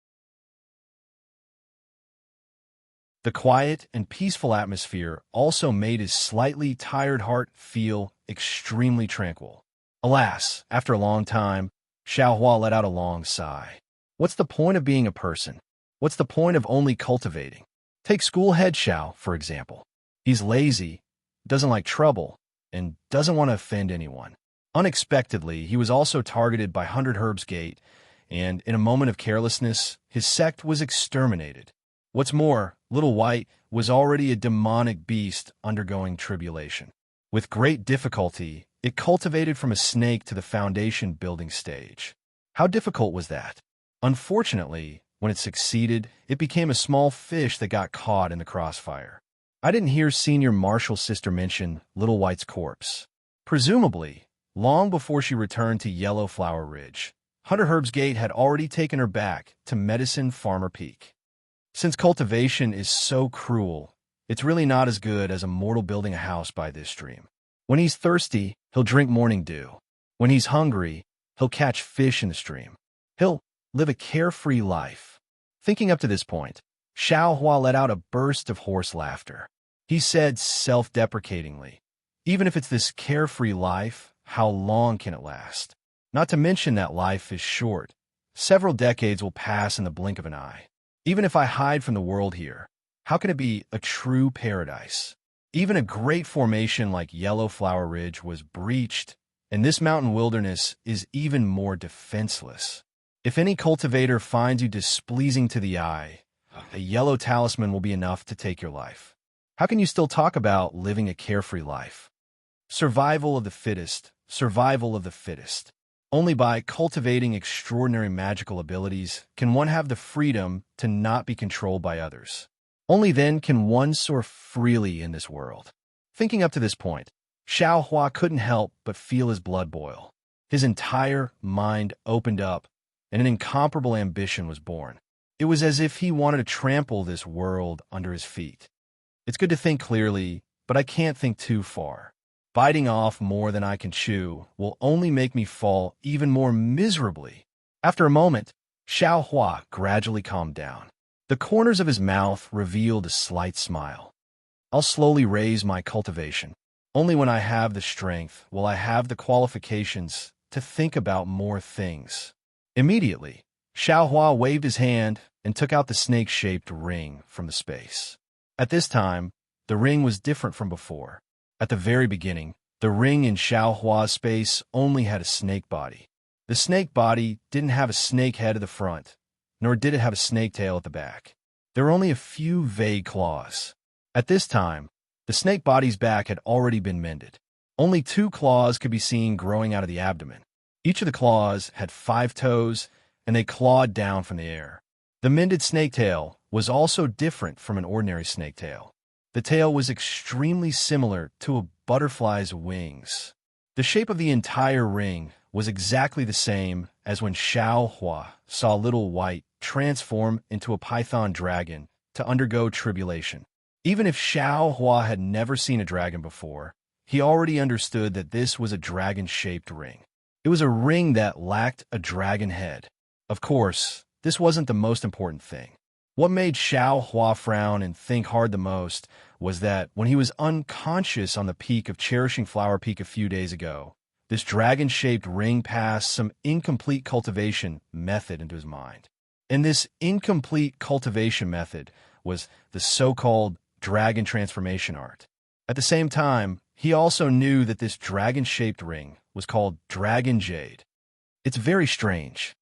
The quiet and peaceful atmosphere also made his slightly tired heart feel extremely tranquil. Alas, after a long time, Xiaohua let out a long sigh. What's the point of being a person? What's the point of only cultivating? Take schoolhead Xiao, for example. He's lazy, doesn't like trouble, and doesn't want to offend anyone. Unexpectedly, he was also targeted by 100 Herb's Gate, and in a moment of carelessness, his sect was exterminated. What's more, Little White was already a demonic beast undergoing tribulation. With great difficulty, it cultivated from a snake to the foundation building stage. How difficult was that? Unfortunately, when it succeeded, it became a small fish that got caught in the crossfire. I didn't hear Senior Marshall's sister mention Little White's corpse. Presumably, long before she returned to Yellow Flower Ridge, Hunter Herb's Gate had already taken her back to Medicine Farmer Peak. Since cultivation is so cruel, it's really not as good as a mortal building a house by this stream. When he's thirsty, he'll drink morning dew. When he's hungry, he'll catch fish in the stream. He'll live a carefree life. Thinking up to this point, Xiaohua let out a burst of hoarse laughter. He said self-deprecatingly, "Even if it's this carefree life, how long can it last? Not to mention that life is short. Several decades will pass in the blink of an eye. Even if I hide from the world here, how can it be a true paradise? Even a great formation like Yellow Flower Ridge was breached, and this mountain wilderness is even more defenseless. If any cultivator finds you displeasing to the eye, a yellow talisman will be enough to take your life. How can you still talk about living a carefree life? Survival of the fittest, survival of the fittest. Only by cultivating extraordinary magical abilities can one have the freedom to not be controlled by others. Only then can one soar freely in this world." Thinking up to this point, Xiaohua couldn't help but feel his blood boil. His entire mind opened up, and an incomparable ambition was born. It was as if he wanted to trample this world under his feet. It's good to think clearly, but I can't think too far. Biting off more than I can chew will only make me fall even more miserably. After a moment, Xiaohua gradually calmed down. The corners of his mouth revealed a slight smile. "I'll slowly raise my cultivation. Only when I have the strength will I have the qualifications to think about more things." Immediately, Xiaohua waved his hand and took out the snake-shaped ring from the space. At this time, the ring was different from before. At the very beginning, the ring in Xiaohua's space only had a snake body. The snake body didn't have a snake head at the front, nor did it have a snake tail at the back. There were only a few vague claws. At this time, the snake body's back had already been mended. Only 2 claws could be seen growing out of the abdomen. Each of the claws had 5 toes, and they clawed down from the air. The mended snake tail was also different from an ordinary snake tail. The tail was extremely similar to a butterfly's wings. The shape of the entire ring was exactly the same as when Xiaohua saw Little White transform into a python dragon to undergo tribulation. Even if Xiaohua had never seen a dragon before, he already understood that this was a dragon-shaped ring. It was a ring that lacked a dragon head. Of course, this wasn't the most important thing. What made Xiaohua frown and think hard the most was that when he was unconscious on the peak of Cherishing Flower Peak a few days ago, this dragon-shaped ring passed some incomplete cultivation method into his mind. And this incomplete cultivation method was the so-called dragon transformation art. At the same time, he also knew that this dragon-shaped ring was called Dragon Jade. It's very strange.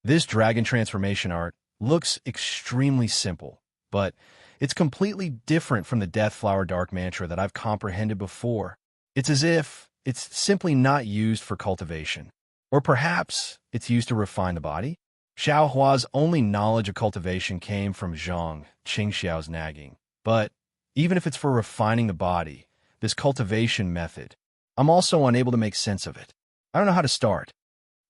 This dragon transformation art looks extremely simple, but it's completely different from the Death Flower Dark Mantra that I've comprehended before. It's as if it's simply not used for cultivation. Or perhaps it's used to refine the body? Xiaohua's only knowledge of cultivation came from Zhang Qingxiao's nagging. But even if it's for refining the body, this cultivation method, I'm also unable to make sense of it. I don't know how to start.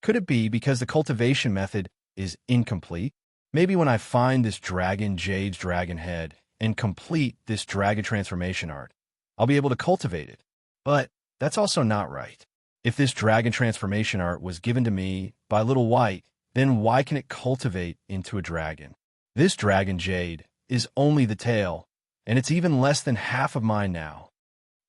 Could it be because the cultivation method is incomplete? Maybe when I find this dragon Jade's dragon head and complete this dragon transformation art, I'll be able to cultivate it. But that's also not right. If this dragon transformation art was given to me by Little White, then why can it cultivate into a dragon? This dragon Jade is only the tail, and it's even less than half of mine now.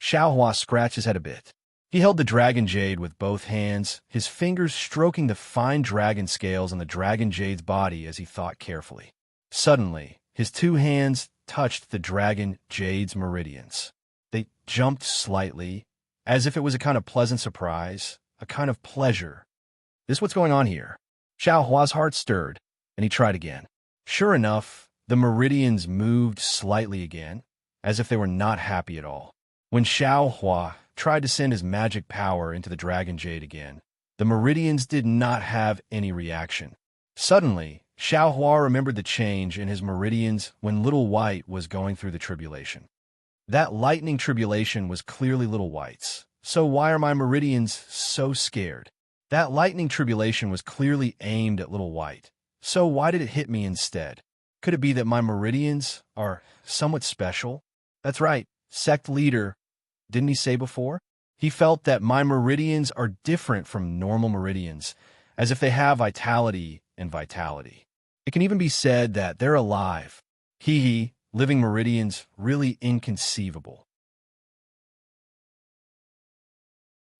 Xiaohua scratched his head a bit. He held the dragon jade with both hands, his fingers stroking the fine dragon scales on the dragon jade's body as he thought carefully. Suddenly, his 2 hands touched the dragon jade's meridians. They jumped slightly, as if it was a kind of pleasant surprise, a kind of pleasure. This what's going on here? Xiaohua's heart stirred, and he tried again. Sure enough, the meridians moved slightly again, as if they were not happy at all. When Xiaohua tried to send his magic power into the dragon jade again, the meridians did not have any reaction. Suddenly, Xiaohua remembered the change in his meridians when Little White was going through the tribulation. That lightning tribulation was clearly Little White's. So why are my meridians so scared? That lightning tribulation was clearly aimed at Little White. So why did it hit me instead? Could it be that my meridians are somewhat special? That's right, sect leader. Didn't he say before? He felt that my meridians are different from normal meridians, as if they have vitality and vitality. It can even be said that they're alive. Living meridians, really inconceivable.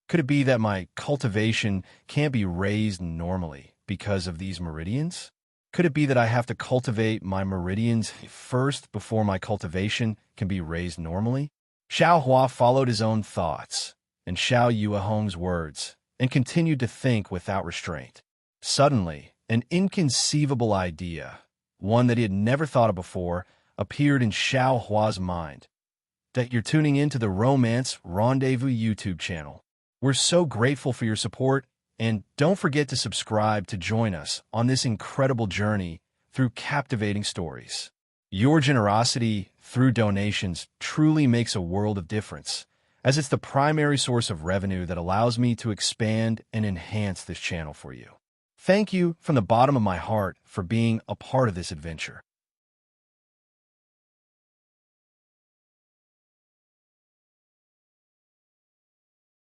Could it be that my cultivation can't be raised normally because of these meridians? Could it be that I have to cultivate my meridians first before my cultivation can be raised normally? Xiaohua followed his own thoughts and Xiao Yuehong's words and continued to think without restraint. Suddenly, an inconceivable idea, one that he had never thought of before, appeared in Xiaohua's mind. That you're tuning into the Romance Rendezvous YouTube channel. We're so grateful for your support, and don't forget to subscribe to join us on this incredible journey through captivating stories. Your generosity through donations truly makes a world of difference, as it's the primary source of revenue that allows me to expand and enhance this channel for you. Thank you from the bottom of my heart for being a part of this adventure.